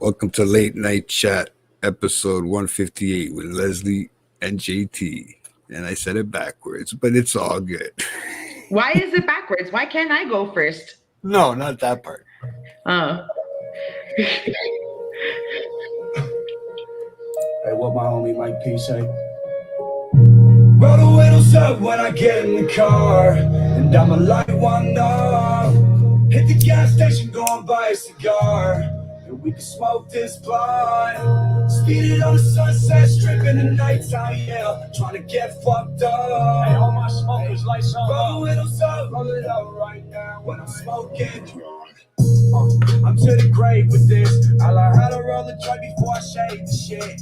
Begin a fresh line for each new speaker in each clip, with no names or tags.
Welcome to Late Night Chat, episode 158 with Leslie and JT. And I said it backwards, but it's all good.
Why is it backwards? Why can't I go first?
No, not that part.
Oh.
Hey, what my homie Mike P say? Roll the windows up when I get in the car, and I'ma light one up. Hit the gas station, go and buy a cigar, and we can smoke this blunt. Speed it on the Sunset Strip in the nighttime, yeah. Trying to get fucked up. Hey, all my smokers, lights on. Roll the windows up, roll it up right now when I'm smoking. I'm to the grave with this. I learned how to roll the joint before I shave the shit.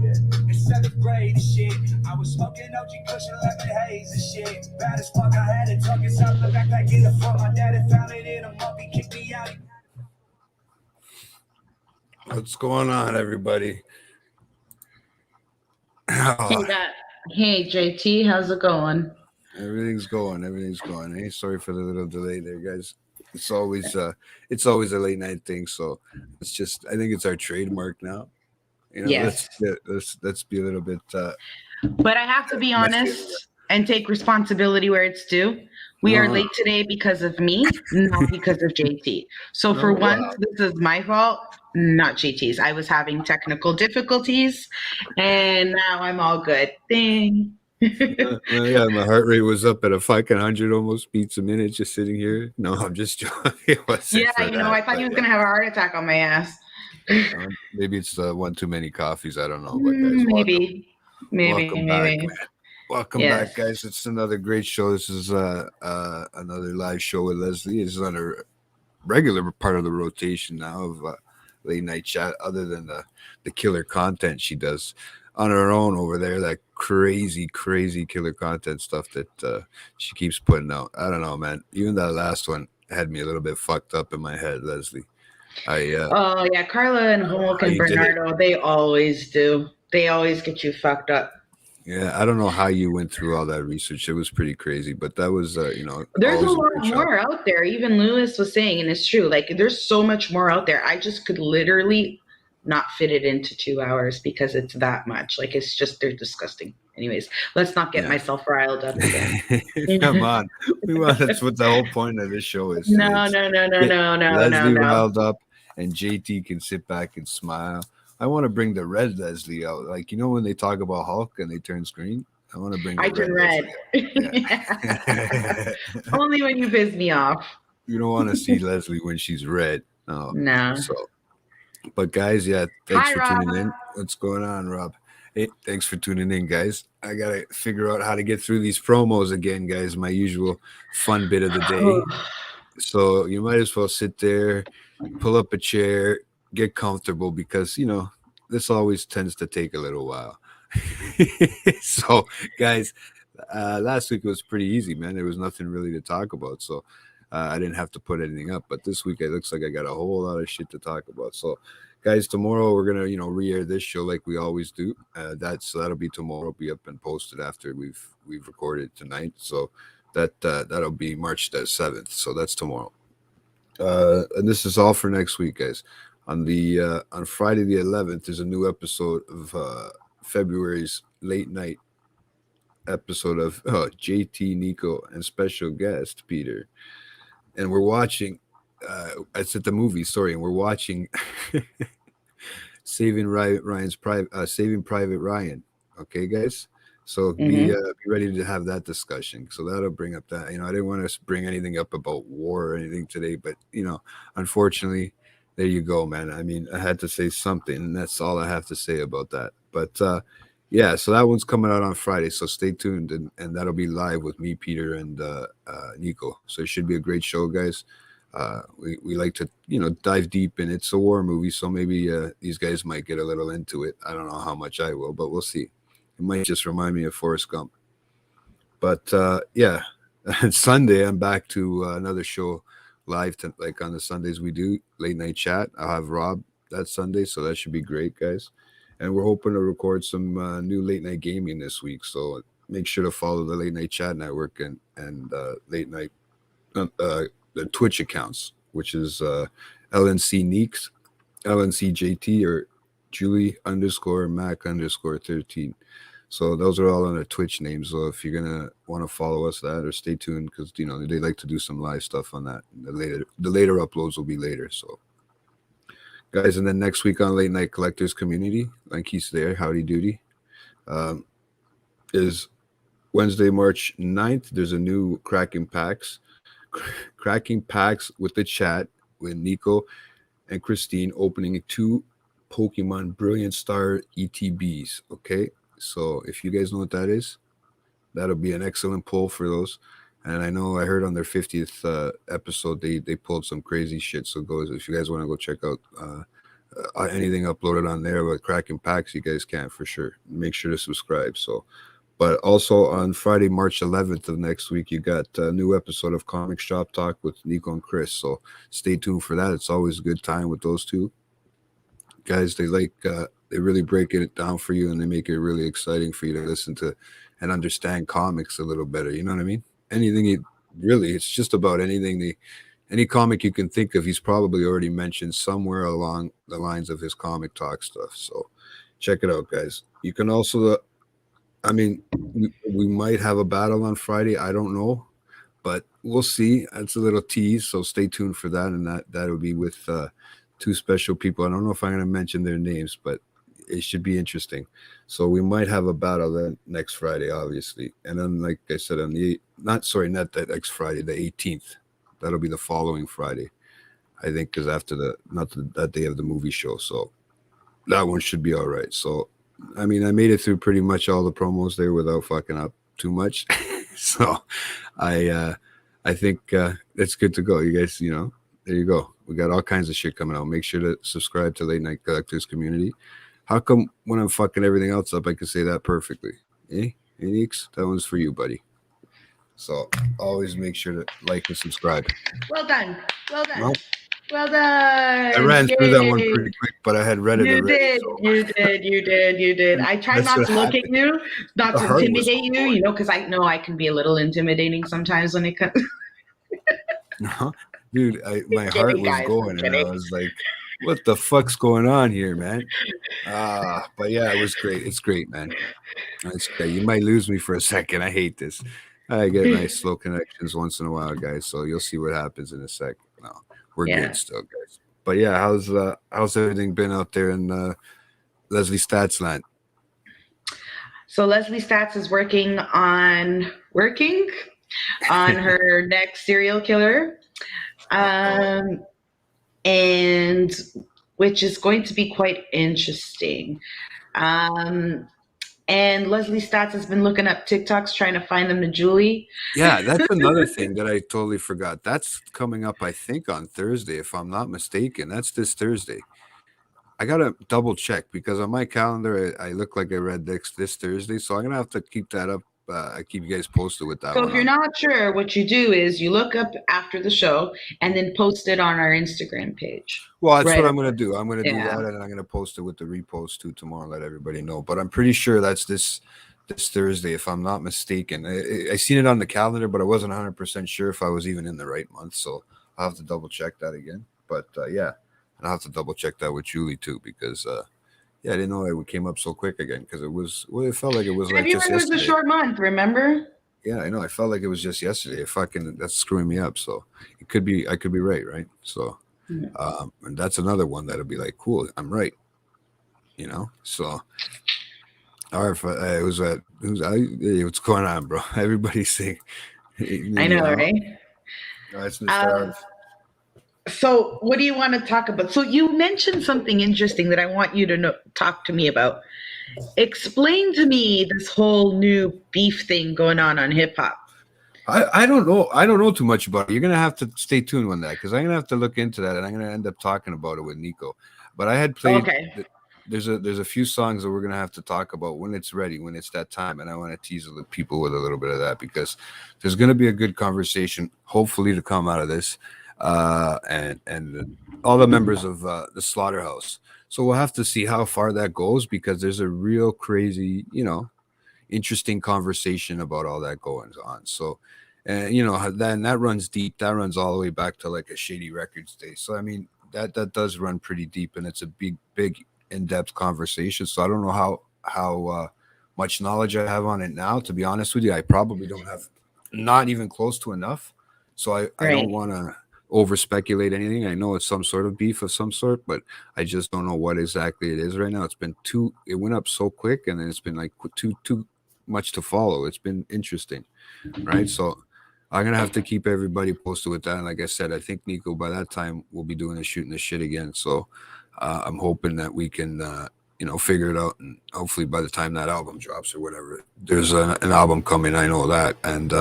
Yeah. In 7th grade and shit, I was smoking OG Kush and lemon haze and shit. Bad as fuck, I had it tucked inside the backpack in the front. My dad had found it in a month, he kicked me out.
What's going on, everybody?
Hey, JT, how's it going?
Everything's going. Hey, sorry for the little delay there, guys. It's always a late night thing, so it's just I think it's our trademark now. You know,
Yes.
let's be a little bit.
But I have to be honest and take responsibility where it's due. We are late today because of me, not because of JT. So for once, this is my fault, not JT's. I was having technical difficulties, and now I'm all good. Ding.
Yeah, my heart rate was up at a fucking 100 almost beats a minute just sitting here. No, I'm just joking.
Yeah, I thought he was gonna have a heart attack on my ass.
Maybe it's one too many coffees. I don't know. But
Mm,
guys,
maybe.
back, man. Welcome
Yes.
back, guys. It's another great show. This is another live show with Leslie. It's on a regular part of the rotation now of late night chat, other than the killer content she does on her own over there, that crazy killer content stuff that she keeps putting out. I don't know, man. Even that last one had me a little bit fucked up in my head, Leslie.
Oh yeah, Carla and Hulk and Bernardo, they always do. They always get you fucked up.
Yeah, I don't know how you went through all that research. It was pretty crazy, but that was,
There's a
always
lot
great job.
more out there. Even Lewis was saying, and it's true. Like, there's so much more out there. I just could literally not fit it into 2 hours because it's that much. Like, it's just they're disgusting. Anyways, let's not get myself riled up again.
Come on, that's what the whole point of this show is.
No.
Leslie riled up, and JT can sit back and smile. I want to bring the red Leslie out. Like, when they talk about Hulk and they turn green? I want to bring the
I turn red.
Yeah.
Only when you piss me off.
You don't want to see Leslie when she's red.
No.
So, but guys, thanks
Hi,
for
Rob.
tuning in. What's going on, Rob? Hey, thanks for tuning in, guys. I got to figure out how to get through these promos again, guys. My usual fun bit of the day. So you might as well sit there, pull up a chair, get comfortable, because this always tends to take a little while. So guys, last week was pretty easy, man. There was nothing really to talk about, so I didn't have to put anything up. But this week it looks like I got a whole lot of shit to talk about. So guys, tomorrow we're gonna re-air this show like we always do. That'll be tomorrow. Be up and posted after we've recorded tonight. So that'll be March the 7th. So that's tomorrow. And this is all for next week, guys. On Friday the 11th, there's a new episode of February's late night episode of JT, Nico, and special guest Peter. And we're watching. It's at the movie. Sorry, and we're watching Saving Private Ryan. Okay, guys. So be ready to have that discussion. So that'll bring up that. I didn't want to bring anything up about war or anything today, but unfortunately, there you go, man. I mean, I had to say something, and that's all I have to say about that. But so that one's coming out on Friday. So stay tuned, and that'll be live with me, Peter, and Nico. So it should be a great show, guys. We like to dive deep, and it's a war movie, so maybe these guys might get a little into it. I don't know how much I will, but we'll see. It might just remind me of Forrest Gump. But and Sunday I'm back to another show live, like on the Sundays we do late night chat. I'll have Rob that Sunday, so that should be great, guys. And we're hoping to record some new late night gaming this week, so make sure to follow the Late Night Chat Network and late night the Twitch accounts, which is LNC Neeks, LNCJT or Julie_Mac_13. So those are all on their Twitch names. So if you're gonna want to follow us that or stay tuned, because they like to do some live stuff on that. The later uploads will be later. So guys, and then next week on Late Night Collectors Community, like he's there, howdy doody, is Wednesday, March 9th. There's a new Cracking Packs with the chat with Nico and Christine opening 2 Pokemon Brilliant Star ETBs. Okay, so if you guys know what that is, that'll be an excellent pull for those. And I know I heard on their 50th episode they pulled some crazy shit. So if you guys want to go check out anything uploaded on there with Cracking Packs, you guys can for sure. Make sure to subscribe. So, but also on Friday, March 11th of next week, you got a new episode of Comic Shop Talk with Nico and Chris. So stay tuned for that. It's always a good time with those two guys. They really break it down for you, and they make it really exciting for you to listen to and understand comics a little better. You know what I mean? It's just about anything. Any comic you can think of, he's probably already mentioned somewhere along the lines of his comic talk stuff. So check it out, guys. You can also, we might have a battle on Friday. I don't know, but we'll see. That's a little tease. So stay tuned for that. And that'll be with 2 special people. I don't know if I'm going to mention their names, but it should be interesting. So we might have a battle then next Friday, obviously. And then, like I said, not that next Friday, the 18th. That'll be the following Friday, I think, because after that day of the movie show. So that one should be all right. So, I made it through pretty much all the promos there without fucking up too much. So I think it's good to go. You guys, there you go. We got all kinds of shit coming out. Make sure to subscribe to Late Night Collectors Community. How come when I'm fucking everything else up, I can say that perfectly? Eeks? That one's for you, buddy. So always make sure to like and subscribe.
Well done. Well done.
Well,
well done.
I ran through that one pretty quick, but I had read it already.
You did. I tried not to look at you, not to intimidate you, because I know I can be a little intimidating sometimes when it comes.
No, dude, my heart was going, and I was like, what the fuck's going on here, man? But yeah, it was great. It's great, man. It's great. You might lose me for a second. I hate this. I get nice slow connections once in a while, guys. So you'll see what happens in a sec. No, we're good still, guys. But yeah, how's everything been out there in Leslie Stats land?
So Leslie Stats is working on her next serial killer, and which is going to be quite interesting. And Leslie Stats has been looking up TikToks, trying to find them to Julie.
Yeah, that's another thing that I totally forgot. That's coming up, I think, on Thursday, if I'm not mistaken. That's this Thursday. I got to double check because on my calendar, I look like I read this Thursday. So I'm going to have to keep that up. I keep you guys posted with that.
So if you're not sure, what you do is you look up after the show and then post it on our Instagram page.
Well, that's what I'm going to do. I'm going to do that, and I'm going to post it with the repost too tomorrow. Let everybody know. But I'm pretty sure that's this Thursday, if I'm not mistaken. I seen it on the calendar, but I wasn't 100% sure if I was even in the right month. So I'll have to double check that again. But yeah, and I'll have to double check that with Julie too because. Yeah, I didn't know it came up so quick again because it felt like it was like just yesterday.
It was a short month, remember?
Yeah, I know. I felt like it was just yesterday. That's screwing me up. So I could be right? So, and that's another one that'll be like, cool, I'm right. So, all right, what's going on, bro? Everybody's saying,
I know, right?
It's nostalgia.
So what do you want to talk about? So you mentioned something interesting that I want you to talk to me about. Explain to me this whole new beef thing going on hip hop.
I don't know. I don't know too much about it. You're going to have to stay tuned on that because I'm going to have to look into that and I'm going to end up talking about it with Nico. But I had played. Okay. There's a few songs that we're going to have to talk about when it's ready, when it's that time. And I want to tease the people with a little bit of that because there's going to be a good conversation, hopefully, to come out of this. And all the members of the Slaughterhouse. So we'll have to see how far that goes because there's a real crazy, interesting conversation about all that going on. So, and that runs deep. That runs all the way back to like a Shady Records day. So, that does run pretty deep, and it's a big in-depth conversation. So I don't know how much knowledge I have on it now. To be honest with you, I probably don't have, not even close to enough. So I don't
Right.
want to over speculate anything. I know it's some sort of beef of some sort, but I just don't know what exactly it is right now. It went up so quick, and then it's been like too much to follow. It's been interesting, right? So I'm gonna have to keep everybody posted with that. And like I said, I think Nico by that time will be doing the shooting the shit again. So I'm hoping that we can figure it out, and hopefully by the time that album drops or whatever, there's an album coming. I know that, and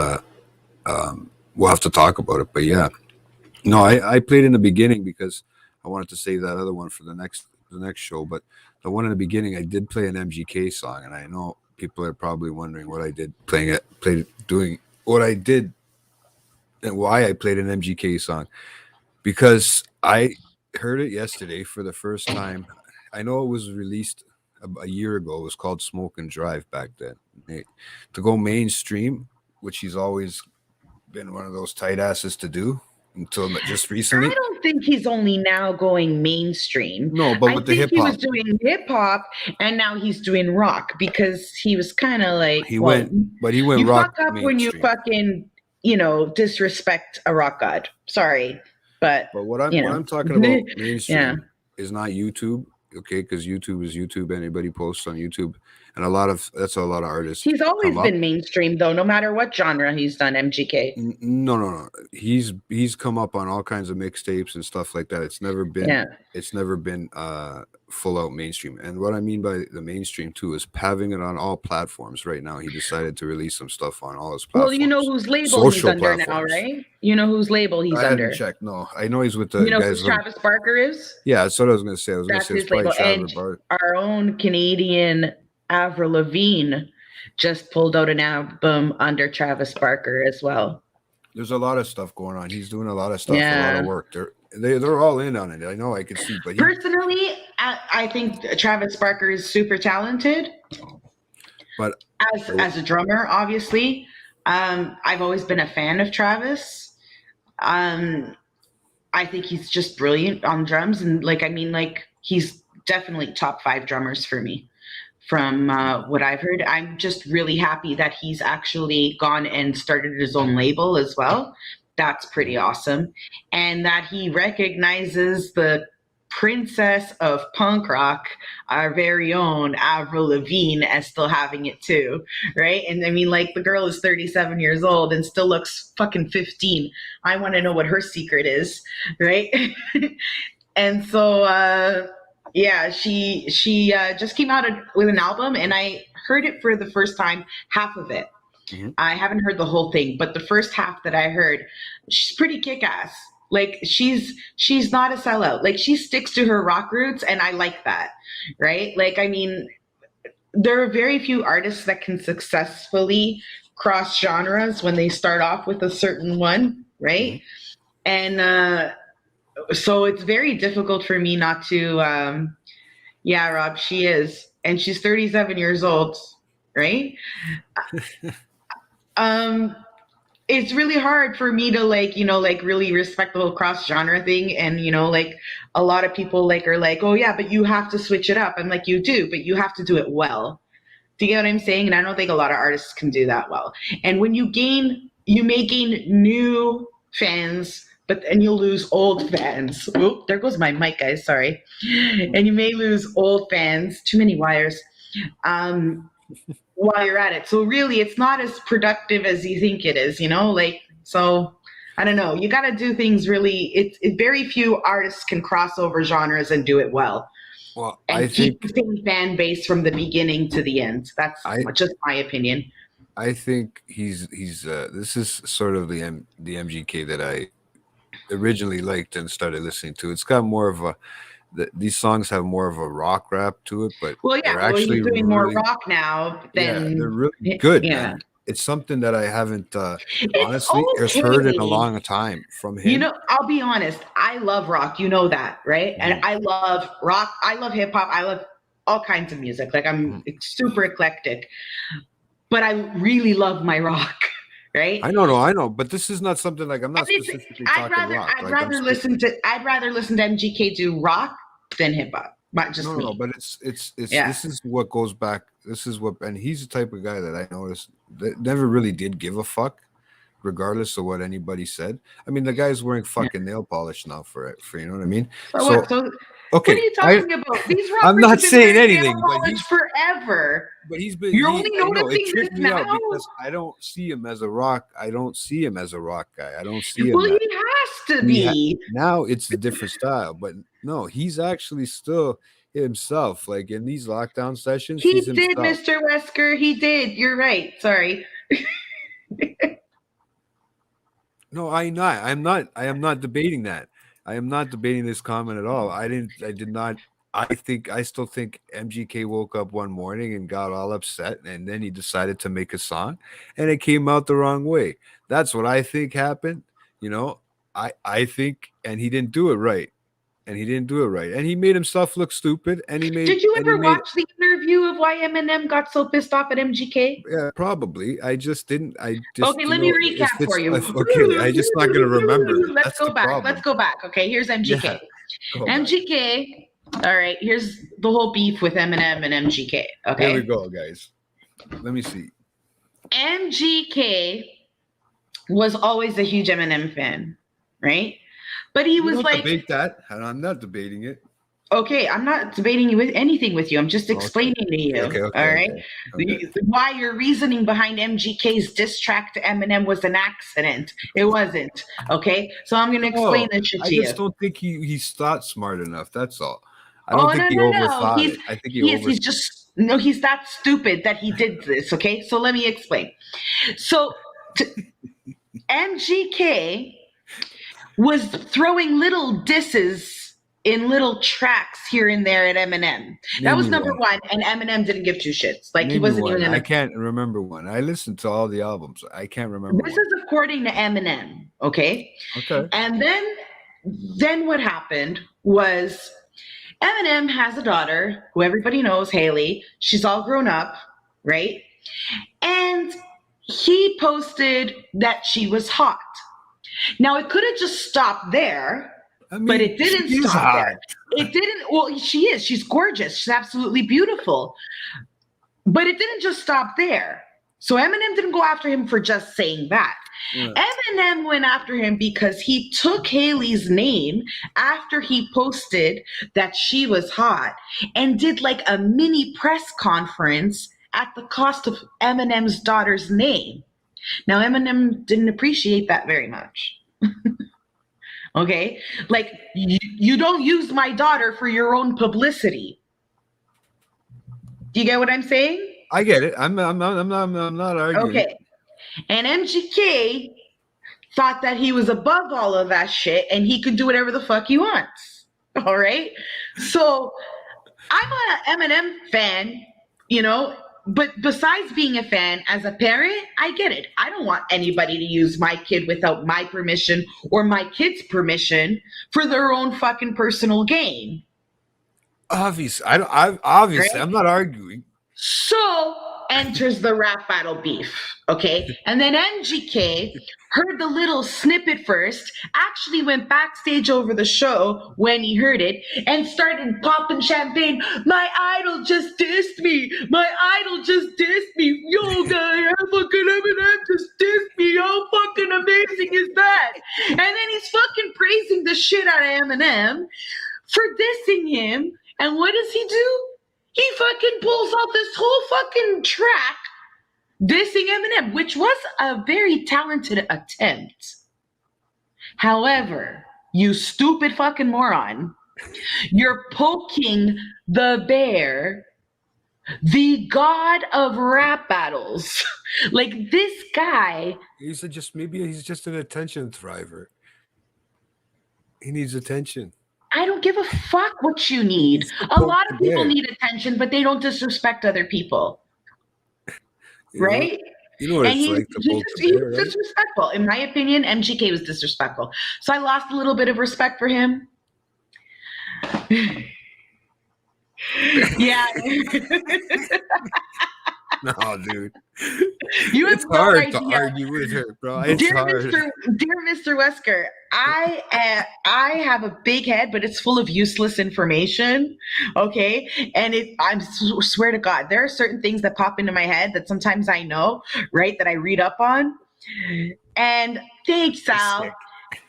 we'll have to talk about it. But yeah, no, I played in the beginning because I wanted to save that other one for the next show. But the one in the beginning, I did play an MGK song, and I know people are probably wondering what I did doing what I did and why I played an MGK song, because I heard it yesterday for the first time. I know it was released a year ago. It was called Smoke and Drive back then. To go mainstream, which he's always been one of those tight asses to do until just recently.
I don't think he's only now going mainstream.
No, but with the hip
he was
hop,
doing hip hop, and now he's doing rock because he was kind of like
he went
You
rock
fuck up when you
mainstream.
fucking disrespect a rock god. Sorry, but
what I'm talking about mainstream
Yeah.
is not YouTube, okay? Because YouTube is YouTube. Anybody posts on YouTube, and that's a lot of artists.
He's always
come up.
been mainstream though, no matter what genre he's done. MGK.
No. He's come up on all kinds of mixtapes and stuff like that. It's never been full out mainstream. And what I mean by the mainstream too is having it on all platforms. Right now, he decided to release some stuff on all his platforms.
Well, you know whose label
Social
he's under
platforms.
now, right? You know whose label he's
I
under.
haven't checked. No, I know he's with the
You know who
guys.
Travis Barker is?
Yeah, that's what I was going to say.
That's
it's
his
probably
label.
Travis
And
Barker.
our own Canadian Avril Lavigne just pulled out an album under Travis Barker as well.
There's a lot of stuff going on. He's doing a lot of stuff, a lot of work. They're all in on it. I know, I can see. But
personally, I think Travis Barker is super talented.
But
as a drummer, obviously, I've always been a fan of Travis. I think he's just brilliant on drums, and he's definitely top 5 drummers for me. From what I've heard, I'm just really happy that he's actually gone and started his own label as well. That's pretty awesome. And that he recognizes the princess of punk rock, our very own Avril Lavigne, as still having it too, right? And I mean, the girl is 37 years old and still looks fucking 15. I want to know what her secret is, right? And so, yeah, she just came out with an album, and I heard it for the first time, half of it.
Mm-hmm.
I haven't heard the whole thing, but the first half that I heard, she's pretty kick-ass. She's not a sellout. She sticks to her rock roots, and I like that, right? I mean, there are very few artists that can successfully cross genres when they start off with a certain one, right? Mm-hmm. And so it's very difficult for me not to, yeah, Rob, she is. And she's 37 years old, right? It's really hard for me to really respect the whole cross genre thing. And, a lot of people are like, oh yeah, but you have to switch it up. I'm like, you do, but you have to do it well. Do you get what I'm saying? And I don't think a lot of artists can do that well. And when you may gain new fans, but then you'll lose old fans. Oh, there goes my mic, guys. Sorry. And you may lose old fans. Too many wires. While you're at it. So really, it's not as productive as you think it is, So I don't know. You got to do things really. Very few artists can cross over genres and do it well.
Well,
and
I
keep
think
the same fan base from the beginning to the end. That's just my opinion.
I think he's this is sort of the MGK that I originally liked and started listening to. It's got more of these songs have more of a rock rap to it, but
they're actually doing more rock now than
they're really good.
Yeah,
man. It's something that I haven't honestly heard in a long time from him.
I'll be honest. I love rock. You know that, right? Mm-hmm. And I love rock. I love hip hop. I love all kinds of music. I'm super eclectic, but I really love my rock. right?
I know, but this is not something like I'm not specifically talking rock.
I'd rather listen to MGK do rock than hip hop. But just me.
No, but it's
Yeah.
this is what goes back. This is what, and he's the type of guy that I noticed that never really did give a fuck, regardless of what anybody said. I mean, the guy's wearing fucking nail polish now for you know what I mean?
So
okay,
what are you talking about? These rappers
I'm not
have been
saying
wearing
anything,
nail
but
polish forever.
But he's been.
You're only
I know,
noticing
it tripped
this
me out
now?
because I don't see him as a rock. I don't see him as a rock guy. I don't see him.
Well, he has to be.
Now it's a different style, but no, he's actually still himself. Like in these lockdown sessions,
He
he's
did,
himself.
Mr. Wesker. He did. You're right. Sorry.
No, I'm not. I am not debating that. I am not debating this comment at all. I did not. I still think MGK woke up one morning and got all upset, and then he decided to make a song, and it came out the wrong way. That's what I think happened. You know, I think, and he didn't do it right. And he made himself look stupid. And he made.
Did you ever watch the interview of why Eminem got so pissed off at MGK?
Yeah, probably. I just didn't. Okay,
let me recap for you.
Okay, I just not gonna remember.
Let's go back. Okay, here's MGK.
Yeah,
MGK. All right, here's the whole beef with Eminem and MGK. Okay.
Here we go, guys. Let me see.
MGK was always a huge Eminem fan, right? But he was like,
debate that, and I'm not debating it.
Okay, I'm not debating with anything with you. I'm just explaining to you.
Okay,
all right. Okay. Why your reasoning behind MGK's diss track to Eminem was an accident. It wasn't. Okay. So I'm gonna explain this shit to you.
I just don't think he's thought smart enough. That's all. I don't think he overthought it. I think
he's that stupid that he did this. Okay. So let me explain. So MGK was throwing little disses in little tracks here and there at Eminem. That was number one, and Eminem didn't give two shits. Like he wasn't even.
I can't remember one. I listened to all the albums. I can't remember.
This is according to Eminem. Okay.
Okay.
And then what happened was Eminem has a daughter who everybody knows, Haley. She's all grown up, right? And he posted that she was hot. Now it could have just stopped there, but it didn't stop there. It didn't. Well, she is. She's gorgeous. She's absolutely beautiful. But it didn't just stop there. So Eminem didn't go after him for just saying that. Yeah. Eminem went after him because he took Haley's name after he posted that she was hot and did like a mini press conference at the cost of Eminem's daughter's name. Now, Eminem didn't appreciate that very much. Okay? Like, you don't use my daughter for your own publicity. Do you get what I'm saying?
I get it. I'm not arguing.
Okay. And MGK thought that he was above all of that shit and he could do whatever the fuck he wants. All right? So, I'm an Eminem fan, you know, but besides being a fan, as a parent, I get it. I don't want anybody to use my kid without my permission or my kid's permission for their own fucking personal gain.
Obviously, obviously, right? I'm not arguing.
So enters the rap battle beef, okay? And then MGK heard the little snippet first, actually went backstage over the show when he heard it, and started popping champagne. My idol just dissed me. My idol just dissed me. Yo, guy, fucking Eminem just dissed me. How fucking amazing is that? And then he's fucking praising the shit out of Eminem for dissing him. And what does he do? He fucking pulls out this whole fucking track dissing Eminem, which was a very talented attempt. However, you stupid fucking moron, you're poking the bear, the god of rap battles. Like this guy.
Maybe he's just an attention thriver. He needs attention.
I don't give a fuck what you need. A lot of people need attention, but they don't disrespect other people. Right?
You know what it's like to poke the bear, right?
Disrespectful. In my opinion, MGK was disrespectful. So I lost a little bit of respect for him. Yeah.
No, dude.
You have
It's
no
hard to
idea.
argue with her, bro. It's hard.
Dear Mr. Wesker, I have a big head, but it's full of useless information. Okay, and swear to God, there are certain things that pop into my head that sometimes I know, right, that I read up on. And thanks, Sal.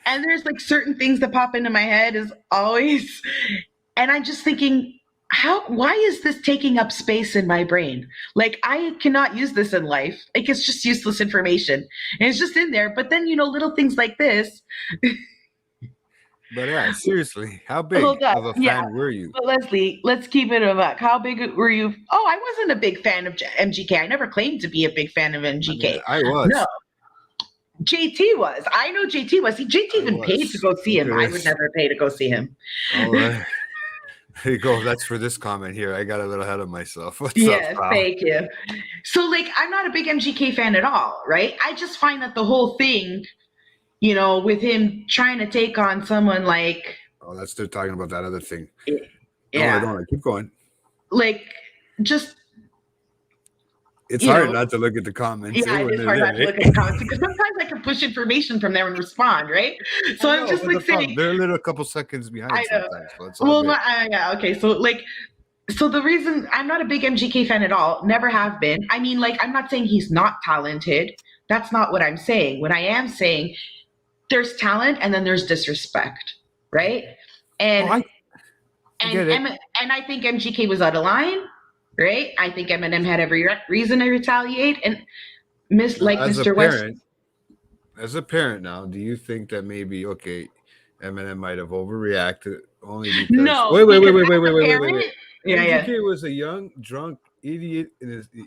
And there's like certain things that pop into my head is always, and I'm just thinking, why is this taking up space in my brain? Like, I cannot use this in life. Like, it's just useless information. And it's just in there. But then, little things like this.
But yeah, seriously, how big
Hold on.
of a fan were you?
But Leslie, let's keep it a buck. How big were you? Oh, I wasn't a big fan of MGK. I never claimed to be a big fan of MGK.
I was.
No. JT was. I know JT was. JT even paid to go see him. I would never pay to go see him.
All right. There you go. That's for this comment here. I got a little ahead of myself. What's
yes,
up, pal?
Thank you. So, like, I'm not a big MGK fan at all, right? I just find that the whole thing, with him trying to take on someone like...
Oh, they're talking about that other thing.
Yeah.
No, I don't. Keep going.
Like, just...
It's hard not to look at the comments.
Yeah, it is hard not to look at the comments because sometimes I can push information from there and respond, right? So I'm just like saying...
They're a couple seconds behind sometimes.
Okay. So the reason I'm not a big MGK fan at all, never have been. I mean, like, I'm not saying he's not talented. That's not what I'm saying. What I am saying, there's talent and then there's disrespect, right? And I think MGK was out of line, right? I think Eminem had every reason to retaliate. And Mr. West.
As a parent now, do you think that maybe, Eminem might have overreacted only because...
No.
Wait. MGK was a young, drunk idiot.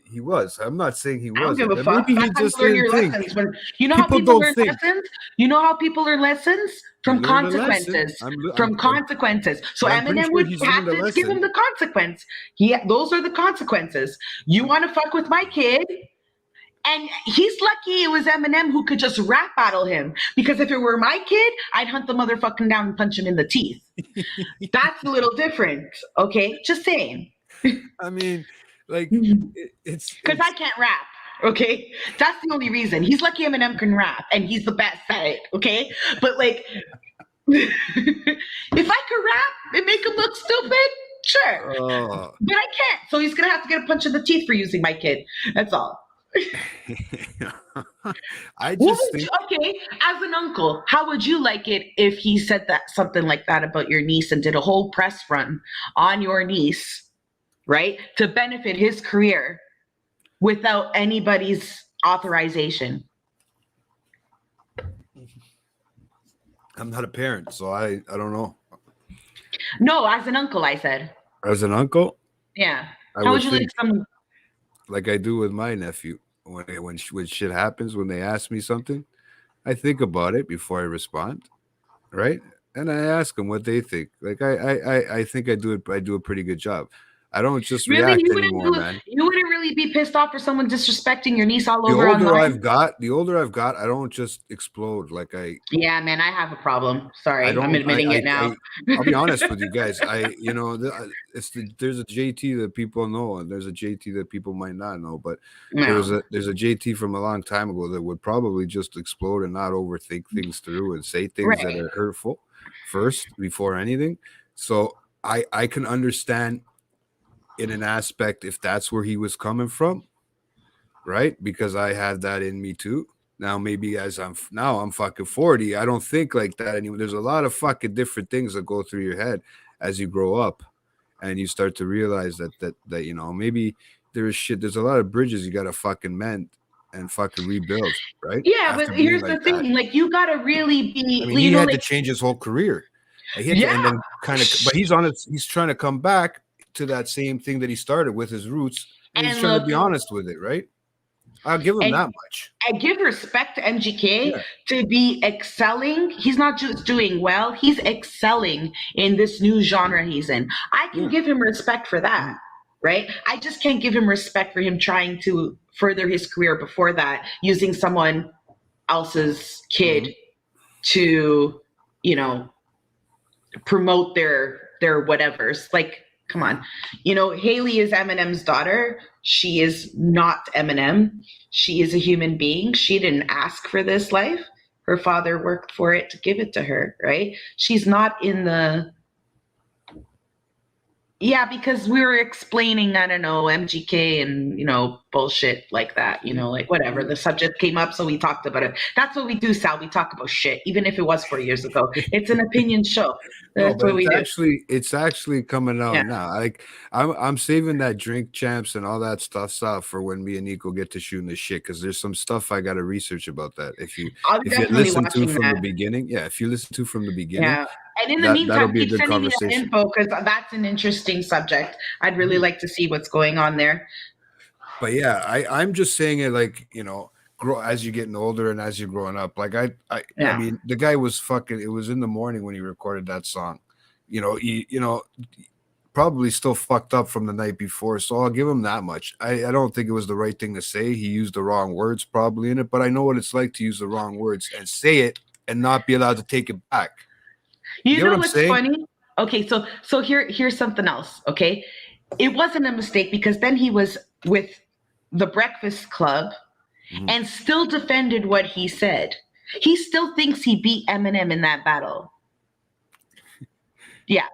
He was. I'm not saying he wasn't.
I don't give a fuck.
Maybe he just didn't think.
Lessons. You know how people learn lessons? You know how people learn lessons? From consequences. Consequences. So Eminem would have to give him the consequence. Those are the consequences. You want to fuck with my kid? And he's lucky it was Eminem who could just rap battle him. Because if it were my kid, I'd hunt the motherfucking down and punch him in the teeth. That's a little different. Okay? Just saying.
I mean, like, it's...
Because I can't rap. Okay? That's the only reason. He's lucky Eminem can rap. And he's the best at it. Okay? But, like, if I could rap and make him look stupid, sure. But I can't. So he's going to have to get a punch in the teeth for using my kid. That's all.
I just think...
Okay, as an uncle, how would you like it if he said something like that about your niece and did a whole press run on your niece, right, to benefit his career without anybody's authorization?
I'm not a parent, so I don't know.
No, as an uncle, I said.
As an uncle?
Yeah. How would you like some...
Like I do with my nephew. When shit happens, when they ask me something, I think about it before I respond, right? And I ask them what they think. Like I think I do a pretty good job. I don't just react anymore, man.
You wouldn't really be pissed off for someone disrespecting your niece all over
online? The older I've got, I don't just explode like I...
Yeah, man, I have a problem. Sorry, I'm admitting it now.
I'll be honest with you guys. There's a JT that people know, and there's a JT that people might not know. But there's a JT from a long time ago that would probably just explode and not overthink things through and say things that are hurtful first before anything. So I can understand in an aspect if that's where he was coming from, right? Because I had that in me too. Now maybe as I'm fucking 40, I don't think like that anymore. There's a lot of fucking different things that go through your head as you grow up, and you start to realize that maybe there's a lot of bridges you gotta fucking mend and fucking rebuild, right?
Yeah, but here's the thing: like, you gotta really be.
I mean, he had to change his whole career. And then but he's trying to come back to that same thing that he started with, his roots, and he's trying to be honest with it, right? I'll give him that much.
I give respect to MGK to be excelling. He's not just doing well, he's excelling in this new genre he's in. I can give him respect for that, right? I just can't give him respect for him trying to further his career before that, using someone else's kid to, promote their whatevers. Like, Come on. You know, Haley is Eminem's daughter. She is not Eminem. She is a human being. She didn't ask for this life. Her father worked for it to give it to her, right? She's not in the. Yeah, because we were explaining, I don't know, MGK and, bullshit like that, like whatever. The subject came up, so we talked about it. That's what we do, Sal. We talk about shit, even if it was 4 years ago. It's an opinion show.
No,
That's
but
what we do.
it's actually coming out
Yeah.
now. Like I'm saving that drink champs and all that stuff for when me and Nico get to shooting the shit, because there's some stuff I got to research about that. If you
definitely
listen to
watching
from
that.
the beginning, if you listen to from the beginning,
Yeah. And in the
that'll
meantime,
be a
keep
good
sending me that
conversation.
info, because that's an interesting subject. I'd really like to see what's going on there.
But yeah, I'm just saying it like, grow as you're getting older and as you're growing up. Like I mean, the guy was fucking. It was in the morning when he recorded that song. He probably still fucked up from the night before. So I'll give him that much. I don't think it was the right thing to say. He used the wrong words probably in it, but I know what it's like to use the wrong words and say it and not be allowed to take it back.
You know what's funny? Okay, so here's something else. Okay, it wasn't a mistake, because then he was with the Breakfast Club and still defended what he said. He still thinks he beat Eminem in that battle. Yeah.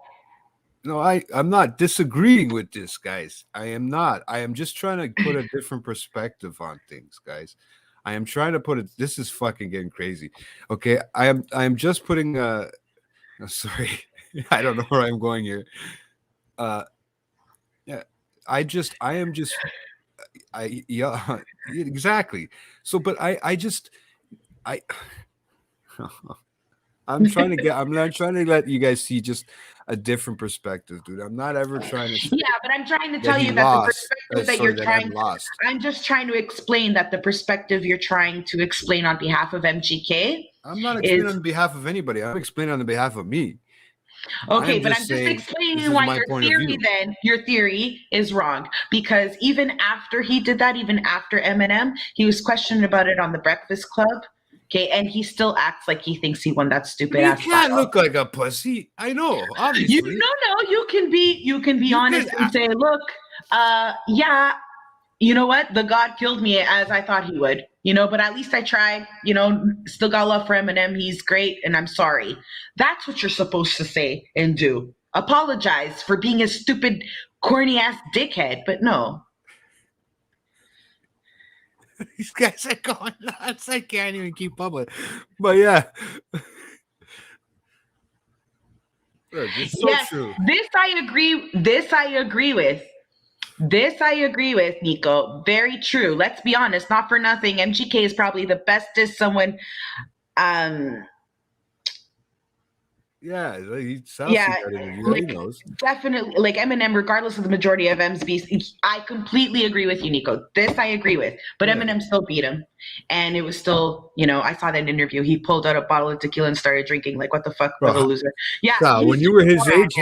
No, I'm not disagreeing with this, guys. I am not. I am just trying to put a different perspective on things, guys. I am trying to put it. This is fucking getting crazy. Okay, I am just putting. Sorry, I don't know where I'm going here. Yeah, yeah, exactly. So, but I'm not trying to let you guys see just a different perspective, dude. I'm not ever trying to.
Yeah, but I'm trying to tell you that the perspective that you're trying.
Lost.
I'm just trying to explain that the perspective you're trying to explain on behalf of MGK.
I'm not explaining on behalf of anybody. I'm explaining on the behalf of me.
Okay, but I'm just explaining why your theory is wrong. Because even after he did that, even after Eminem, he was questioned about it on the Breakfast Club. Okay, and he still acts like he thinks he won that stupid ass.
He can't look like a pussy. I know, obviously.
You can be honest and say, look, yeah, you know what? The God killed me as I thought he would, but at least I tried, still got love for Eminem. He's great. And I'm sorry. That's what you're supposed to say and do. Apologize for being a stupid, corny ass dickhead. But no.
These guys are going nuts. I can't even keep up with it. But yeah. Look, it's so true.
This I agree with, Nico. Very true. Let's be honest. Not for nothing, MGK is probably the bestest someone.
Yeah, he sounds better than you. He knows.
Definitely, like Eminem, regardless of the majority of M's beats, I completely agree with you, Nico. This I agree with. But Eminem still beat him. And it was still, I saw that interview. He pulled out a bottle of tequila and started drinking. Like, what the fuck, what a loser. Yeah.
When you were his age,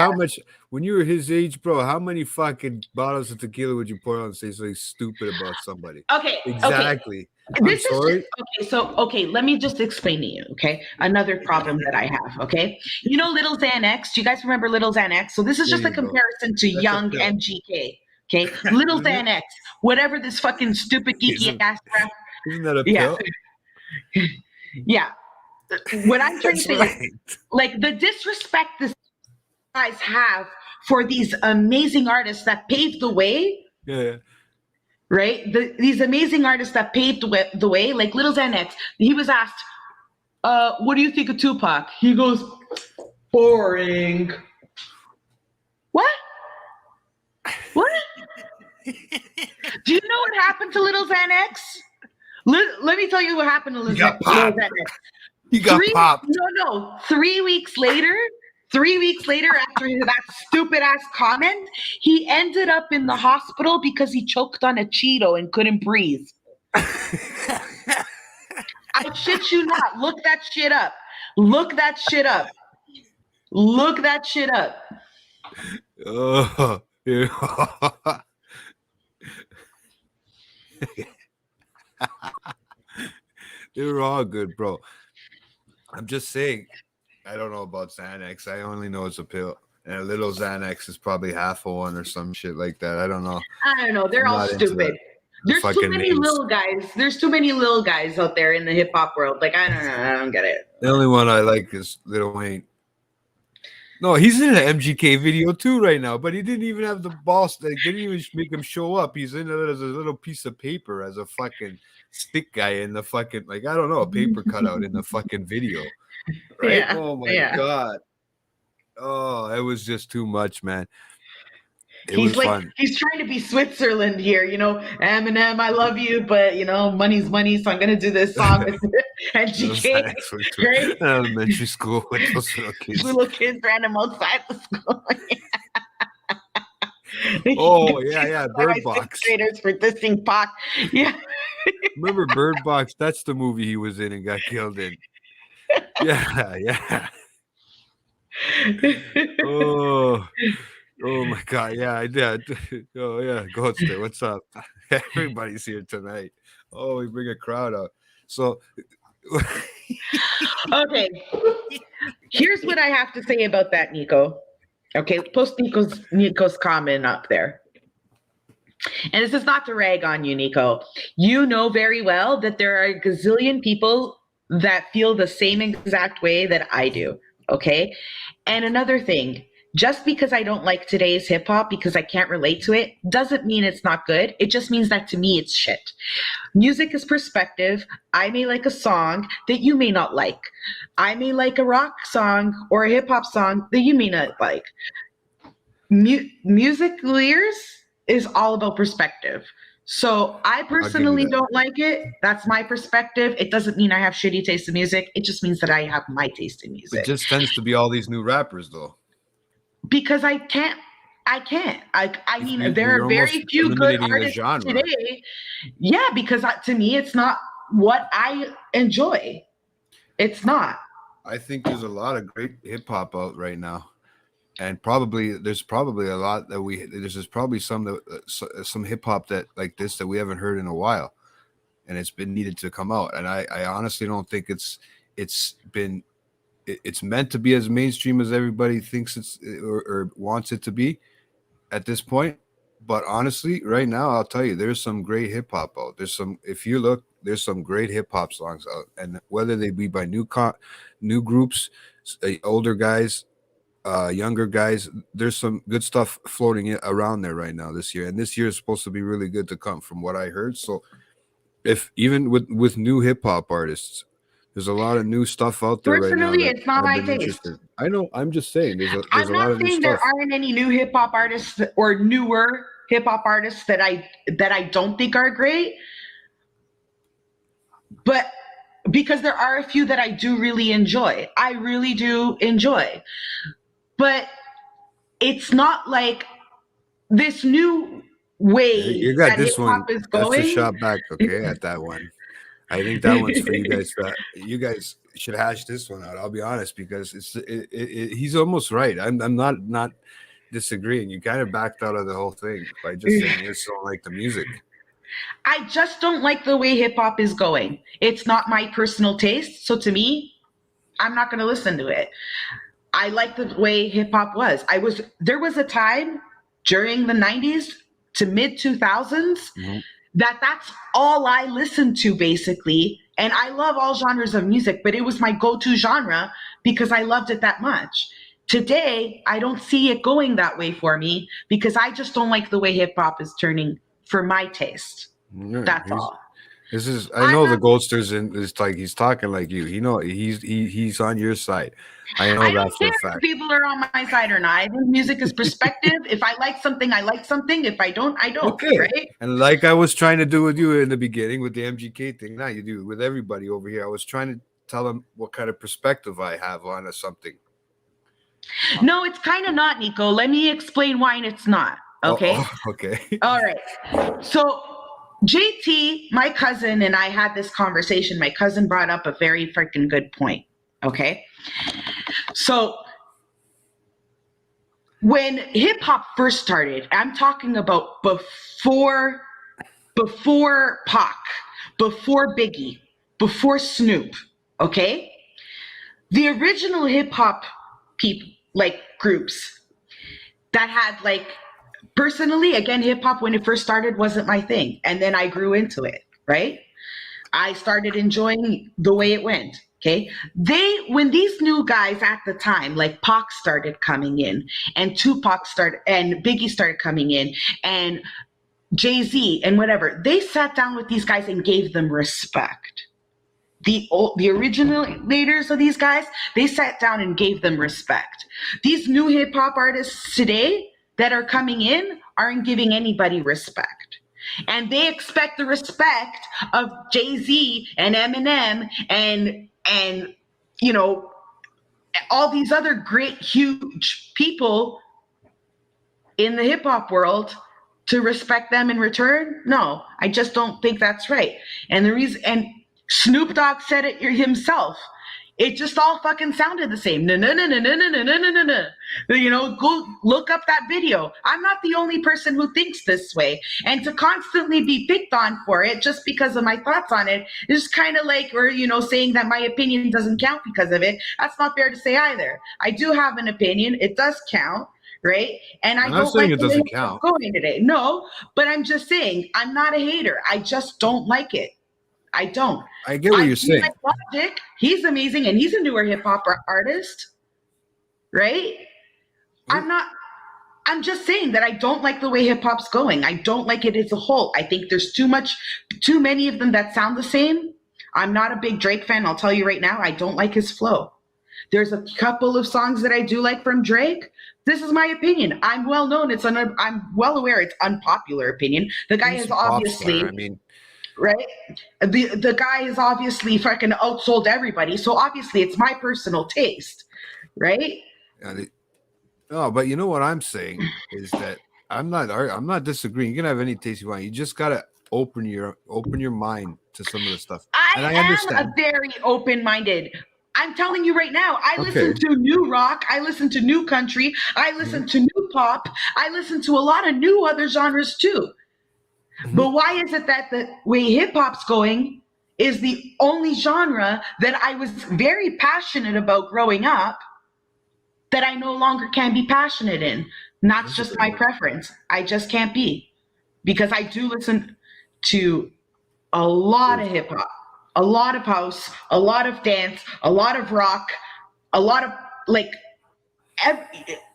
when you were his age, bro, how many fucking bottles of tequila would you pour on and say something stupid about somebody?
Okay.
Exactly.
Okay. Let me just explain to you, okay? Another problem that I have, okay? Little Xanax, do you guys remember Little Xanax? So this is just a comparison to young MGK, okay? Little Xanax, whatever this fucking stupid geeky ass crap.
Isn't that a pill?
Yeah. What I'm trying to say is, like, the disrespect this guys have for these amazing artists that paved the way.
Yeah.
Right? These amazing artists that paved the way, like Little Xanax, he was asked, what do you think of Tupac? He goes, boring. What? Do you know what happened to Little Xanax? Let me tell you what happened to Little Xanax.
He got popped.
No. 3 weeks later, after that stupid ass comment, he ended up in the hospital because he choked on a Cheeto and couldn't breathe. I shit you not. Look that shit up.
Oh, yeah. They're all good, bro. I'm just saying, I don't know about Xanax. I only know it's a pill. And a little Xanax is probably half a one or some shit like that. I don't know.
I don't know. They're
I'm
all
not into
stupid.
the
There's too
fucking
many
names.
little guys. There's too many little guys out there in the hip hop world. Like, I don't know. I don't get it.
The only one I like is Lil Wayne. No, he's in an MGK video too right now, but he didn't even have the balls. They didn't even make him show up. He's in it as a little piece of paper, as a fucking stick guy in the fucking, like, I don't know, a paper cutout in the fucking video. Right?
Yeah,
Oh my God. Oh, it was just too much, man. It
He's
was
like,
fun.
he's trying to be Switzerland here, you know, Eminem, I love you, but, you know, money's money, so I'm going to do this song with MGK. Right?
Elementary school with those little kids.
Little kids random outside the school.
Oh, yeah, Bird Box.
Graders for dissing Pac. Yeah.
Remember Bird Box? That's the movie he was in and got killed in. Yeah. Oh my God. Yeah, I did. Oh yeah. Goldster, what's up? Everybody's here tonight. Oh, we bring a crowd out. So
okay. Here's what I have to say about that, Nico. Okay, post Nico's comment up there. And this is not to rag on you, Nico. You know very well that there are a gazillion people that feel the same exact way that I do. Okay. And another thing, just because I don't like today's hip hop because I can't relate to it, doesn't mean it's not good. It just means that to me, it's shit. Music is perspective. I may like a song that you may not like. I may like a rock song or a hip hop song that you may not like. Music lyrics is all about perspective. So I personally don't like it. That's my perspective. It doesn't mean I have shitty taste in music. It just means that I have my taste in music.
It just tends to be all these new rappers, though.
Because I can't. I mean, there are very few good artists today. Yeah, because to me, it's not what I enjoy. It's not.
I think there's a lot of great hip hop out right now. And there's probably a lot that there's probably some hip hop that like this that we haven't heard in a while, and it's been needed to come out. And I honestly don't think it's meant to be as mainstream as everybody thinks it's or wants it to be at this point. But honestly, right now, I'll tell you, there's some great hip hop out. If you look, there's some great hip hop songs out, and whether they be by new groups, older guys, younger guys, there's some good stuff floating around there right now this year. And this year is supposed to be really good to come from what I heard. So if even with new hip hop artists, there's a lot of new stuff out there right now.
Personally, it's not my taste.
Interested. I know. I'm just saying there's a lot of new stuff.
I'm not saying there aren't any new hip hop artists or newer hip hop artists that I don't think are great. But because there are a few that I do really enjoy. I really do enjoy. But it's not like this new way
you got
that
this
hip-hop
one.
is going.
That's a shot back, okay, at that one. I think that one's for you guys. You guys should hash this one out. I'll be honest, because he's almost right. I'm not disagreeing. You kind of backed out of the whole thing by just saying you just don't like the music.
I just don't like the way hip hop is going. It's not my personal taste. So to me, I'm not going to listen to it. I like the way hip hop was. There was a time during the 90s to mid 2000s that's all I listened to basically. And I love all genres of music, but it was my go-to genre because I loved it that much. Today, I don't see it going that way for me because I just don't like the way hip hop is turning for my taste. That's all.
I know the Goldster's it's like he's talking like you. He's on your side. I know that for a fact.
If people are on my side or not. I think music is perspective. If I like something, I like something. If I don't, I don't. Okay. Right?
And like I was trying to do with you in the beginning with the MGK thing, now you do with everybody over here. I was trying to tell them what kind of perspective I have on something.
No, it's kind of not, Nico. Let me explain why it's not. Okay.
Okay.
All right. So JT, my cousin, and I had this conversation. My cousin brought up a very freaking good point. Okay. So when hip hop first started, I'm talking about before Pac, before Biggie, before Snoop. Okay. The original hip hop people, like groups, that had like, personally, again, hip hop when it first started wasn't my thing. And then I grew into it, right? I started enjoying the way it went. Okay. When these new guys at the time, like Pac started coming in and Tupac started and Biggie started coming in and Jay-Z and whatever, they sat down with these guys and gave them respect. The originators of these guys, they sat down and gave them respect. These new hip hop artists today that are coming in aren't giving anybody respect. And they expect the respect of Jay-Z and Eminem and you know, all these other great huge people in the hip hop world to respect them in return. No, I just don't think that's right. And the reason, and Snoop Dogg said it himself. It just all fucking sounded the same. No, no, no, no, no, no, no, no, no, no. You know, go look up that video. I'm not the only person who thinks this way. And to constantly be picked on for it just because of my thoughts on it is kind of like, or, you know, saying that my opinion doesn't count because of it. That's not fair to say either. I do have an opinion. It does count. Right. And I don't like
it doesn't count.
Going today. No, but I'm just saying I'm not a hater. I just don't like it. I don't.
I get what you're saying.
Like Logic, he's amazing and he's a newer hip hop artist. Right? I'm just saying that I don't like the way hip hop's going. I don't like it as a whole. I think there's too many of them that sound the same. I'm not a big Drake fan. I'll tell you right now, I don't like his flow. There's a couple of songs that I do like from Drake. This is my opinion. I'm well known. I'm well aware it's unpopular opinion. The guy is obviously, right? The guy is obviously fucking outsold everybody. So obviously it's my personal taste, right?
No, but you know what I'm saying is that I'm not disagreeing. You can have any taste you want. You just gotta open your mind to some of the stuff.
I am a very open-minded. I'm telling you right now, I listen to new rock, I listen to new country, I listen to new pop, I listen to a lot of new other genres too. But why is it that the way hip hop's going is the only genre that I was very passionate about growing up that I no longer can be passionate in? Not just my preference. I just can't be. Because I do listen to a lot of hip hop, a lot of house, a lot of dance, a lot of rock, a lot of like, I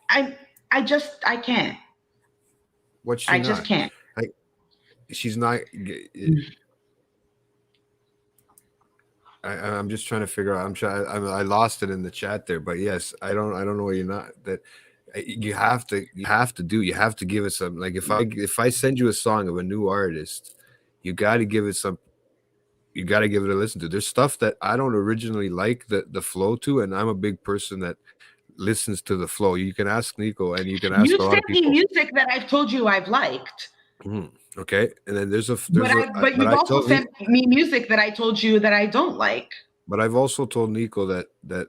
can't. I just can't.
She's not. I'm just trying to figure out. I lost it in the chat there, but yes, I don't know why you're not. That you have to give it some. Like if I send you a song of a new artist, you got to give it some. You got to give it a listen to. There's stuff that I don't originally like the flow to, and I'm a big person that listens to the flow. You can ask Nico, and you can ask a lot of people.
Music that I've told you I've liked.
Okay, and then
but you've also sent me music that I told you that I don't like.
But I've also told Nico that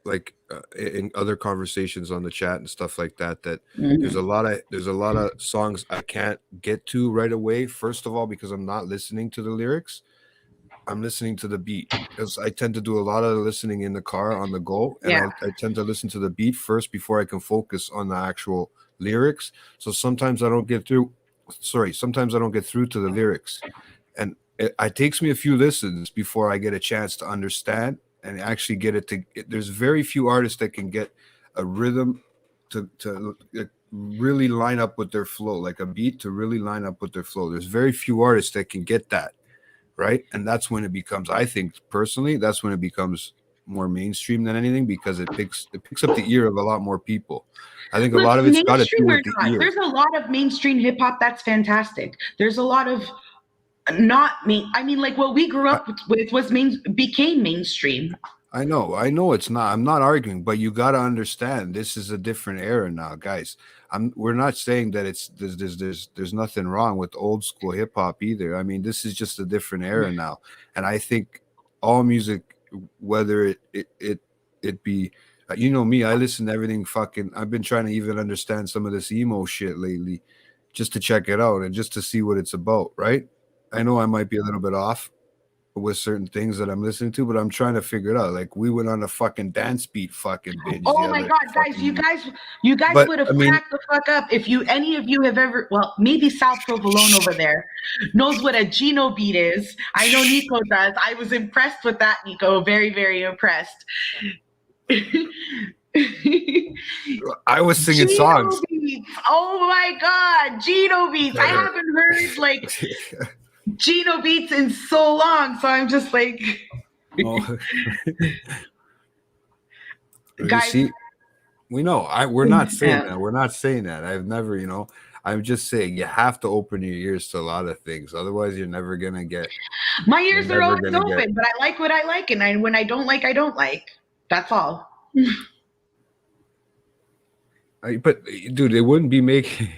like in other conversations on the chat and stuff like that, there's a lot of songs I can't get to right away. First of all, because I'm not listening to the lyrics. I'm listening to the beat because I tend to do a lot of listening in the car on the go. And I tend to listen to the beat first before I can focus on the actual lyrics. So sometimes I don't get through. Sometimes I don't get through to the lyrics. And it takes me a few listens before I get a chance to understand and actually get it. There's very few artists that can get a rhythm to really line up with their flow, like a beat to really line up with their flow. There's very few artists that can get that. Right. And that's when it becomes, I think personally, that's when it becomes more mainstream than anything because it picks up the ear of a lot more people. I think a lot of it's got to do with the ear.
There's a lot of mainstream hip hop that's fantastic. There's a lot of like what we grew up with became mainstream.
I know it's not. I'm not arguing, but you got to understand this is a different era now, guys. We're not saying that there's nothing wrong with old school hip hop either. I mean, this is just a different era now, and I think all music, whether it be, you know me, I listen to everything. I've been trying to even understand some of this emo shit lately, just to check it out and just to see what it's about. Right? I know I might be a little bit off, with certain things that I'm listening to, but I'm trying to figure it out. Like we went on a fucking dance beat fucking binge.
Oh my God, guys, you guys
But,
would have
I mean-
cracked the fuck up if any of you have ever, well, maybe South Provolone over there knows what a Gino beat is. I know Nico does. I was impressed with that, Nico. Very, very impressed.
I was singing
Gino
songs.
beats. Oh my God, Gino beats. I haven't heard like Gino beats in so long, so I'm just like,
Oh. You
guys.
see, we know. We're not saying
Yeah.
that. We're not saying that. I've never, I'm just saying you have to open your ears to a lot of things. Otherwise, you're never gonna get.
My ears
You're
are
never
always
gonna
open,
get-
but I like what I like, and when I don't like, I don't like. That's all.
But dude, it wouldn't be making.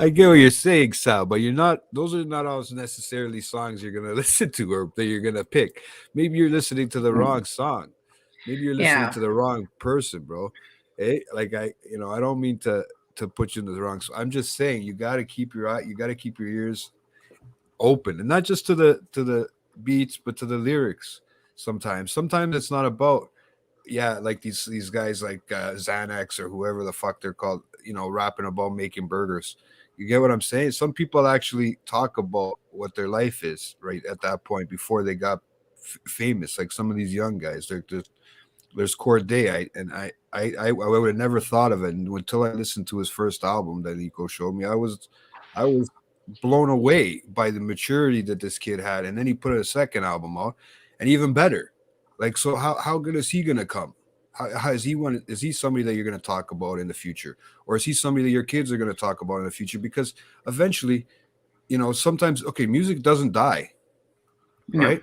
I get what you're saying, Sal, but you're not. Those are not always necessarily songs you're gonna listen to or that you're gonna pick. Maybe you're listening to the wrong song. Maybe you're listening
Yeah.
to the wrong person, bro. Like I don't mean to put you in the wrong. I'm just saying you got to keep your ears open, and not just to the beats, but to the lyrics. Sometimes it's not about like these guys like Xanax or whoever the fuck they're called, rapping about making burgers. You get what I'm saying? Some people actually talk about what their life is right at that point before they got famous. Like some of these young guys, there's Corday, I would have never thought of it until I listened to his first album that Nico showed me. I was blown away by the maturity that this kid had, and then he put a second album out, and even better. Like, so how good is he gonna come? How is he somebody that you're gonna talk about in the future, or is he somebody that your kids are gonna talk about in the future? Because eventually, sometimes music doesn't die, right?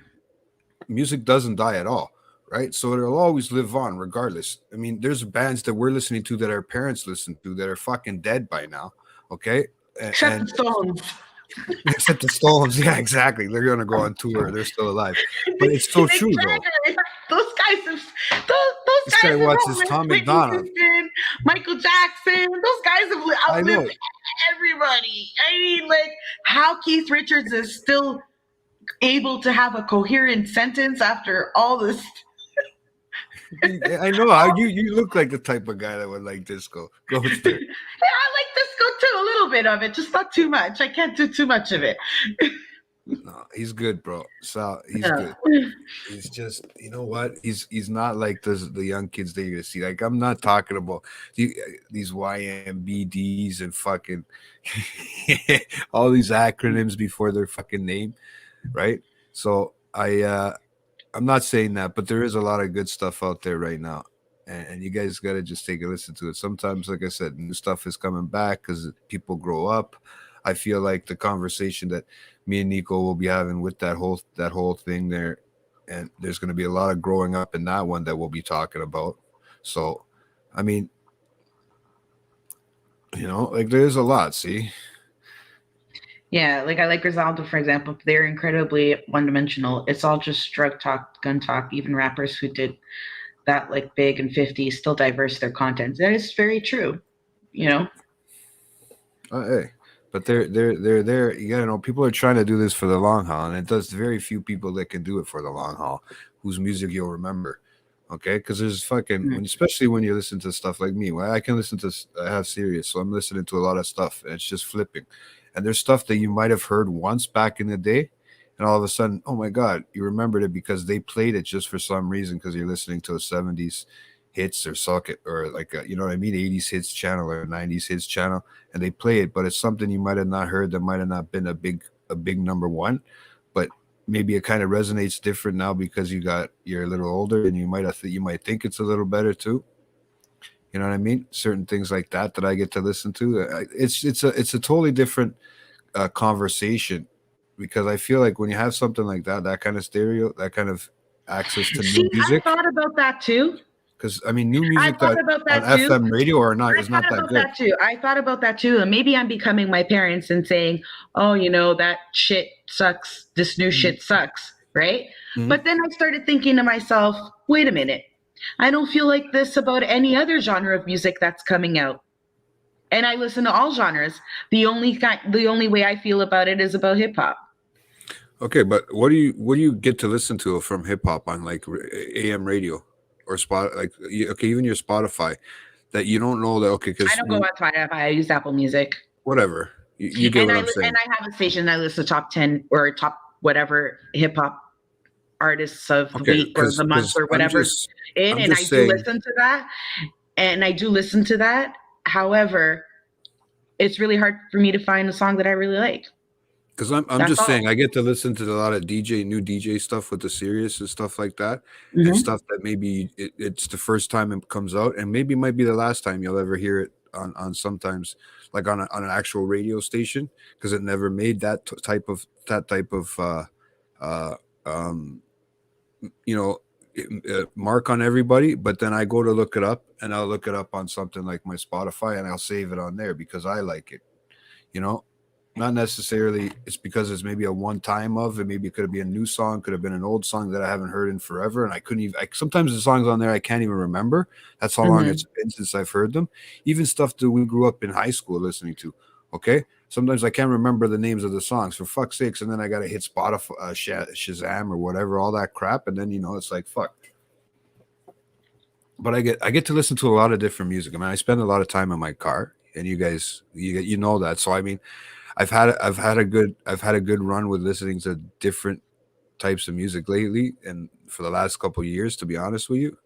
Music doesn't die at all, right? So it'll always live on, regardless. I mean, there's bands that we're listening to that our parents listen to that are fucking dead by now, okay?
Except the Stones.
Except the Stones, yeah, exactly. They're gonna go on tour. They're still alive, but it's so true, though.
Those guys have
This guy
have
watches
outlived
Tom
Whitney
McDonald.
Houston, Michael Jackson. Those guys have
I know.
outlived everybody. I mean, like how Keith Richards is still able to have a coherent sentence after all this.
I know how you look like the type of guy that would like disco. Ghoster.
Yeah, I like disco too, a little bit of it, just not too much. I can't do too much of it.
No, he's good, bro. Sal, he's
Yeah.
good. He's just, you know what? He's not like the young kids that you're gonna see. Like, I'm not talking about these YMBDs and fucking all these acronyms before their fucking name, right? So I'm not saying that, but there is a lot of good stuff out there right now, and you guys got to just take a listen to it. Sometimes, like I said, new stuff is coming back because people grow up. I feel like the conversation that me and Nico will be having with that whole thing there, and there's going to be a lot of growing up in that one that we'll be talking about. So, I mean, like there's a lot. See.
Yeah, like I like Griselda, for example. They're incredibly one-dimensional. It's all just drug talk, gun talk. Even rappers who did that like big and 50 still diverse their content. That is very true.
Hey, but they're there. You gotta know, people are trying to do this for the long haul, and there's very few people that can do it for the long haul, whose music you'll remember. Okay, because there's fucking, especially when you listen to stuff like me. Well, I can listen to, I have Sirius, so I'm listening to a lot of stuff, and it's just flipping. And there's stuff that you might have heard once back in the day, and all of a sudden, oh my God, you remembered it because they played it just for some reason because you're listening to a 70s hits or socket or like a, 80s hits channel or 90s hits channel, and they play it, but it's something you might have not heard that might have not been a big number one, but maybe it kind of resonates different now because you're a little older and you might think it's a little better too. You know what I mean? Certain things like that I get to listen to. It's a totally different conversation, because I feel like when you have something like that kind of stereo, that kind of access to new music.
I thought about that too.
Because I mean, new music on FM radio or not is not that good.
I thought about that too. And maybe I'm becoming my parents and saying, "Oh, that shit sucks. This new shit sucks." Right? Mm-hmm. But then I started thinking to myself, "Wait a minute. I don't feel like this about any other genre of music that's coming out. and I listen to all genres. The only way I feel about it is about hip hop.
Okay, but what do you get to listen to from hip hop on like AM radio or spot like okay, even your Spotify that you don't know that okay because
I don't go on Spotify. I use Apple Music.
Whatever you get what I'm saying.
And I have a station that lists the top 10 or top whatever hip hop artists of the week or the month or whatever and I do listen to that. And I do listen to that. However, it's really hard for me to find a song that I really like.
Because I'm just saying, I get to listen to a lot of new DJ stuff with the Sirius and stuff like that, and stuff that maybe it's the first time it comes out, and maybe it might be the last time you'll ever hear it on sometimes like on an actual radio station because it never made that type of mark on everybody. But then I go to look it up, and I'll look it up on something like my Spotify, and I'll save it on there because I like it, Not necessarily it's because it's maybe a one time of it. Maybe it could be a new song, could have been an old song that I haven't heard in forever. And I couldn't even, sometimes the songs on there, I can't even remember. That's how long it's been since I've heard them. Even stuff that we grew up in high school listening to. Okay. Sometimes I can't remember the names of the songs for fuck's sakes. And then I got to hit Spotify, Shazam or whatever, all that crap. And then, it's like, fuck. But I get to listen to a lot of different music. I mean, I spend a lot of time in my car and you guys, you know that. So, I mean, I've had a good run with listening to different types of music lately, and for the last couple of years, to be honest with you.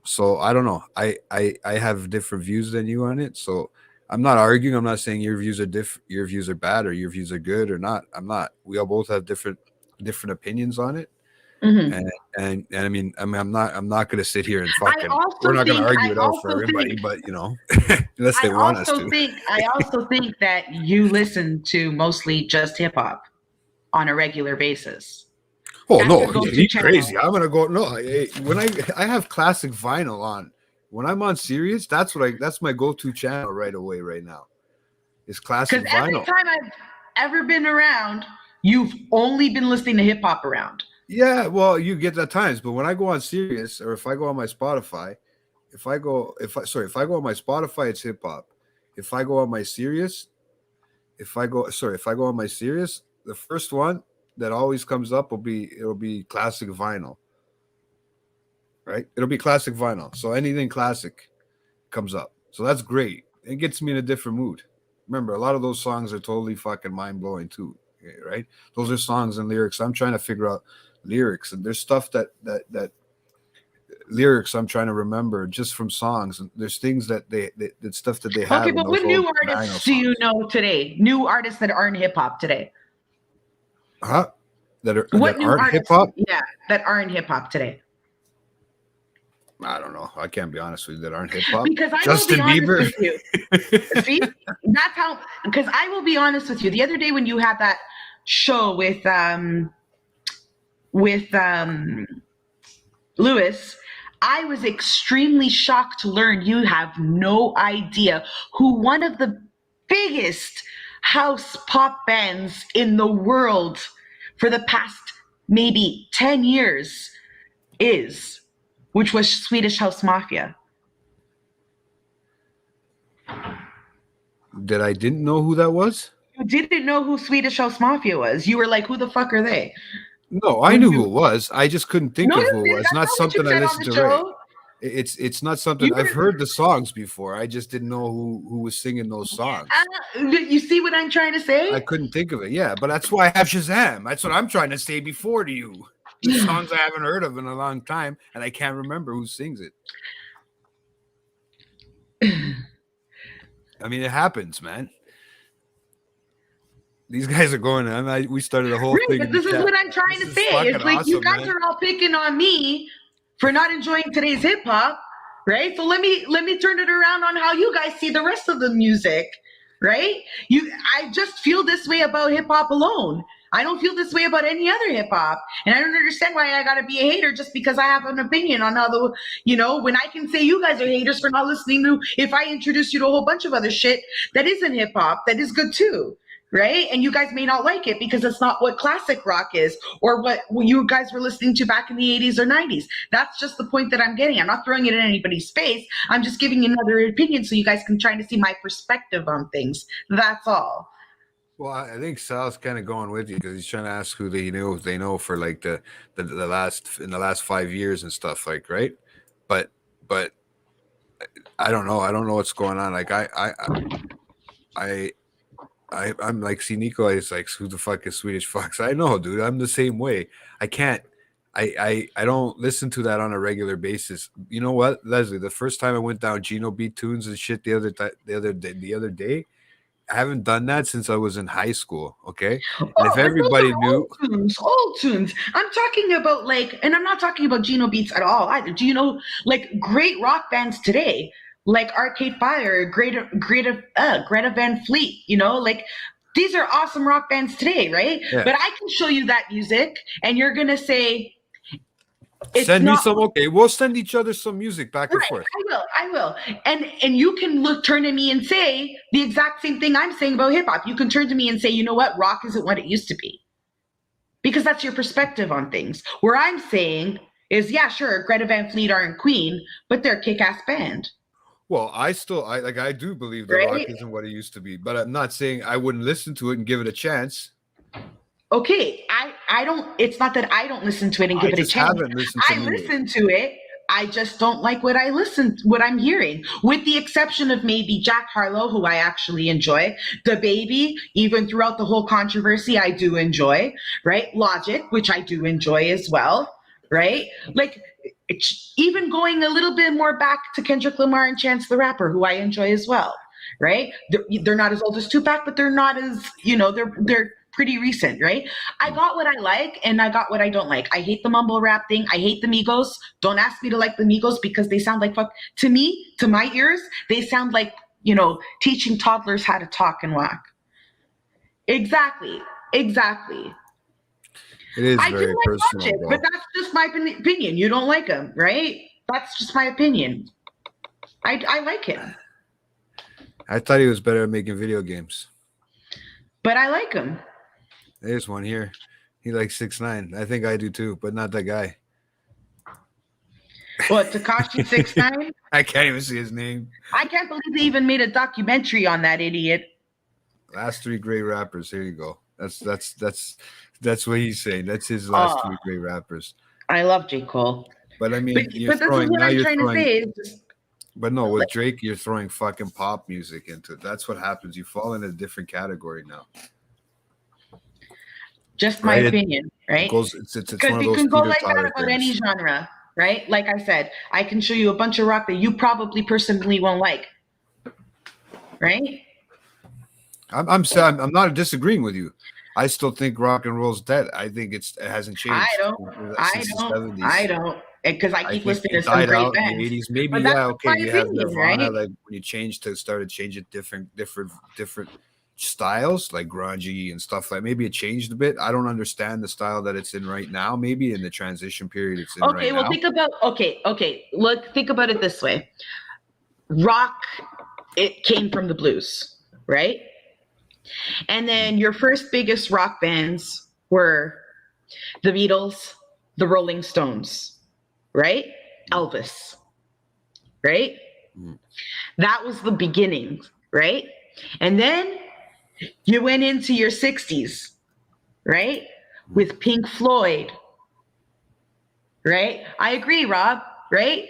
So I don't know. I have different views than you on it. So I'm not arguing. I'm not saying your views are your views are bad or your views are good or not. I'm not. We all both have different opinions on it. And I mean, I'm not going to sit here and fucking. We're not going to argue it out for everybody, but unless they want us to.
I also think that you listen to mostly just hip hop on a regular basis.
Oh no, you're crazy! I'm gonna go. No, when I have classic vinyl on, when I'm on Sirius, that's my go-to channel right away right now. Is classic vinyl. Because
every time I've ever been around, you've only been listening to hip hop around.
Yeah, well, you get that times, but when I go on Sirius or if I go on my Spotify, if I go on my Spotify, it's hip hop. If I go on my Sirius, if I go on my Sirius, the first one that always comes up will be classic vinyl. Right? It'll be classic vinyl. So anything classic comes up. So that's great. It gets me in a different mood. Remember, a lot of those songs are totally fucking mind-blowing too, right? Those are songs and lyrics. I'm trying to figure out lyrics, and there's stuff that lyrics I'm trying to remember just from songs, and there's things that stuff that they have.
Okay, but what new artists do you know today? New artists that aren't hip hop today?
That aren't hip hop?
Yeah, that aren't hip hop today.
I don't know. I can't be honest with you. That aren't hip hop.
Because I
Justin
will be
Bieber.
Honest with you. See, that's how. Because I will be honest with you. The other day when you had that show with Lewis, I was extremely shocked to learn you have no idea who one of the biggest house pop bands in the world for the past maybe 10 years is, which was Swedish House Mafia.
That I didn't know who that was?
You didn't know who Swedish House Mafia was. You were like, who the fuck are they?
No, I knew who it was. I just couldn't think of who it was. It's not something I listened to. Right. It's not something I've heard the songs before. I just didn't know who was singing those songs.
You see what I'm trying to say?
I couldn't think of it. Yeah, but that's why I have Shazam. That's what I'm trying to say before to you. The songs I haven't heard of in a long time, and I can't remember who sings it. I mean, it happens, man. These guys are going. We started a whole thing.
But this is what I'm trying to say. It's like awesome, you guys are all picking on me for not enjoying today's hip hop, right? So let me turn it around on how you guys see the rest of the music, right? I just feel this way about hip hop alone. I don't feel this way about any other hip hop, and I don't understand why I gotta be a hater just because I have an opinion on how when I can say you guys are haters for not listening to. If I introduce you to a whole bunch of other shit that isn't hip hop, that is good too. right? And you guys may not like it because it's not what classic rock is or what you guys were listening to back in the 80s or 90s. That's just the point that I'm getting. I'm not throwing it in anybody's face. I'm just giving you another opinion so you guys can try to see my perspective on things. That's all.
Well, I think Sal's kind of going with you because he's trying to ask who they know for like the last 5 years and stuff, like, right? But I don't know. I don't know what's going on. Like I'm like, see, Nico is like, who the fuck is Swedish Fox? I know, dude. I'm the same way. I can't. I don't listen to that on a regular basis. You know what, Leslie? The first time I went down Gino Beat tunes and shit the other day, I haven't done that since I was in high school. Okay, and if everybody knew
old tunes, I'm talking about like, and I'm not talking about Gino Beats at all either. Do you know like great rock bands today, like Arcade Fire, Greta Van Fleet? You know, like these are awesome rock bands today, right? Yeah. But I can show you that music, and you're gonna say.
Send me some. Okay, we'll send each other some music back and forth.
I will. And you can turn to me and say the exact same thing I'm saying about hip hop. You can turn to me and say, you know what, rock isn't what it used to be, because that's your perspective on things. Where I'm saying is, yeah, sure, Greta Van Fleet aren't Queen, but they're a kick-ass band.
Well, I do believe that rock isn't what it used to be, but I'm not saying I wouldn't listen to it and give it a chance.
Okay, I don't. It's not that I don't listen to it and give it a chance. I listen to it. I just don't like what I'm hearing, with the exception of maybe Jack Harlow, who I actually enjoy. The Baby, even throughout the whole controversy, I do enjoy. Right, Logic, which I do enjoy as well. Right, like even going a little bit more back to Kendrick Lamar and Chance the Rapper, who I enjoy as well. Right, they're not as old as Tupac, but they're not as they're pretty recent, right? I got what I like and I got what I don't like. I hate the mumble rap thing. I hate the Migos. Don't ask me to like the Migos because they sound like fuck. To me, to my ears, they sound like, teaching toddlers how to talk and walk. Exactly.
It is very personal,
Logic, but that's just my opinion. You don't like him, right? That's just my opinion. I like him.
I thought he was better at making video games.
But I like him.
There's one here. He likes 6ix9ine. I think I do too, but not that guy.
What, Tekashi 6ix9ine?
I can't even see his name.
I can't believe they even made a documentary on that idiot.
Last 3 great rappers. Here you go. That's what he's saying. That's his last 3 great rappers.
I love J. Cole.
But I mean,
but this is what I'm trying to say.
But no, with Drake, you're throwing fucking pop music into it. That's what happens. You fall in a different category now.
Just my opinion, right?
Because
you can go like that about any genre, right? Like I said, I can show you a bunch of rock that you probably personally won't like, right?
I'm not disagreeing with you. I still think rock and roll's dead. I think it hasn't changed.
I don't. Because I keep listening to some great bands.
In the 80s. Maybe, you have Nirvana, right? Like when you started changing different styles, like grungy and stuff like. Maybe it changed a bit. I don't understand the style that it's in right now. Maybe in the transition period it's in right now.
Okay, well, think about it this way. Rock, it came from the blues, right? And then your first biggest rock bands were the Beatles, the Rolling Stones. Right? Elvis. Right? That was the beginning, right? And then you went into your 60s, right? With Pink Floyd. Right? I agree, Rob, right?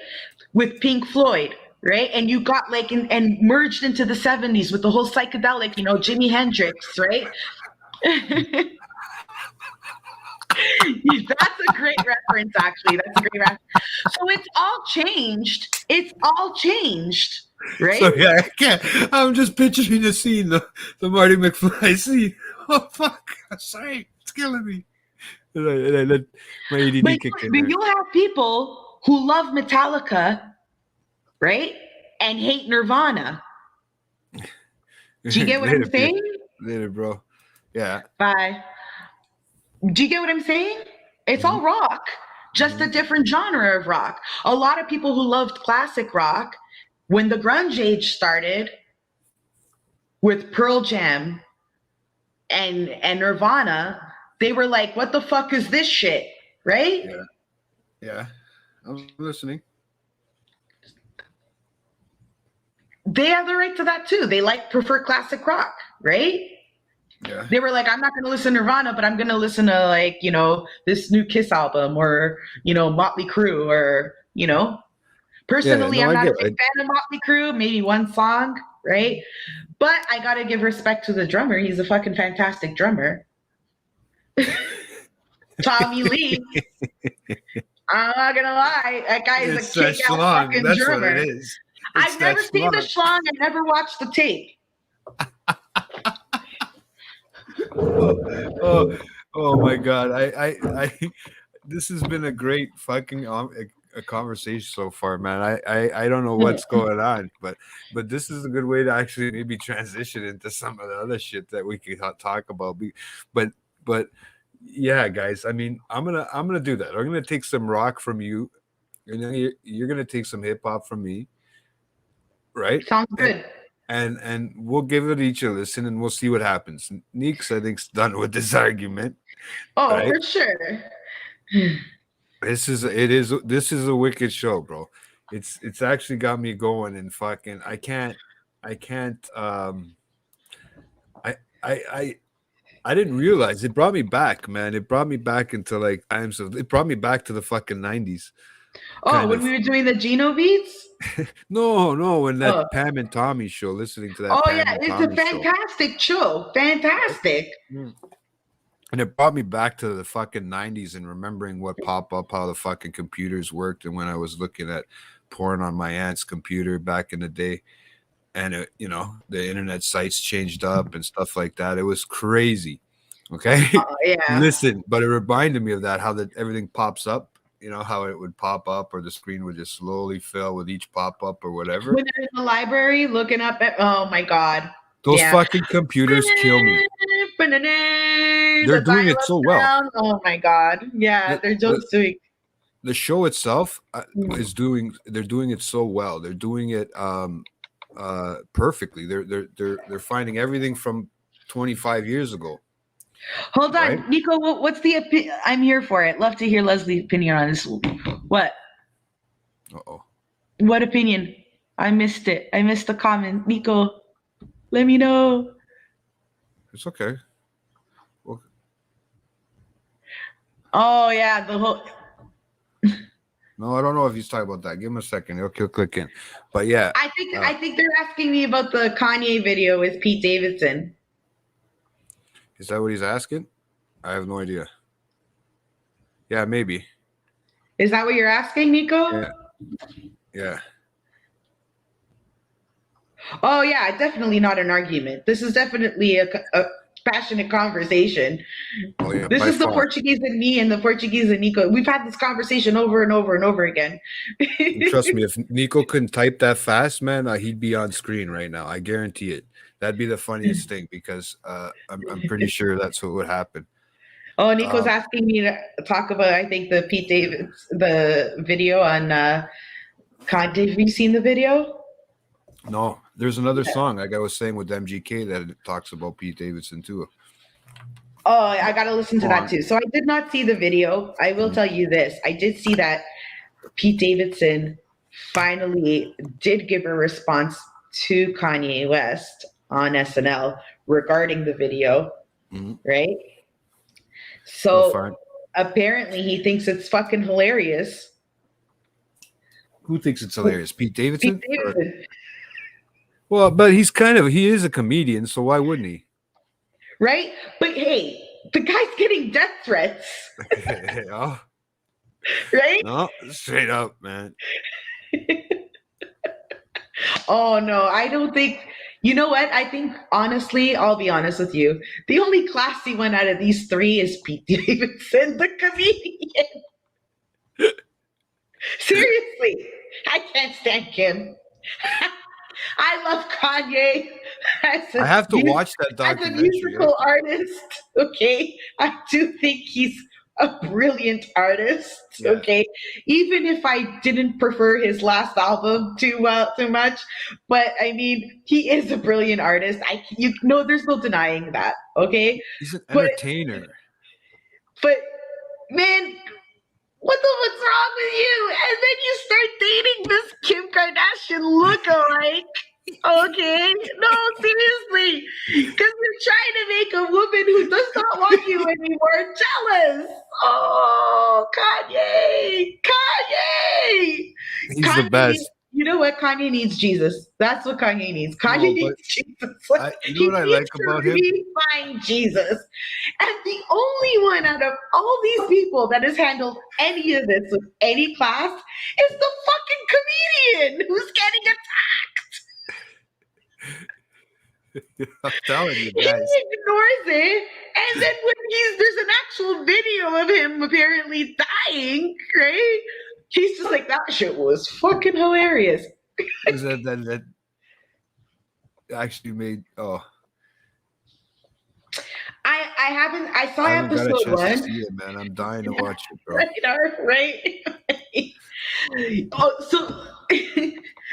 With Pink Floyd, right? And you got and merged into the 70s with the whole psychedelic, Jimi Hendrix, right? That's a great reference, actually. That's a great reference. So it's all changed. Right?
So yeah, I can't. I'm just picturing the scene, the Marty McFly scene. Oh fuck! Sorry, it's killing me. And I let my ADD kick in.
But you'll have people who love Metallica, right, and hate Nirvana. Do you get what I'm saying?
Later, bro. Yeah.
Bye. Do you get what I'm saying? It's all rock, just a different genre of rock. A lot of people who loved classic rock, when the grunge age started with Pearl Jam, and Nirvana, they were like, what the fuck is this shit? Right?
Yeah. Yeah. I'm listening.
They have the right to that too. They prefer classic rock, right?
Yeah.
They were like, I'm not going to listen to Nirvana, but I'm going to listen to like, this new Kiss album or, Motley Crue or, personally, I'm not a big fan of Motley Crue, maybe one song, right? But I got to give respect to the drummer. He's a fucking fantastic drummer. Tommy Lee. I'm not going to lie. That guy is a kick-ass fucking
That's
drummer.
What it is.
I've never seen the schlong. I never watched the tape.
Oh my God. I this has been a great fucking a conversation so far, man. I don't know what's going on, but this is a good way to actually maybe transition into some of the other shit that we could talk about. But yeah, guys, I mean, I'm gonna do that. I'm gonna take some rock from you, and then you're gonna take some hip hop from me, right?
Sounds good.
And we'll give it each a listen, and we'll see what happens. Neeks, I think, is done with this argument.
Oh, right? For sure.
This is a wicked show, bro. It's actually got me going, and fucking I can't I didn't realize it brought me back, man. It brought me back into like times of it brought me back to the fucking 90s.
Oh, when we were doing the Geno beats?
No, when that Pam and Tommy show, listening to that.
Oh, Pam yeah, it's a fantastic show. Fantastic.
And it brought me back to the fucking 90s and remembering what popped up, how the fucking computers worked, and when I was looking at porn on my aunt's computer back in the day, and it, the internet sites changed up and stuff like that. It was crazy. Okay.
Yeah.
Listen, but it reminded me of that, how that everything pops up. How it would pop up, or the screen would just slowly fill with each pop up or whatever.
When they're in the library looking up at, oh my God.
Those fucking computers kill me. They're doing it so well.
Oh my God. Yeah, they're just doing.
The show itself they're doing it so well. They're doing it perfectly. They're finding everything from 25 years ago.
Hold on, right? Nico, what's the opinion? I'm here for it. Love to hear Leslie's opinion on this. What?
Uh-oh.
What opinion? I missed it. I missed the comment. Nico, let me know.
It's okay. Well,
oh, yeah, the whole...
No, I don't know if he's talking about that. Give him a second. He'll click in. But yeah.
I think they're asking me about the Kanye video with Pete Davidson.
Is that what he's asking? I have no idea. Yeah, maybe.
Is that what you're asking, Nico?
Yeah.
Oh, yeah, definitely not an argument. This is definitely a passionate conversation. Oh, yeah, this is the Portuguese in me and the Portuguese in Nico. We've had this conversation over and over and over again.
Trust me, if Nico couldn't type that fast, man, he'd be on screen right now. I guarantee it. That'd be the funniest thing, because I'm pretty sure that's what would happen.
Oh, Nico's asking me to talk about, I think, the Pete Davidson, the video on Kanye. Have you seen the video?
No, there's another song, like I was saying, with MGK that it talks about Pete Davidson too.
Oh, I got to listen to that too. So I did not see the video. I will tell you this. I did see that Pete Davidson finally did give a response to Kanye West on SNL regarding the video, right? So apparently he thinks it's fucking hilarious.
Who thinks it's hilarious? Pete Davidson?
Pete Davidson.
Well, but he is a comedian, so why wouldn't he?
Right? But hey, the guy's getting death threats.
Oh.
Right?
No, straight up, man.
Oh, no, I don't think... You know what? I think, honestly, I'll be honest with you. The only classy one out of these three is Pete Davidson, the comedian. Seriously, I can't stand him. I love Kanye.
I have to watch that documentary.
As a musical artist, okay? I do think he's a brilliant artist.
Yeah.
Okay, even if I didn't prefer his last album too much, but I mean, he is a brilliant artist. You know, there's no denying that. Okay,
He's an
but
entertainer.
but man, what the what's wrong with you? And then you start dating this Kim Kardashian lookalike. Okay, no, seriously, because you're trying to make a woman who does not want you anymore jealous. Oh, Kanye, Kanye,
He's
Kanye
the best.
needs- you know what? Kanye needs Jesus. That's what Kanye needs. Kanye
No,
needs
but
Jesus.
you know what I like about him?
Find Jesus. And the only one out of all these people that has handled any of this with any class is the fucking comedian who's getting attacked.
I'm telling you
He
guys.
ignores it, and then when there's an actual video of him apparently dying, right? He's just like, that shit was fucking hilarious.
Was that actually made
I saw
I haven't got a
episode
chance to
one.
see it, man. I'm dying to watch it, bro.
Right? Oh, so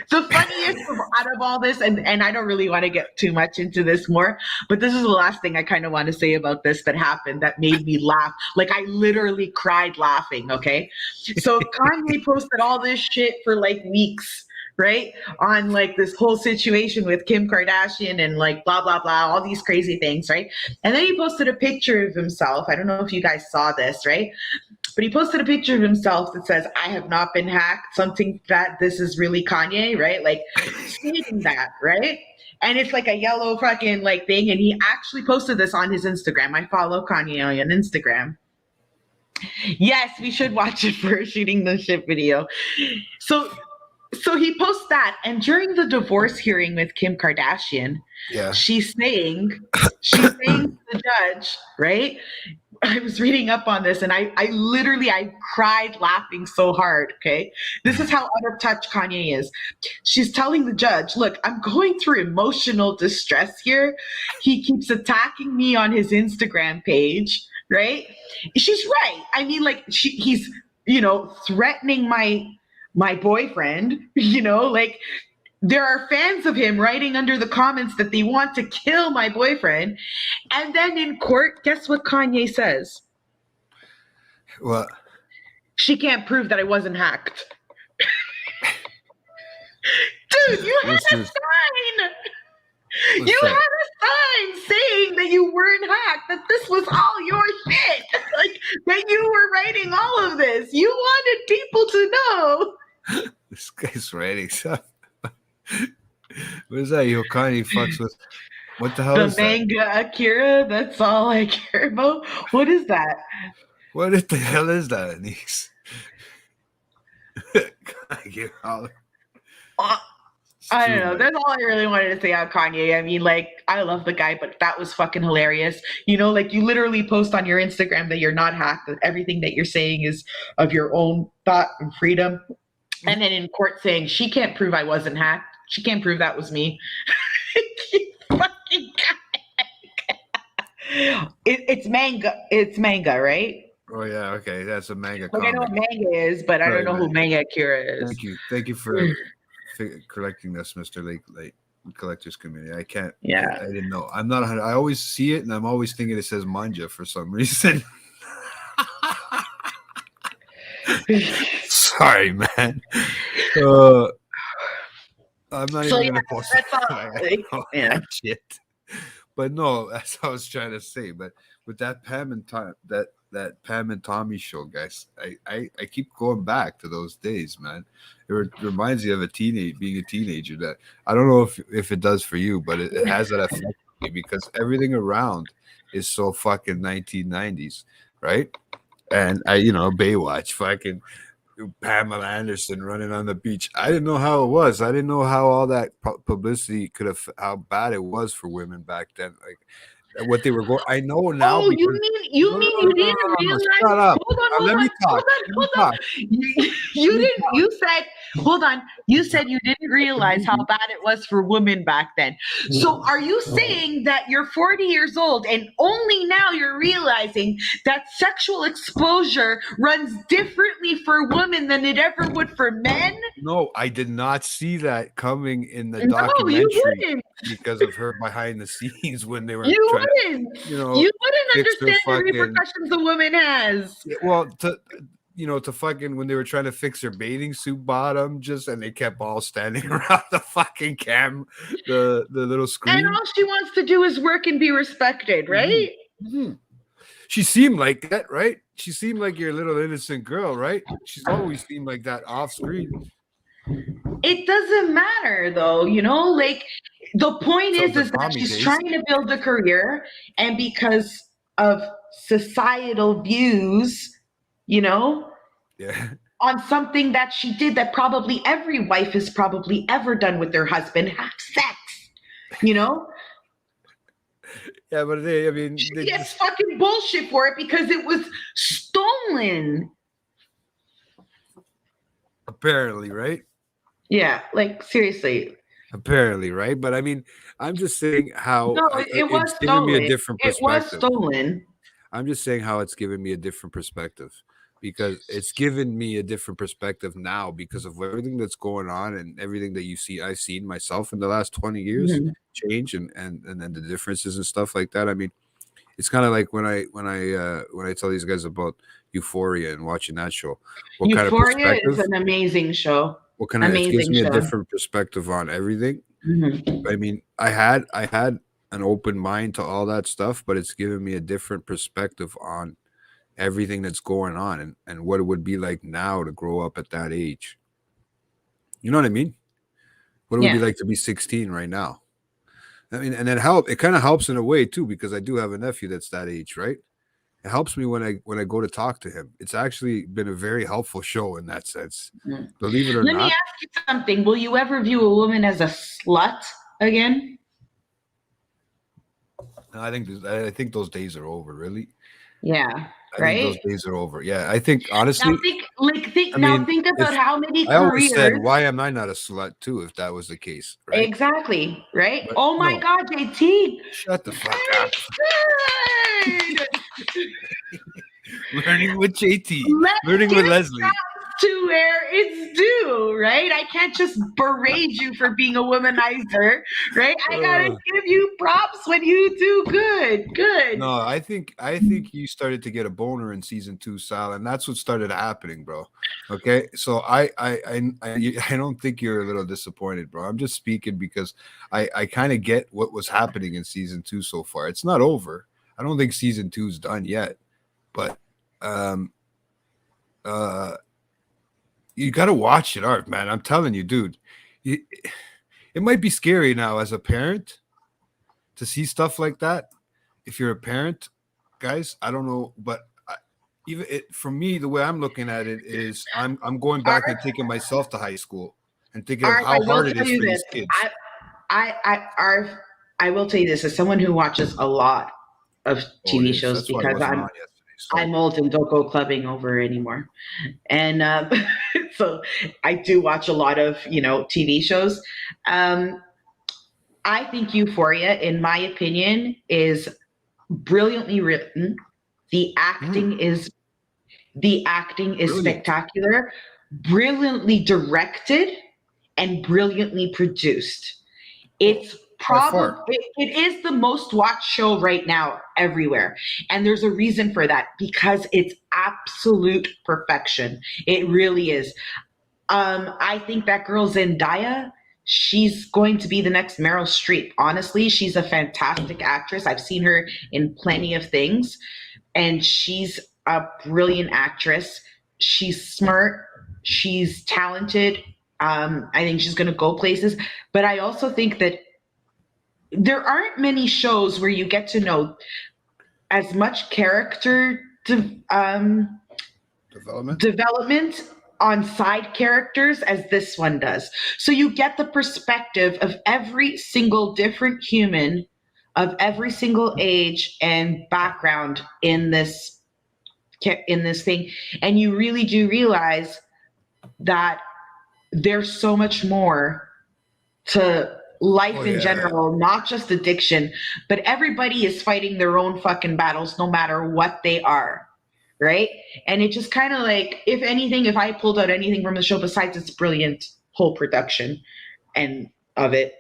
the funniest out of all this, and I don't really want to get too much into this more, but this is the last thing I kind of want to say about this that happened that made me laugh. Like, I literally cried laughing, okay? So Kanye posted all this shit for like weeks, right? On like this whole situation with Kim Kardashian and like blah, blah, blah, all these crazy things, right? And then he posted a picture of himself. I don't know if you guys saw this, right? But he posted a picture of himself that says, I have not been hacked, something that this is really Kanye, right? Like stating that, right? And it's like a yellow fucking like thing. And he actually posted this on his Instagram. I follow Kanye on Instagram. Yes, we should watch it for shooting the shit video. So he posts that, and during the divorce hearing with Kim Kardashian, she's saying to the judge, right? I was reading up on this, and I literally cried laughing so hard. Okay, this is how out of touch Kanye is. She's telling the judge, "Look, I'm going through emotional distress here. He keeps attacking me on his Instagram page." Right? She's right. I mean, like he's threatening my boyfriend. Like there are fans of him writing under the comments that they want to kill my boyfriend. And then in court, guess what Kanye says?
What?
She can't prove that I wasn't hacked. Dude, you had a sign. You had a sign saying that you weren't hacked, that this was all your shit. Like, that you were writing all of this. You wanted people to know.
This guy's writing stuff. What is that? Kanye fucks with. What the hell is that?
The manga Akira. That's all I care about. What is that?
What the hell is that, Anise?
I don't know. That's all I really wanted to say about Kanye. I mean, like, I love the guy, but that was fucking hilarious. Like, you literally post on your Instagram that you're not hacked, that everything that you're saying is of your own thought and freedom. And then in court saying, she can't prove I wasn't hacked. She can't prove that was me. Fucking guy. It's manga. It's manga, right?
Oh yeah, okay. That's a manga.
Like, I know what manga is, but I don't know who Manga Akira is.
Thank you for collecting this, Mr. Late Collectors Committee. I can't.
Yeah.
I didn't know. I'm not. I always see it, and I'm always thinking it says manja for some reason. Sorry, man. I'm not even gonna post that. Shit. But no, that's what I was trying to say. But with that Pam and Tom, that Pam and Tommy show, guys, I keep going back to those days, man. It reminds you of being a teenager. That I don't know if it does for you, but it has that effect on me because everything around is so fucking 1990s, right? And Baywatch, fucking Pamela Anderson running on the beach. I didn't know how it was. I didn't know how all that publicity how bad it was for women back then. Like, what they were going. I know now.
Oh, you
because,
mean you
no, no,
mean
no,
you
no,
didn't
no, no, no,
realize?
shut up.
Hold on, hold
Let
on,
me talk.
hold on,
Let me
hold
talk.
on. You didn't. You said, hold on. You said you didn't realize how bad it was for women back then. So, are you saying that you're 40 years old and only now you're realizing that sexual exposure runs differently for women than it ever would for men?
No, I did not see that coming in the
No, you
documentary
wouldn't.
because of her behind the scenes when they were
You
trying to,
wouldn't.
you know,
You wouldn't
fix her
understand the
fucking.
repercussions a woman has.
Yeah, well, to fucking when they were trying to fix her bathing suit bottom, and they kept all standing around the fucking the little
And
screen.
all she wants to do is work and be respected, right?
Mhm. She seemed like that, right? She seemed like your little innocent girl, right? She's always seemed like that off screen.
It doesn't matter though, like the point
So
is
the
that
mommy
she's
days.
trying to build a career, and because of societal views,
Yeah.
on something that she did that probably every wife has probably ever done with their husband, have sex,
Yeah, but I mean,
she
they
gets
just
fucking bullshit for it because it was stolen.
apparently, right?
Yeah, like seriously.
Apparently, right? But I mean, I'm just saying how
No, it was
it's given me a
stolen.
different
It was
perspective.
stolen.
I'm just saying how it's given me a different perspective because it's given me a different perspective now because of everything that's going on and everything that I've seen myself in the last 20 years
Mhm.
change and then the differences and stuff like that. I mean, it's kind of like when I tell these guys about Euphoria and watching that show, what kind of
Euphoria is
perspective,
an amazing show.
it gives
Amazing
me a
show.
different perspective on everything.
Mhm.
I mean, I had an open mind to all that stuff, but it's given me a different perspective on everything that's going on and what it would be like now to grow up at that age. You know what I mean? What it would be
Yeah.
like to be 16 right now. I mean, and it kind of helps in a way too, because I do have a nephew that's that age, right? It helps me when I go to talk to him. It's actually been a very helpful show in that sense.
Mhm.
Believe it or
Let me
not.
ask you something. Will you ever view a woman as a slut again?
I think those days are over, really.
Yeah.
I think those
Right?
days are over. Yeah, I think
Now
honestly,
think
I mean,
think about
if
how many
I always said,
careers.
why am I not a slut too? If that was the case, right?
Exactly, right?
But
Oh my
no,
God, JT.
shut the fuck up.
Good.
Learning with JT,
Let's
learning with
give
Leslie.
props to where it's due, right? I can't just berate you for being a womanizer, right? I gotta give you props when you do good. Good.
No, I think you started to get a boner in season 2, Sal, and that's what started happening, bro. Okay, so I don't think you're a little disappointed, bro. I'm just speaking because I kind of get what was happening in season 2 so far. It's not over. I don't think season 2 is done yet, but you got to watch it, Art, man. I'm telling you, dude. It might be scary now as a parent to see stuff like that. If you're a parent, guys, I don't know, but even for me, the way I'm looking at it is I'm going back and taking myself to high school and thinking of
Art,
how
I will
hard it
tell
is
you
for
this.
these kids.
I will tell you this as someone who watches a lot of TV shows
That's why I
because
wasn't on yesterday. Sorry.
I'm old and don't go clubbing over anymore. And so I do watch a lot of, TV shows. I think Euphoria, in my opinion, is brilliantly written. The acting is
Brilliant.
spectacular, brilliantly directed, and brilliantly produced. It's probably it is the most watched show right now everywhere, and there's a reason for that because it's absolute perfection. It really is. I think that girl Zendaya, she's going to be the next Meryl Streep. Honestly, she's a fantastic actress. I've seen her in plenty of things, and she's a brilliant actress. She's smart. She's talented. I think she's going to go places. But I also think that there aren't many shows where you get to know as much character development on side characters as this one does. So you get the perspective of every single different human of every single age and background in this thing, and you really do realize that there's so much more to life in general, not just addiction, but everybody is fighting their own fucking battles no matter what they are, right? And it just kind of like, if anything, if I pulled out anything from the show besides its brilliant whole production and of it,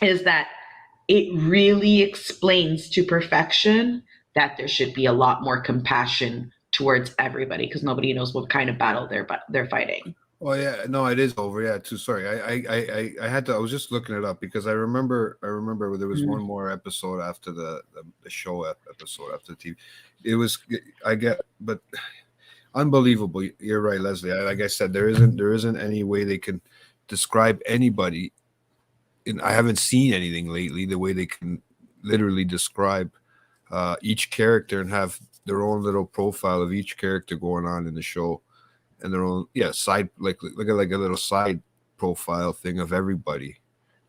is that it really explains to perfection that there should be a lot more compassion towards everybody, because nobody knows what kind of battle they're fighting.
Oh yeah, no, it is over. Yeah, too. Sorry, I had to. I was just looking it up because I remember there was one more episode after the show episode after the TV. It was but unbelievable. You're right, Leslie. Like I said, there isn't any way they can describe anybody. And I haven't seen anything lately the way they can literally describe each character and have their own little profile of each character going on in the show. And their own side, like look at like a little side profile thing of everybody,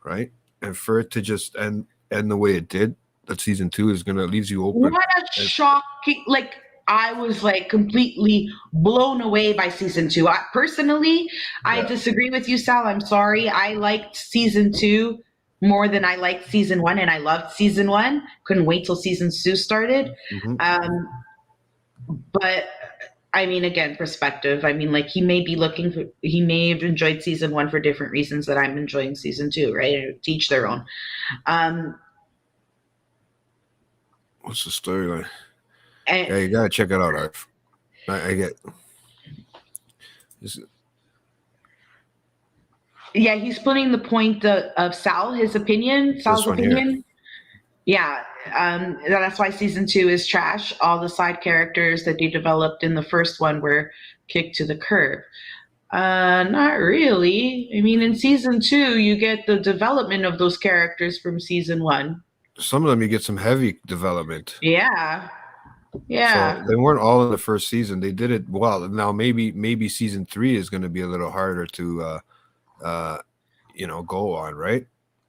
right? And for it to just end the way it did, that season 2 is gonna leaves you open.
What a shocking! Like, I was like completely blown away by season 2. I disagree with you, Sal. I'm sorry. I liked season 2 more than I liked season 1, and I loved season 1. Couldn't wait till season 2 started. But I mean, again, perspective. I mean, like, he may have enjoyed season 1 for different reasons that I'm enjoying season 2, right? To each their own.
What's the storyline? Yeah, you gotta check it out, Arf. I get.
Yeah, he's putting the point of Sal's opinion.
Here.
Yeah, that's why season 2 is trash. All the side characters that they developed in the first one were kicked to the curb. Not really. I mean, in season 2, you get the development of those characters from season 1.
Some of them you get some heavy development.
Yeah.
So they weren't all in the first season. They did it well. Now maybe season 3 is going to be a little harder to go on, right?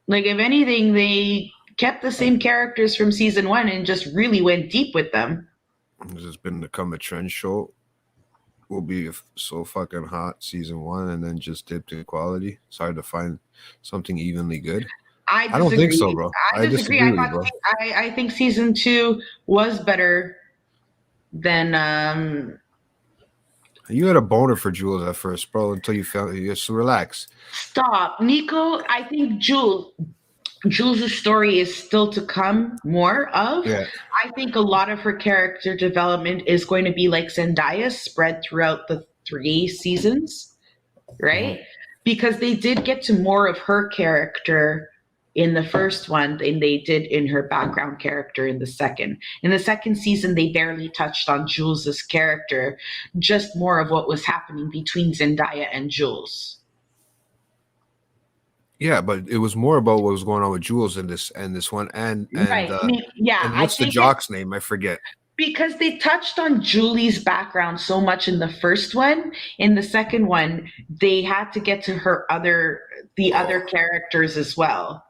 Like, if anything, they kept the same characters from season 1 and just really went deep with them.
This has become a trend show. Will be so fucking hot season 1 and then just dipped in quality. It's hard to find something evenly good.
I
don't think so, bro.
I disagree. I think season 2 was better than.
You had a boner for Jules at first, bro, until you felt you just relax.
Stop, Nico. I think Jules' story is still to come more of.
Yeah.
I think a lot of her character development is going to be like Zendaya, spread throughout the 3 seasons, right? Because they did get to more of her character in the first one than they did in her background character in the second. In the second season, they barely touched on Jules' character, just more of what was happening between Zendaya and Jules.
Yeah, but it was more about what was going on with Jules in this one, and
right.
And what's the jock's name? I forget.
Because they touched on Julie's background so much in the first one. In the second one, they had to get to the other characters as well,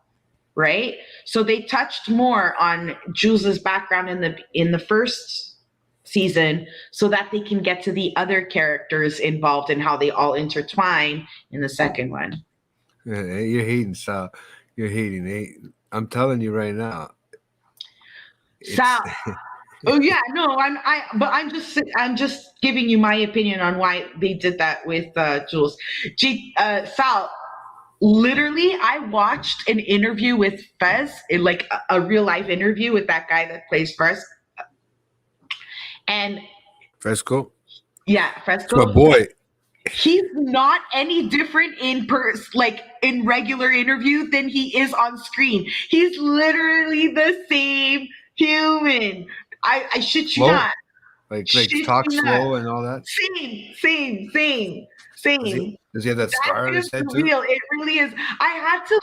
right? So they touched more on Jules' background in the first season, so that they can get to the other characters involved and how they all intertwine in the second one.
You're hating, Sal. You're hating. I'm telling you right now.
Sal. Oh yeah, no, I'm just giving you my opinion on why they did that with Jules. Sal, literally, I watched an interview with Fez, like a real life interview with that guy that plays Fez, and
Fresco.
Yeah, Fresco.
My boy.
He's not any different in regular interview than he is on screen. He's literally the same human. I shit you not.
Like talk slow and all that.
Same.
Does he have that scar on his head too?
It really is. I had to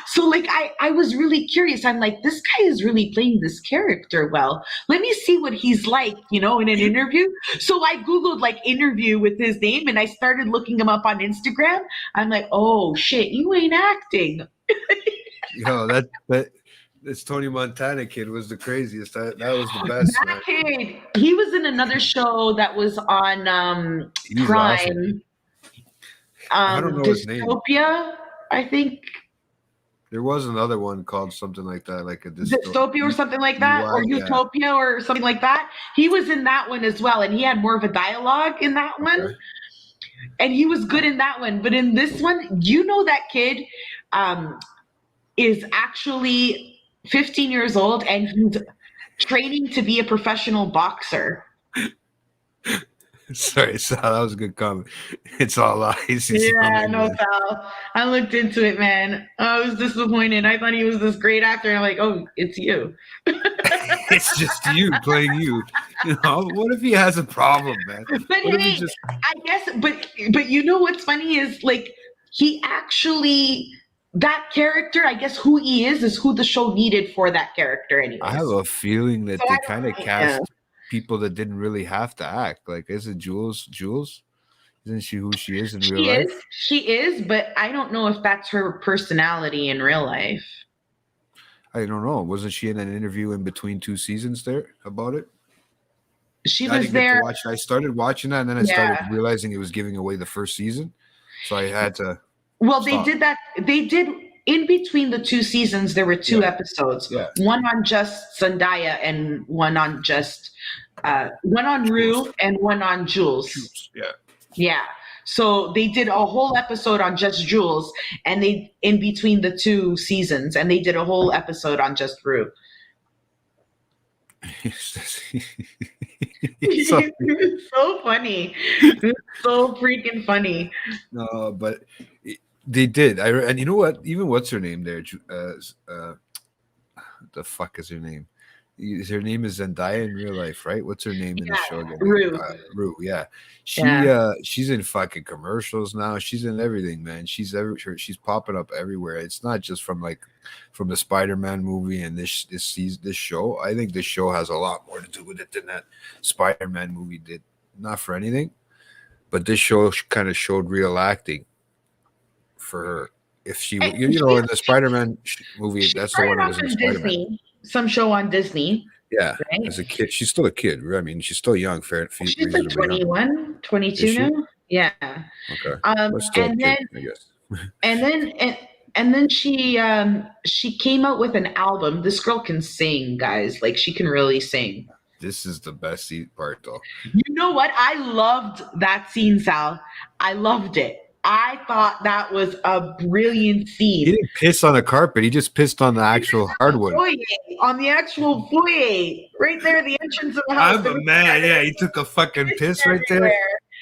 So I was really curious. I'm like, this guy is really playing this character well. Let me see what he's like, in an interview. So I Googled interview with his name and I started looking him up on Instagram. I'm like, oh shit, you ain't acting.
This Tony Montana kid was the craziest. That was the best, man.
That kid, he was in another show that was on
He's
Prime.
awesome. I don't know his name.
Dystopia, I think.
There was another one called something like that, like a
Dystopia or something like that, or Utopia or something like that. He was in that one as well, and he had more of a dialogue in that one.
Okay.
And he was good in that one. But in this one, that kid is actually 15 years old and he's training to be a professional boxer.
Sorry, Sal, that was a good comment. It's all lies.
Yeah, no, Sal. I looked into it, man. I was disappointed. I thought he was this great actor. And I'm like, oh, it's you.
It's just you playing you. What if he has a problem, man?
But hey, I guess, but you know what's funny is like he actually, that character, I guess who he is who the show needed for that character anyway.
I have a feeling that they kind of cast people that didn't really have to act. Like, is it Jules? Isn't she who she is in real life?
She is, but I don't know if that's her personality in real life.
I don't know. Wasn't she in an interview in between 2 seasons there about it?
She was there.
I started watching that, and then I started realizing it was giving away the first season. So I had to. Well,
stop. They did that. They did in between the 2 seasons. There were 2 episodes. Yeah. One on just Zendaya and one on just one on Rue and one on Jules.
Yeah.
Yeah. So they did a whole episode on just Jules, and they in between the 2 seasons, and they did a whole episode on just Rue.
It's
so funny. It's so freaking funny.
No, but they did. And you know what? Even what's her name there? The fuck is her name? Her name is Zendaya in real life, right? What's her name in the show again? Rue. Yeah. She's in fucking commercials now. She's in everything, man. She's popping up everywhere. It's not just from the Spider-Man movie and this show. I think this show has a lot more to do with it than that Spider-Man movie did. Not for anything, but this show kind of showed real acting for her. If she, in the Spider-Man movie, that's the one that was in Spider-Man.
Some show on Disney.
Yeah, right? As a kid. She's still a kid. I mean, she's still young.
She's like 21, 22 now. Yeah.
Okay.
And then, I guess. and then she came out with an album. This girl can sing, guys. Like, she can really sing.
This is the best part, though.
You know what? I loved that scene, Sal. I loved it. I thought that was a brilliant scene.
He didn't piss on a carpet. He just pissed on the actual hardwood.
On the actual foyer. Right there, the entrance of the house.
I'm a man. Yeah, he took a fucking piss right there.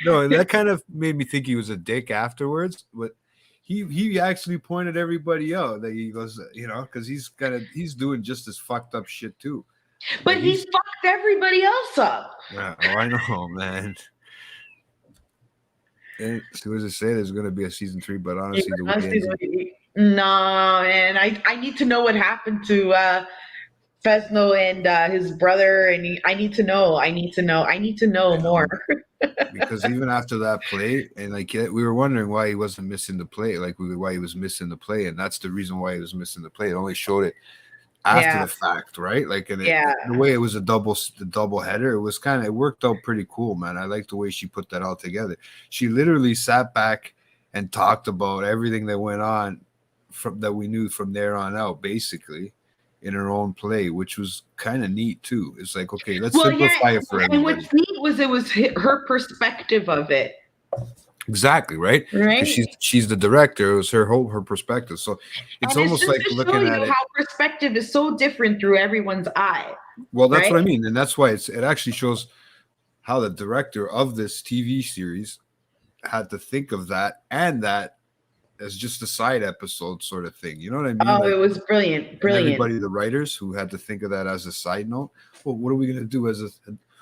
No, and that kind of made me think he was a dick afterwards. But he actually pointed everybody out that he goes, because he's doing just as fucked up shit too.
But he's fucked everybody else up.
Yeah, I know, man. And so what does it say? There's going to be a season 3, but honestly,
no, man. I need to know what happened to Fresno and his brother, and I need to know. I need to know more.
Because even after that play, and we were wondering why he wasn't missing the play, why he was missing the play, and that's the reason why he was missing the play. It only showed it after the fact, right? The way it was the double header, it worked out pretty cool, man. I like the way she put that all together. She literally sat back and talked about everything that went on that we knew from there on out, basically, in her own play, which was kind of neat too. It's like, okay, let's simplify it for everybody.
And what's neat was it was her perspective of it.
Exactly, right? She's the director. It was her perspective. So it's almost like looking at it.
How perspective is so different through everyone's eye.
Well, that's what I mean, and that's why it actually shows how the director of this TV series had to think of that and that as just a side episode sort of thing. You know what I mean?
Oh, it was brilliant.
Everybody, the writers who had to think of that as a side note. Well, what are we going to do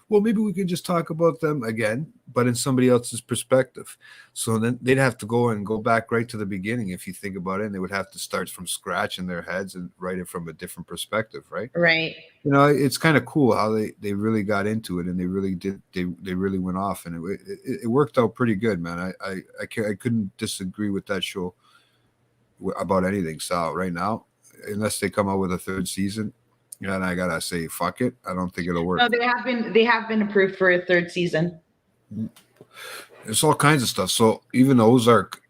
well, maybe we can just talk about them again, but in somebody else's perspective. So then they'd have to go back right to the beginning. If you think about it, and they would have to start from scratch in their heads and write it from a different perspective, right?
Right.
It's kind of cool how they really got into it, and they really did. They really went off, and it worked out pretty good, man. I couldn't disagree with that show about anything, Sal. Right now, unless they come out with a third season. Yeah, and I gotta say, fuck it. I don't think it'll work.
No, they have been approved for a third season.
It's all kinds of stuff. So even Ozark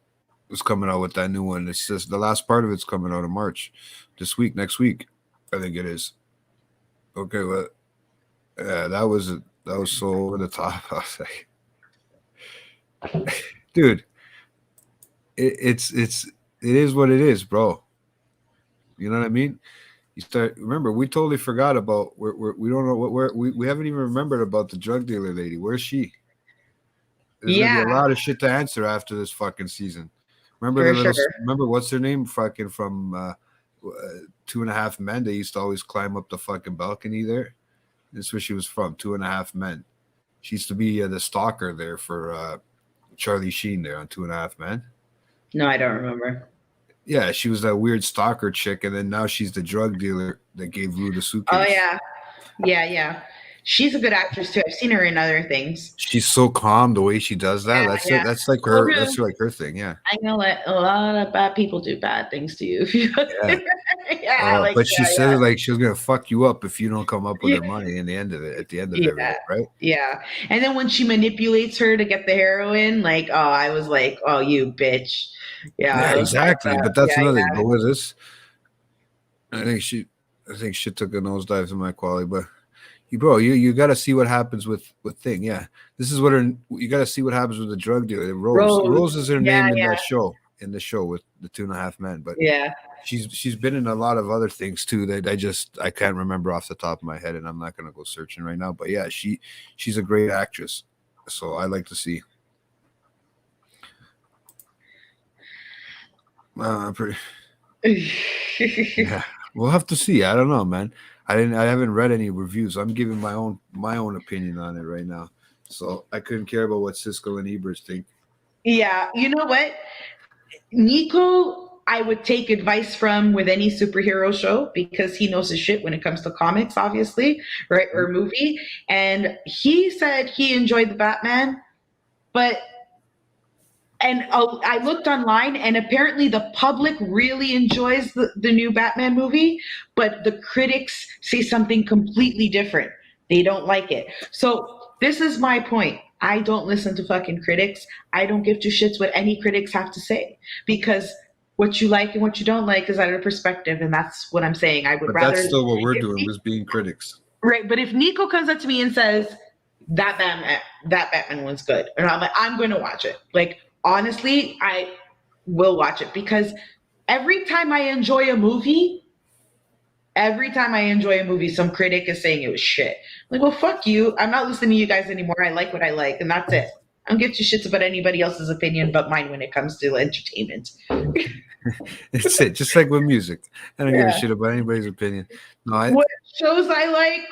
is coming out with that new one. It's just the last part of it's coming out in March, next week, I think it is. Okay, well, yeah, that was so over the top. I was like, dude, it is what it is, bro. You know what I mean? You start. Remember, we totally forgot about. We don't know what we haven't even remembered about the drug dealer lady. Where's she? There's gonna be a lot of shit to answer after this fucking season. Remember remember what's her name? Fucking from 2.5 Men. They used to always climb up the fucking balcony there. That's where she was from. 2.5 Men. She used to be the stalker there for Charlie Sheen there on 2.5 Men.
No, I don't remember.
Yeah, she was that weird stalker chick, and then now she's the drug dealer that gave Lou the suitcase.
Oh yeah. She's a good actress too. I've seen her in other things.
She's so calm the way she does that. That's like her.
Really?
That's like her thing. Yeah.
I know that a lot of bad people do bad things to you.
But she said like she was gonna fuck you up if you don't come up with her money in the end of it. At the end of it, right?
Yeah. And then when she manipulates her to get the heroin, like, I was like, oh, you bitch. Yeah,
exactly. But that's another thing. But with this, I think shit took a nosedive to my quality. But you got to see what happens with thing. Yeah, this is what you got to see what happens with the drug dealer. Rose is her name in that show. In the show with the 2.5 Men. But
yeah,
she's been in a lot of other things too that I can't remember off the top of my head, and I'm not gonna go searching right now. But yeah, she's a great actress. So I like to see. Yeah, we'll have to see. I don't know, man. I haven't read any reviews. I'm giving my own opinion on it right now. So I couldn't care about what Siskel and Ebert think.
Yeah, you know what, Nico, I would take advice from with any superhero show because he knows his shit when it comes to comics, obviously, right, or movie. And he said he enjoyed the Batman, and I looked online, and apparently the public really enjoys the new Batman movie, but the critics say something completely different. They don't like it. So this is my point. I don't listen to fucking critics. I don't give two shits what any critics have to say, because what you like and what you don't like is out of perspective, and that's what I'm saying. I would rather.
That's still what we're doing, is being critics.
Right, but if Nico comes up to me and says that Batman one's good, and I'm like, I'm going to watch it. Like, honestly, I will watch it, because every time I enjoy a movie, some critic is saying it was shit. I'm like, well, fuck you. I'm not listening to you guys anymore. I like what I like, and that's it. I don't give two shits about anybody else's opinion but mine when it comes to entertainment.
It's it. Just like with music. I don't give a shit about anybody's opinion. No,
what shows I like,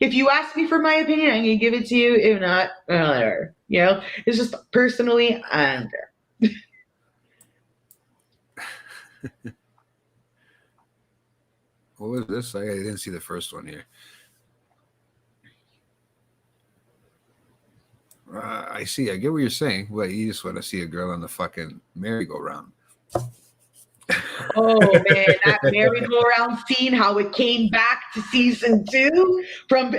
if you ask me for my opinion, I'm going to give it to you. If not, whatever. You know, it's just personally, I don't care.
What was this? I didn't see the first one here. I see. I get what you're saying. Well, you just want to see a girl on the fucking merry-go-round.
Oh man, that merry-go-round scene, how it came back to season 2 from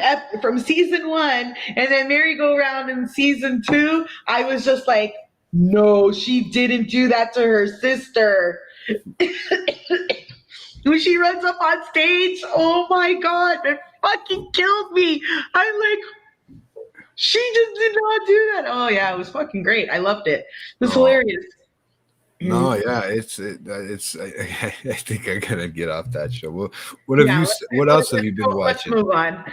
season 1, and then merry-go-round in season 2. I was just like, no, she didn't do that to her sister. When she runs up on stage, oh my god, that fucking killed me. I'm like, she just did not do that. Oh yeah, it was fucking great. I loved it. It was hilarious.
No, yeah, it's. I think I gotta get off that show. Well, what else have you been watching?
Let's move on.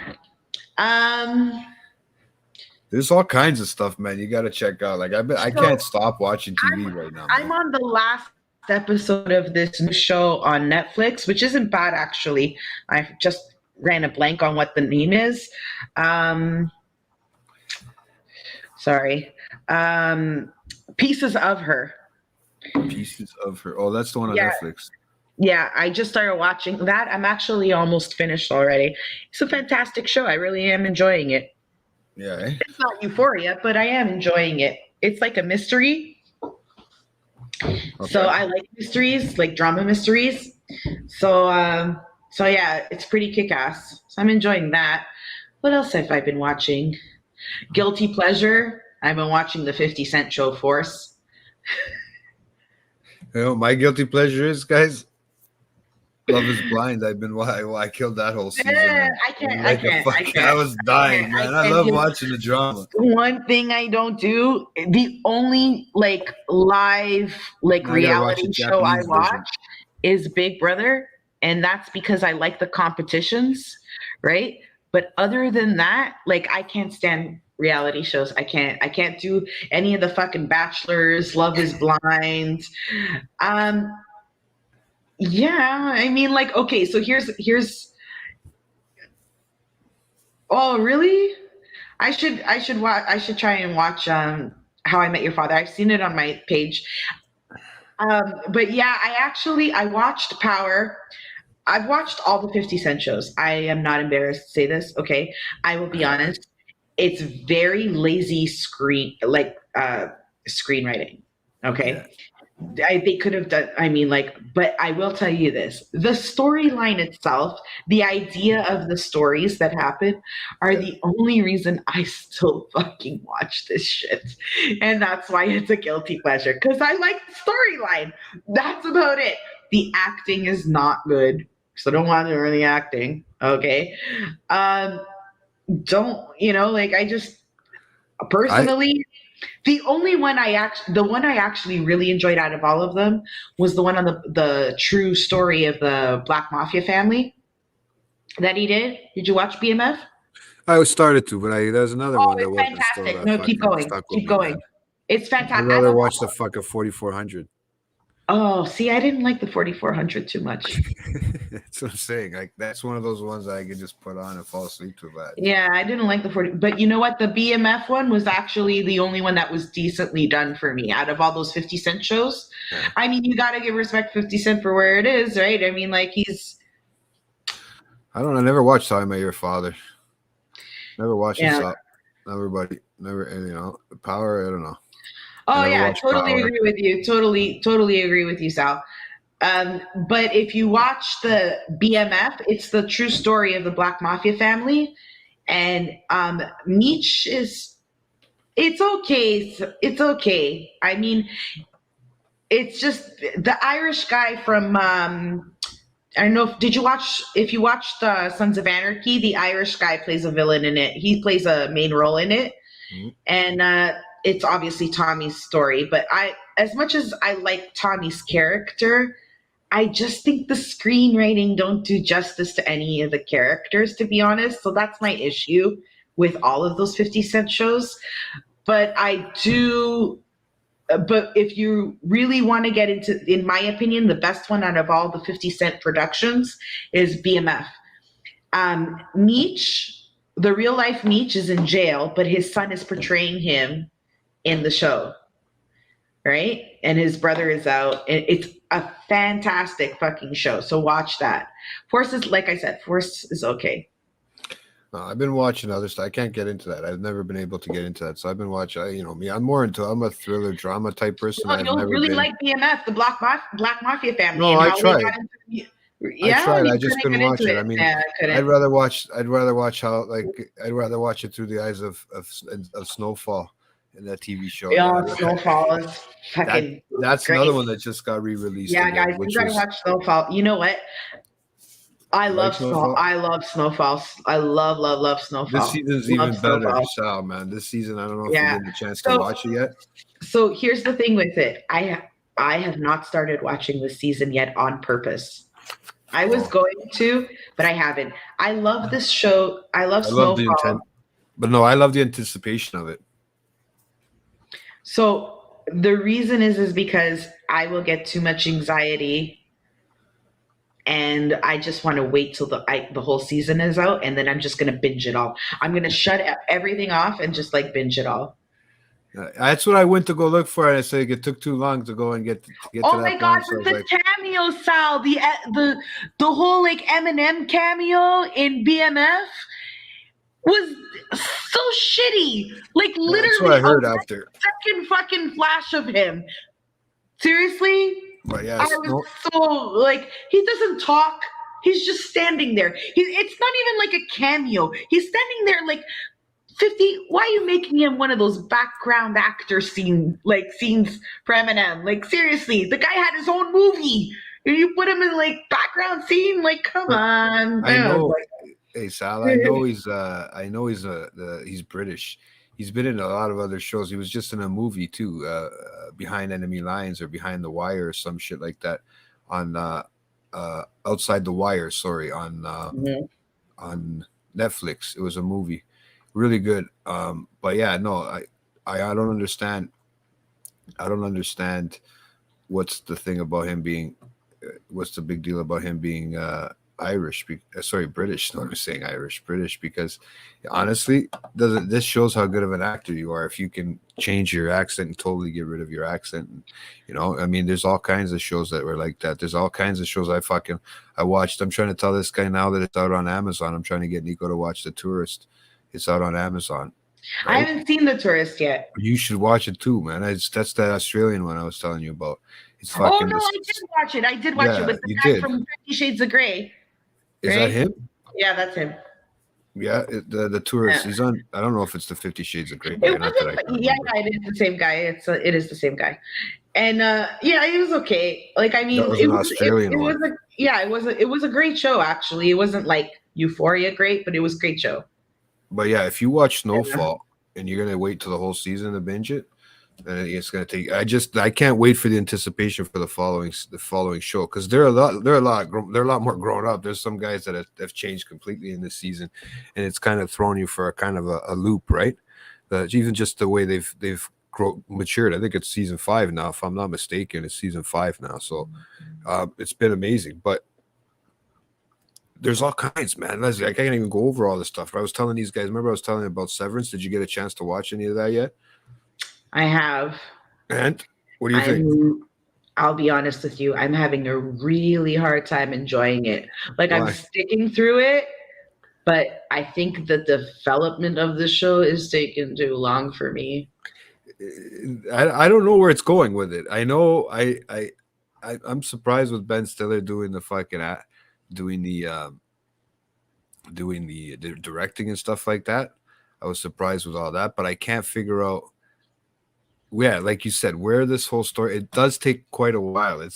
There's all kinds of stuff, man. You got to check out. Like I can't stop watching TV right now.
I'm on the last episode of this new show on Netflix, which isn't bad actually. I just ran a blank on what the name is. Sorry. Pieces of Her.
Pieces of Her. Oh, that's the one on Netflix.
Yeah, I just started watching that. I'm actually almost finished already. It's a fantastic show. I really am enjoying it.
Yeah.
It's not Euphoria, but I am enjoying it. It's like a mystery. Okay. So I like mysteries, like drama mysteries. So yeah, it's pretty kick-ass. So I'm enjoying that. What else have I been watching? Guilty pleasure. I've been watching the 50 Cent show Force.
You know, my guilty pleasure is, guys, Love is Blind. I killed that whole season.
I can't.
I was dying, man. I love watching the drama.
One thing I don't do, the only like live like reality show I watch is Big Brother, and that's because I like the competitions, right? But other than that, like I can't stand reality shows. I can't do any of the fucking Bachelors, Love is Blind. Yeah, I mean, like, okay, so here's. Oh, really? I should try and watch How I Met Your Father. I've seen it on my page. But yeah, I watched Power. I've watched all the 50 Cent shows. I am not embarrassed to say this. Okay, I will be honest. It's very lazy screenwriting. Okay. Yeah. They could have done, I mean, like, but I will tell you this, the storyline itself, the idea of the stories that happen are the only reason I still fucking watch this shit. And that's why it's a guilty pleasure, because I like the storyline. That's about it. The acting is not good, so don't want to learn the acting. Okay. Don't, like, I just personally, the one I actually really enjoyed out of all of them was the one on the true story of the Black Mafia family that he did. Did you watch BMF?
I started to, but there's another one that
wasn't fantastic. No, keep going. Man. It's fantastic.
I'd rather watch the fucking 4400.
Oh, see, I didn't like the 4400 too much.
That's what I'm saying. Like, that's one of those ones that I can just put on and fall asleep to. That.
Yeah, I didn't like the 40. But you know what? The BMF one was actually the only one that was decently done for me out of all those 50 Cent shows. Yeah. I mean, you got to give respect 50 Cent for where it is, right? I mean, like,
I never watched How I Met Your Father. Never watched it. Never, Power, I don't know.
Oh yeah, I totally agree with you. Totally agree with you, Sal. But if you watch the BMF, it's the true story of the Black Mafia family, and Meech it's okay. It's okay. I mean, it's just the Irish guy from I don't know. If you watched Sons of Anarchy, the Irish guy plays a villain in it. He plays a main role in it, and it's obviously Tommy's story, but as much as I like Tommy's character, I just think the screenwriting don't do justice to any of the characters, to be honest. So that's my issue with all of those 50 Cent shows. But but if you really want to get into, in my opinion, the best one out of all the 50 Cent productions is BMF. Meech, the real life Meech, is in jail, but his son is portraying him in the show, right? And his brother is out. It's a fantastic fucking show. So watch that. Force is, like I said, Force is okay.
I've been watching other stuff. I can't get into that. I've never been able to get into that. So I've been watching, I'm a thriller drama type person.
No, you'll really like BMF, the Black Mafia family.
No, I tried. I tried. I just couldn't watch it. I mean, I'd rather watch it through the eyes of Snowfall. In that TV show.
Yeah, Snowfall is fucking
that's
great.
Another one that just got re-released.
Yeah, again, guys, you gotta watch Snowfall. You know what? I love Snowfall. I love Snowfall. I love Snowfall.
This season's even better, Sal, man. This season, I don't know if you had the chance to watch it yet.
So here's the thing with it. I have not started watching this season yet on purpose. I was going to, but I haven't. I love this show. I love Snowfall.
But no, I love the anticipation of it.
So the reason is because I will get too much anxiety, and I just want to wait till the whole season is out, and then I'm just going to binge it all. I'm going to shut everything off and just like binge it all.
That's what I went to go look for, and I said it took too long to go and get to that.
Oh my God, the cameo, Sal, the whole like Eminem cameo in BMF was so shitty. Like literally,
that's what I heard after.
Second fucking flash of him. Seriously,
But yeah,
I was so like, he doesn't talk. He's just standing there. It's not even like a cameo. He's standing there like 50. Why are you making him one of those background actor scenes for Eminem? Like, seriously, the guy had his own movie. And you put him in like background scene? Like, come on.
I know.
Like,
Hey Sal, I know he's he's British. He's been in a lot of other shows. He was just in a movie too, Behind Enemy Lines or Behind the Wire or some shit like that on Outside the Wire, sorry, on Netflix. It was a movie. Really good. But yeah, no, I don't understand. I don't understand what's the thing about him being what's the big deal about him being Irish, sorry, British. No, I'm saying Irish, British, because honestly, this shows how good of an actor you are if you can change your accent and totally get rid of your accent. And, you know, I mean, there's all kinds of shows that were like that. There's all kinds of shows I watched. I'm trying to tell this guy now that it's out on Amazon. I'm trying to get Nico to watch The Tourist. It's out on Amazon.
Right? I haven't seen The Tourist yet.
You should watch it too, man. That's that Australian one I was telling you about. It's
fucking. Oh no, I did watch it. I did watch it with the guy from 50 Shades of Grey.
Is that him?
Yeah, that's him.
Yeah, the Tourist. He's on. I don't know if it's the 50 Shades of Grey.
It is the same guy. It is the same guy. And yeah, it was okay. Like, I mean, it was it was a great show actually. It wasn't like Euphoria great, but it was a great show.
But yeah, if you watch Snowfall and you're gonna wait till the whole season to binge it, then it's gonna take. I can't wait for the anticipation for the following show, because they're a lot more grown up. There's some guys that have changed completely in this season, and it's kind of thrown you for a kind of a loop, right? Even just the way they've matured. I think it's season 5 now, if I'm not mistaken. It's season 5 now, so it's been amazing. But there's all kinds, man. Leslie, I can't even go over all this stuff. I was telling these guys. Remember, I was telling them about Severance. Did you get a chance to watch any of that yet?
I have.
And what do you think?
I'll be honest with you. I'm having a really hard time enjoying it. Like, why? I'm sticking through it, but I think the development of the show is taking too long for me.
I don't know where it's going with it. I know I'm surprised with Ben Stiller doing the fucking doing the directing and stuff like that. I was surprised with all that, but I can't figure out. Yeah, like you said, where this whole story, it does take quite a while.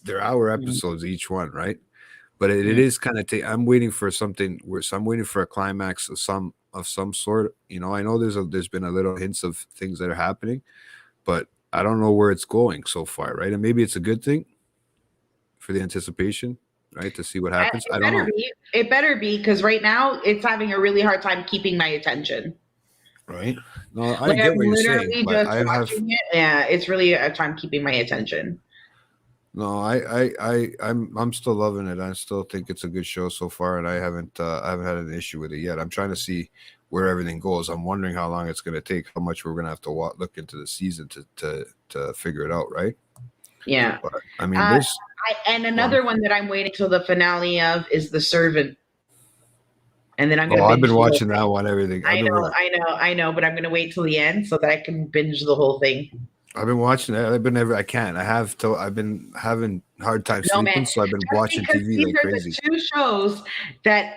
They're hour episodes each one, right? But it is kind of I'm waiting for something I'm waiting for a climax of some sort. You know, I know there's been a little hints of things that are happening, but I don't know where it's going so far, right? And maybe it's a good thing for the anticipation, right? To see what happens. I don't know.
It better be, because right now it's having a really hard time keeping my attention.
Right? No, I get what you're saying. But
yeah, it's really a time keeping my attention.
No, I'm still loving it. I still think it's a good show so far, and I haven't had an issue with it yet. I'm trying to see where everything goes. I'm wondering how long it's going to take, how much we're going to have to look into the season to figure it out, right?
Yeah.
But, I mean,
and another one that I'm waiting till the finale of is The Servant. And then I'm going to
I've been watching that one, everything.
I know, but I'm going to wait till the end so that I can binge the whole thing.
I've been watching it. I've been having hard time sleeping, so I've been watching TV like crazy.
These are the 2 shows that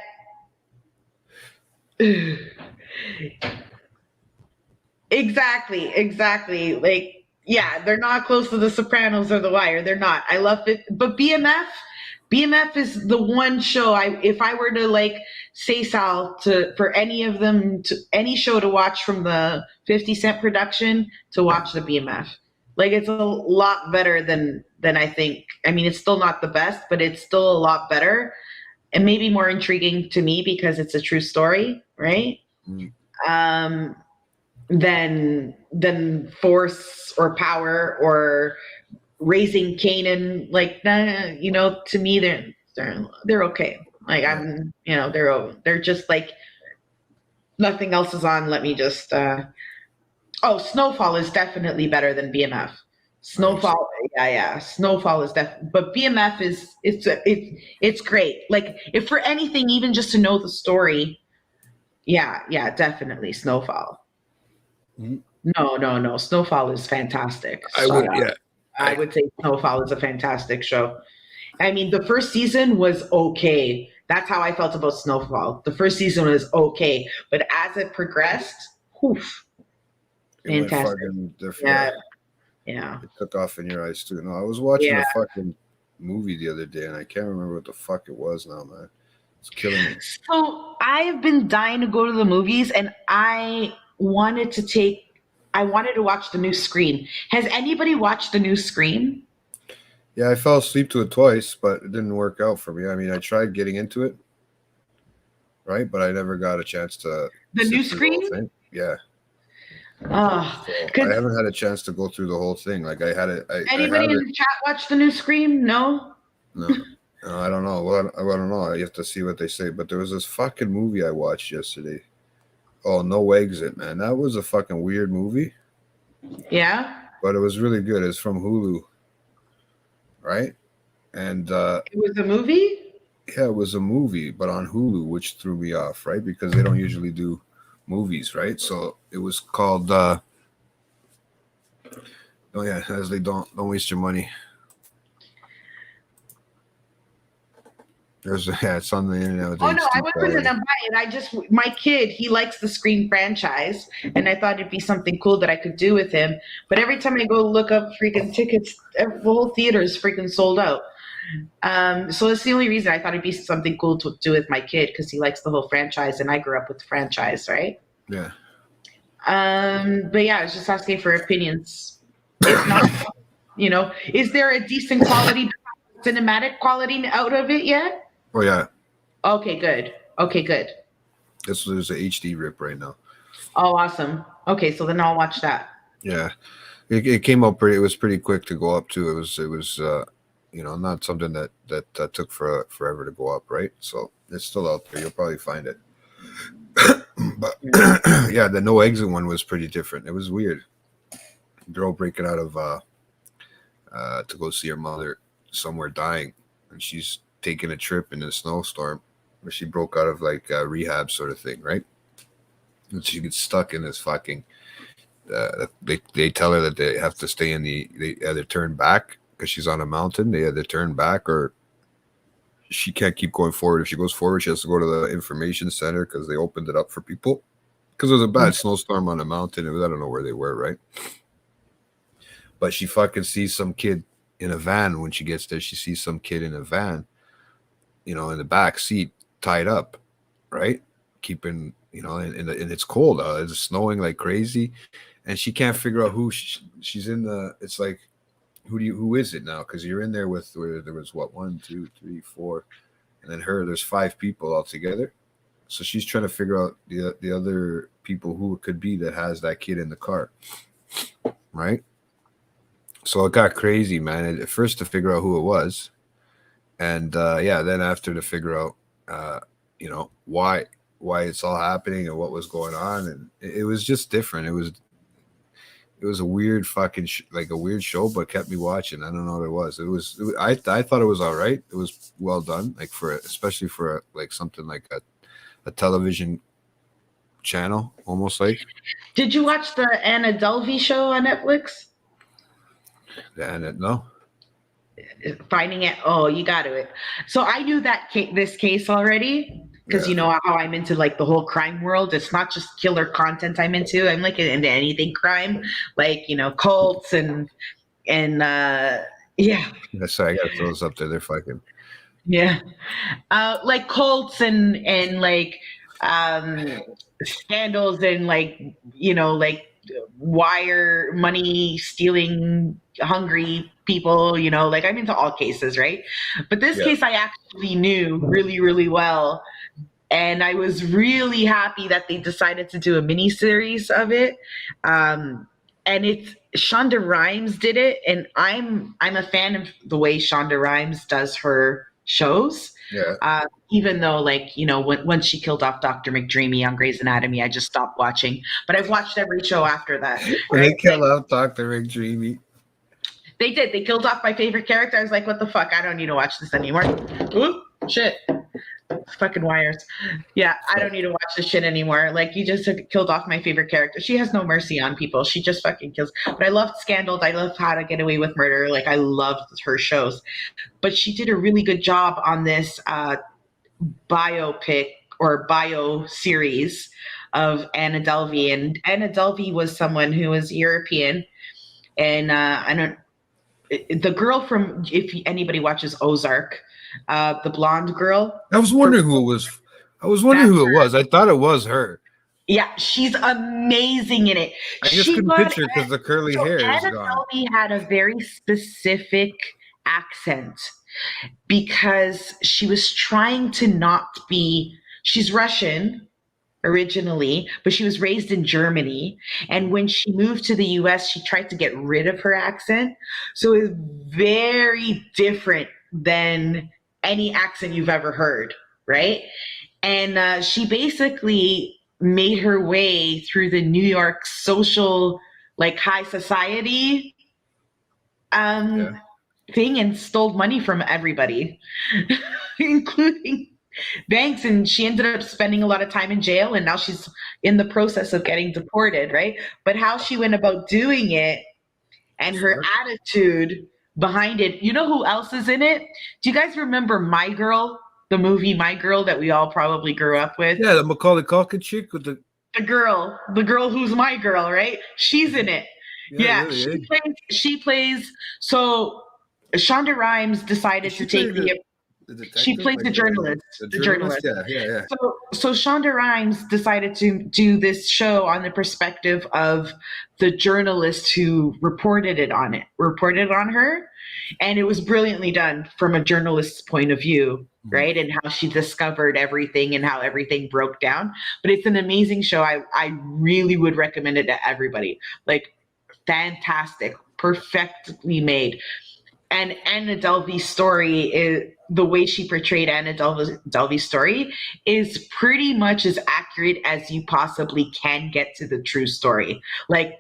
exactly. Like, yeah, they're not close to The Sopranos or The Wire. They're not. I love it, but BMF is the one show if I were to like say, Sal, for any of them, to any show to watch from the 50 Cent production, to watch the BMF. Like, it's a lot better than I think. I mean, it's still not the best, but it's still a lot better and maybe more intriguing to me because it's a true story, right? Than Force or Power or Raising Kanan. Like, you know, to me, they're okay. Like, they're just like, nothing else is on. Let me just, Snowfall is definitely better than BMF. Snowfall, yeah. Snowfall is but BMF it's great. Like, if for anything, even just to know the story, yeah, definitely Snowfall. No. Snowfall is fantastic. I would say Snowfall is a fantastic show. I mean, the first season was okay. That's how I felt about Snowfall. The first season was okay, but as it progressed, oof,
It went
fantastic.
fucking different.
Yeah, yeah,
It took off in your eyes too. No, I was watching
yeah.
a fucking movie the other day, and I can't remember what the fuck it was now, man. It's killing me.
So I've been dying to go to the movies, and I wanted to watch the new Scream. Has anybody watched the new Scream?
Yeah, I fell asleep to it twice, but it didn't work out for me. I mean, I tried getting into it, right? But I never got a chance to.
The
sit
new
through the whole
Scream?
thing. Yeah.
Oh,
So I haven't had a chance to go through the whole thing. Like I had it.
anybody
I
in
have
the chat watch the new Scream? No.
No, I don't know. Well, I don't know. You have to see what they say. But there was this fucking movie I watched yesterday. Oh, No Exit, man. That was a fucking weird movie,
Yeah.
but it was really good. It's from Hulu, right? And
It was a movie.
yeah, it was a movie, but on Hulu, which threw me off, right? Because they don't usually do movies, right? So it was called. Oh yeah, as they don't waste your money. It's on the internet. With
Oh no, I
HD
wasn't
quality.
gonna buy it. My kid, he likes the Scream franchise, and I thought it'd be something cool that I could do with him. But every time I go look up freaking tickets, the whole theater is freaking sold out. So it's the only reason I thought it'd be something cool to do with my kid because he likes the whole franchise, and I grew up with the franchise, right?
Yeah.
But yeah, I was just asking for opinions. If not, is there a decent quality, cinematic quality out of it yet?
Oh yeah.
Okay, good. Okay, good.
There's an HD rip right now.
Oh, awesome. Okay, so then I'll watch that.
Yeah, it came up pretty. It was pretty quick to go up to. It was not something that took forever to go up, right? So it's still out there. You'll probably find it. But yeah, the No Exit one was pretty different. It was weird. Girl breaking out of to go see her mother somewhere dying, and she's taking a trip in a snowstorm where she broke out of like a rehab sort of thing, right? And she gets stuck in this fucking. They tell her that they have to stay in they either turn back because she's on a mountain. They either turn back or she can't keep going forward. If she goes forward, she has to go to the information center because they opened it up for people. Because it was a bad snowstorm on a mountain. I don't know where they were, right? But she fucking sees some kid in a van. When she gets there, she sees some kid in a van, in the back seat, tied up, right? Keeping, and it's cold. It's snowing like crazy. And she can't figure out who she's in it's like, who is it now? Because you're in there where there was 1, 2, 3, 4, and then there's 5 people all together. So she's trying to figure out the other people who it could be that has that kid in the car, right? So it got crazy, man. At first to figure out who it was, and then after to figure out, why it's all happening and what was going on, and it was just different. It was a weird fucking like a weird show, but kept me watching. I don't know what it was. I thought it was all right. It was well done, like especially for like something like a television channel, almost like.
Did you watch the Anna Delvey show on Netflix?
No.
Finding it. Oh, you got to it. So I knew this case already. Because you know how I'm into like the whole crime world. It's not just killer content I'm into. I'm like into anything crime, like cults and yeah.
Sorry, I gotta throw this up there. They're fucking
like cults and like scandals and like like wire money stealing hungry people. Like I'm into all cases, right? But this case I actually knew really, really well. And I was really happy that they decided to do a mini series of it. And it's Shonda Rhimes did it, and I'm a fan of the way Shonda Rhimes does her shows.
Yeah.
Even though, like once she killed off Dr. McDreamy on Grey's Anatomy, I just stopped watching. But I've watched every show after that.
When they killed off Dr. McDreamy.
They did. They killed off my favorite character. I was like, what the fuck? I don't need to watch this anymore. Ooh, shit. fucking wires. Yeah, I don't need to watch this shit anymore. Like, you just killed off my favorite character. She has no mercy on people. She just fucking kills. But I loved Scandal. I loved How to Get Away with Murder. Like, I loved her shows. But she did a really good job on this biopic or bio series of Anna Delvey. And Anna Delvey was someone who was European. And the girl from, if anybody watches Ozark, the blonde girl.
I was wondering who it was. I thought it was her.
Yeah, she's amazing in it.
I just couldn't picture it because the curly hair is
Anna
gone.
Delvey had a very specific accent because she was trying to not be. She's Russian originally, but she was raised in Germany. And when she moved to the US, she tried to get rid of her accent. So it's very different than any accent you've ever heard, right? And she basically made her way through the New York social, like, high society thing and stole money from everybody, including banks. And she ended up spending a lot of time in jail, and now she's in the process of getting deported, right? But how she went about doing it and her attitude behind it. You know who else is in it? Do you guys remember My Girl, the movie My Girl that we all probably grew up with?
Yeah, the Macaulay Culkin chick with the
girl who's my girl, right? She's in it. Yeah, really, she plays. So Shonda Rhimes decided to take she plays the journalist. The journalist.
Yeah.
So Shonda Rhimes decided to do this show on the perspective of the journalist who reported on her. And it was brilliantly done from a journalist's point of view, right? And how she discovered everything and how everything broke down. But it's an amazing show. I really would recommend it to everybody. Like, fantastic, perfectly made. And Anna Delvey's story is, the way she portrayed Anna Delvey's story is pretty much as accurate as you possibly can get to the true story. Like,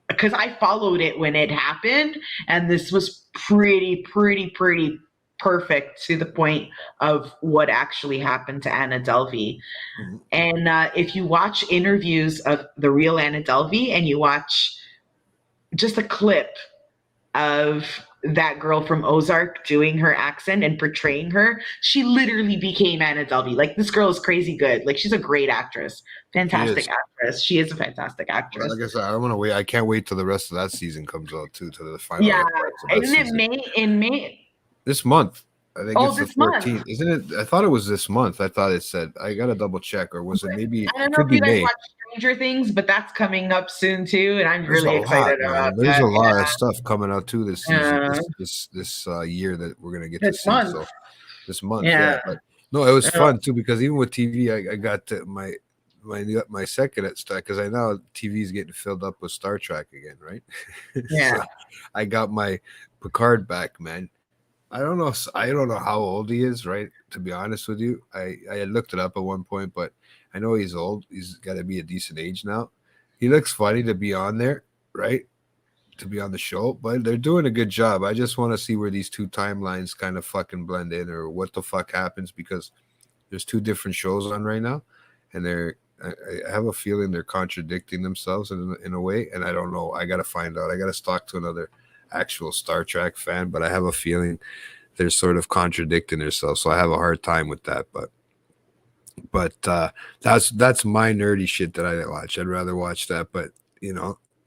because I followed it when it happened, and this was pretty perfect to the point of what actually happened to Anna Delvey. And if you watch interviews of the real Anna Delvey and you watch just a clip of that girl from Ozark doing her accent and portraying her, she literally became Anna Delvey. Like, this girl is crazy good. Like, she's a great actress. Fantastic actress. She is a fantastic actress.
Like I said, I don't want to wait. I can't wait till the rest of that season comes out too, to the final.
Yeah, isn't it in May?
This month. I think it's
this
the 14th. Isn't it? I thought it was this month. I thought it said. I gotta double check, or was it maybe?
I don't know if you guys watch Stranger Things, but that's coming up soon too, and I'm really excited about that.
There's a lot of stuff coming out too this season, this year that we're gonna get to see. So this month, But no, it was fun too, because even with TV, I got to my second at Star, because I know TV is getting filled up with Star Trek again, right?
Yeah.
So I got my Picard back, man. I don't know how old he is, right? To be honest with you, I had looked it up at one point, but I know he's old. He's got to be a decent age now. He looks funny to be on there, right? To be on the show, but they're doing a good job. I just want to see where these two timelines kind of fucking blend in, or what the fuck happens, because there's two different shows on right now, and I have a feeling they're contradicting themselves in a way, and I don't know. I got to find out. I got to talk to another actual Star Trek fan, but I have a feeling they're sort of contradicting themselves, so I have a hard time with that. But that's my nerdy shit that I watch. I'd rather watch that, but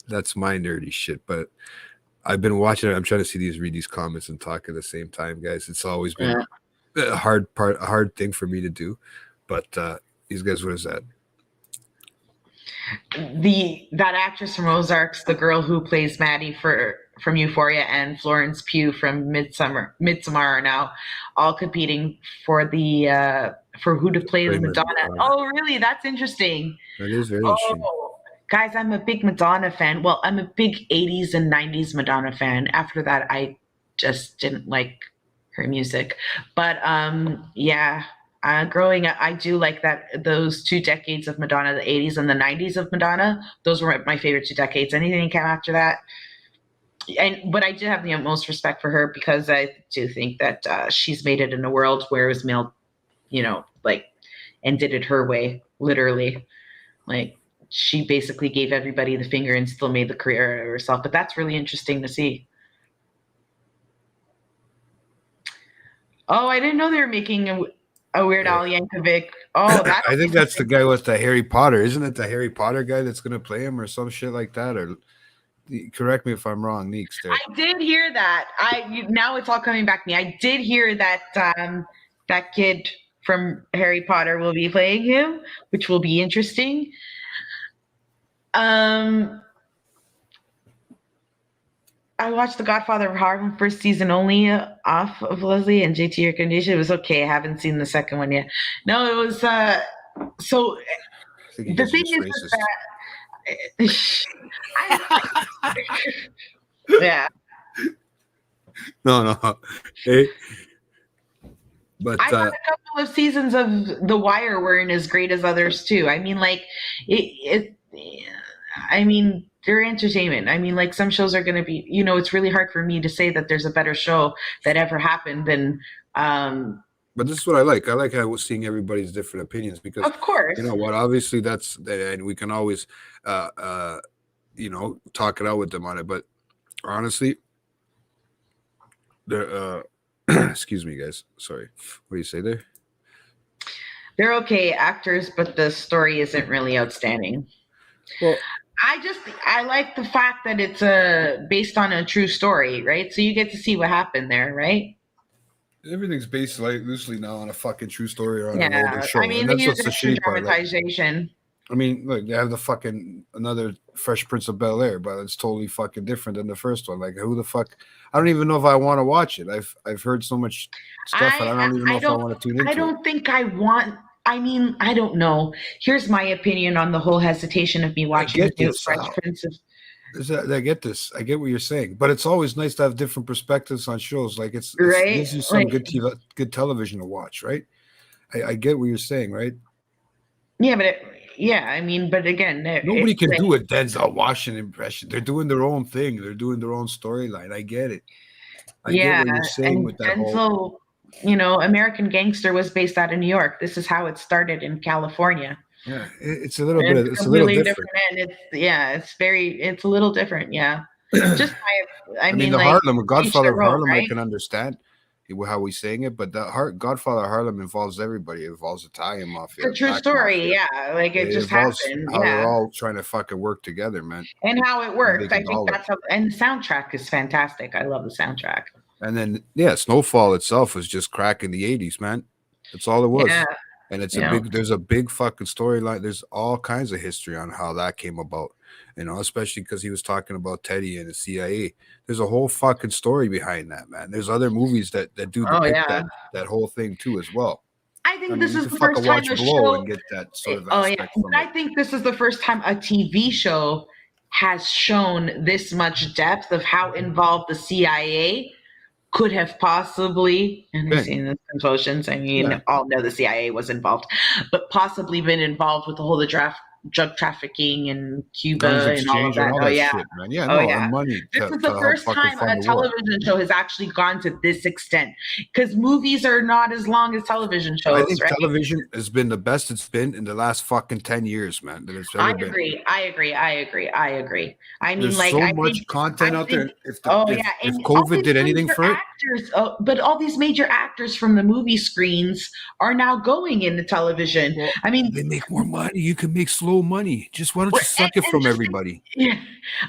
that's my nerdy shit. But I've been watching it. I'm trying to read these comments and talk at the same time, guys. It's always been a hard thing for me to do. But these guys, what is that?
That actress from Ozarks, the girl who plays Maddie from Euphoria, and Florence Pugh from Midsommar are now all competing for the for who to play Madonna. Oh, really? That's interesting.
That is very interesting.
Guys, I'm a big Madonna fan. Well, I'm a big 80s and 90s Madonna fan. After that, I just didn't like her music. But growing up, I do like those 2 decades of Madonna, the 80s and the 90s of Madonna. Those were my favorite 2 decades. Anything that came after that. But I do have the utmost respect for her, because I do think that she's made it in a world where it was male like, and did it her way, literally. Like, she basically gave everybody the finger and still made the career out of herself. But that's really interesting to see. Oh, I didn't know they were making a Weird Al Yankovic. Oh, that's
I think that's the guy with the Harry Potter. Isn't it the Harry Potter guy that's going to play him or some shit like that? Or correct me if I'm wrong, Neeks. There.
I did hear that. Now it's all coming back to me. I did hear that that kid from Harry Potter will be playing him, which will be interesting. I watched The Godfather of Harlem first season only off of Leslie and JT recommendation. It was okay. I haven't seen the second one yet. No, it was so the thing is that yeah.
No. Hey. But
I thought a couple of seasons of The Wire weren't as great as others too. I mean, like I mean, they're entertainment. I mean, like, some shows are going to be, it's really hard for me to say that there's a better show that ever happened than.
But this is what I like. I like how we're seeing everybody's different opinions because,
of course,
you know what? Obviously, and we can always, talk it out with them on it. But honestly, they're. Excuse me, guys. Sorry. What do you say there?
They're okay actors, but the story isn't really outstanding.
Well,
I like the fact that it's based on a true story, right? So you get to see what happened there, right?
Everything's based loosely now on a fucking true story or on an older
Yeah,
show.
I mean,
and
they
that's
use
what's the
it in
shitty part.
dramatization.
I mean, look, they have the fucking another Fresh Prince of Bel-Air, but it's totally fucking different than the first one. Like, who the fuck? I don't even know if I want to watch it. I've heard so much stuff, and I don't even know if I want to tune into it.
I don't think I want. I mean, I don't know. Here's my opinion on the whole hesitation of me watching the Fresh Prince of.
I get this. I get what you're saying, but it's always nice to have different perspectives on shows. Like it
right?
gives you some good television to watch, right? I get what you're saying, right?
Yeah, but I mean, but again,
nobody can do a Denzel Washington impression. They're doing their own thing. They're doing their own storyline. I get it. I get what you're saying with that
Denzel, American Gangster was based out of New York. This is how it started in California.
Yeah, it's a little bit. It's a little different.
And it's a little different. Yeah, just I mean,
the
like,
Harlem, Godfather of Harlem,
right?
I can understand how we saying it, but the Godfather of Harlem involves everybody. It involves Italian mafia.
It's a true story,
mafia.
Yeah. Like it just happened.
How they're all trying to fucking work together, man.
And how it worked. I think that's how. And the soundtrack is fantastic. I love the soundtrack.
And then Snowfall itself was just cracking the 80s, man. That's all it was. Yeah. And it's there's a big fucking storyline. There's all kinds of history on how that came about, especially because he was talking about Teddy and the CIA. There's a whole fucking story behind that, man. There's other movies that do depict that whole thing too as well.
I think this is the first time a show
and get that sort of aspect from
I think this is the first time a TV show has shown this much depth of how involved the CIA could have possibly, and I've seen the convulsions. I mean, all know the CIA was involved, but possibly been involved with the whole drug trafficking in Cuba and all of that.
Shit, man. Yeah, money.
This is the first time a television show has actually gone to this extent, because movies are not as long as television shows.
I think television has been the best it's been in the last fucking 10 years, man. That it's ever been.
I agree. I mean,
there's
like,
so much content out there. If COVID did anything for it.
But all these major actors from the movie screens are now going into television.
Well,
I mean,
they make more money. You can make slow money. Just why don't you suck it from everybody?
Yeah,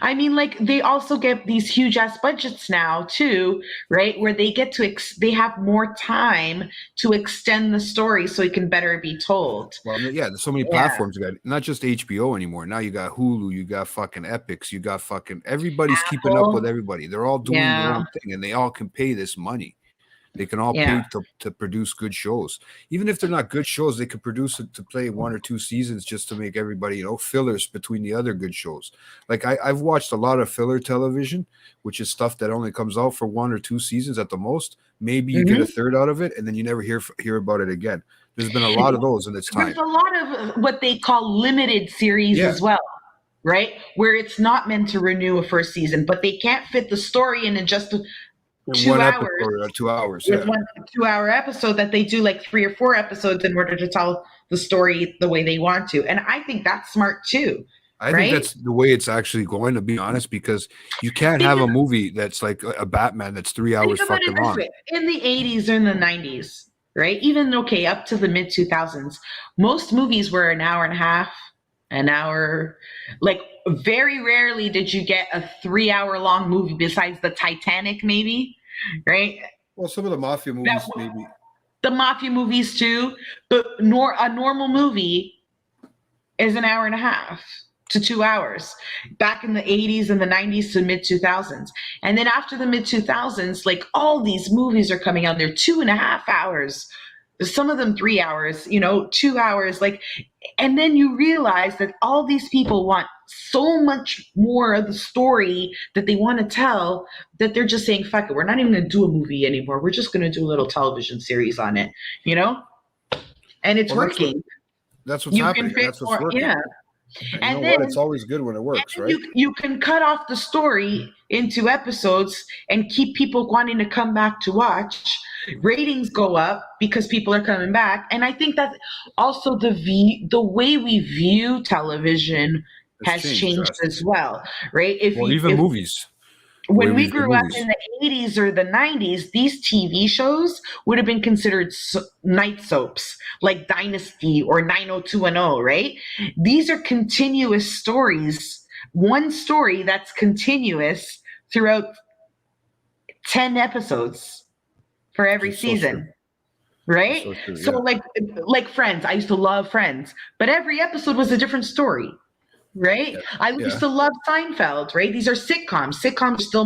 I mean, like, they also get these huge ass budgets now too, right? Where they get to they have more time to extend the story so it can better be told.
Well, yeah, there's so many platforms. You got not just HBO anymore. Now you got Hulu. You got fucking Epics. You got fucking everybody's keeping up with everybody. They're all doing their own thing, and they all can pay this money. They can all pay to produce good shows. Even if they're not good shows, they could produce it to play 1 or 2 seasons just to make everybody, fillers between the other good shows. Like I've watched a lot of filler television, which is stuff that only comes out for 1 or 2 seasons at the most. Maybe you get a third out of it, and then you never hear about it again. There's been a lot of those in its time.
There's a lot of what they call limited series as well, right? Where it's not meant to renew a first season, but they can't fit the story into just 2
one
hours
episode or 2 hours.
with
Yeah.
one 2 hour episode that they do like 3 or 4 episodes in order to tell the story the way they want to. And I think that's smart too.
I
right?
think that's the way it's actually going, to be honest, because you can't have a movie that's like a Batman that's 3 hours
Think about it
fucking
this
long.
way. In the 80s or in the 90s, right? Even okay, up to the mid 2000s, most movies were an hour and a half, an hour. Like very rarely did you get a 3 hour long movie besides the Titanic, maybe, right?
Well, some of the mafia movies, maybe.
The mafia movies too, but a normal movie is an hour and a half to 2 hours back in the 80s and the 90s to mid 2000s. And then after the mid 2000s, like all these movies are coming out, they're 2.5 hours, some of them 3 hours, 2 hours, like, and then you realize that all these people want so much more of the story that they want to tell that they're just saying, fuck it, we're not even going to do a movie anymore. We're just going to do a little television series on it, and it's working.
That's what's happening. That's what's working.
Yeah.
And you know what? It's always good when it works, right?
You can cut off the story into episodes and keep people wanting to come back to watch. Ratings go up because people are coming back, and I think that also the way we view television has changed as well, right?
Even movies.
When we grew up in the 80s or the 90s, these TV shows would have been considered night soaps like Dynasty or 90210, right? These are continuous stories, one story that's continuous throughout 10 episodes for every season. Right? So like Friends, I used to love Friends, but every episode was a different story. Right? I used to love Seinfeld, right? These are sitcoms. Sitcoms are still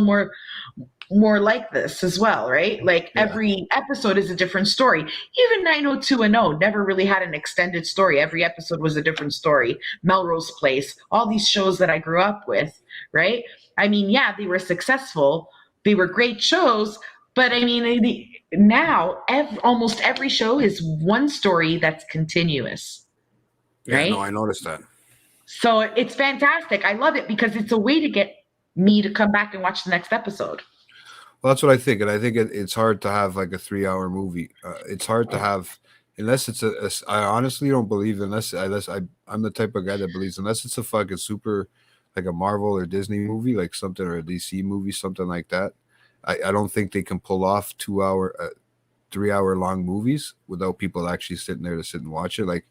more like this as well, right? Like every episode is a different story. Even 90210 never really had an extended story. Every episode was a different story. Melrose Place, all these shows that I grew up with, right? I mean, yeah, they were successful. They were great shows, but I mean, now almost every show is one story that's continuous, right?
Yeah, no, I noticed that.
So it's fantastic. I love it because it's a way to get me to come back and watch the next episode.
Well, that's what I think. And I think it's hard to have like a 3-hour movie. It's hard to have, unless it's I honestly don't believe, I'm the type of guy that believes, unless it's a fucking super, like a Marvel or Disney movie, like something, or a DC movie, something like that. I don't think they can pull off 3-hour long movies without people actually sitting there to sit and watch it. Like,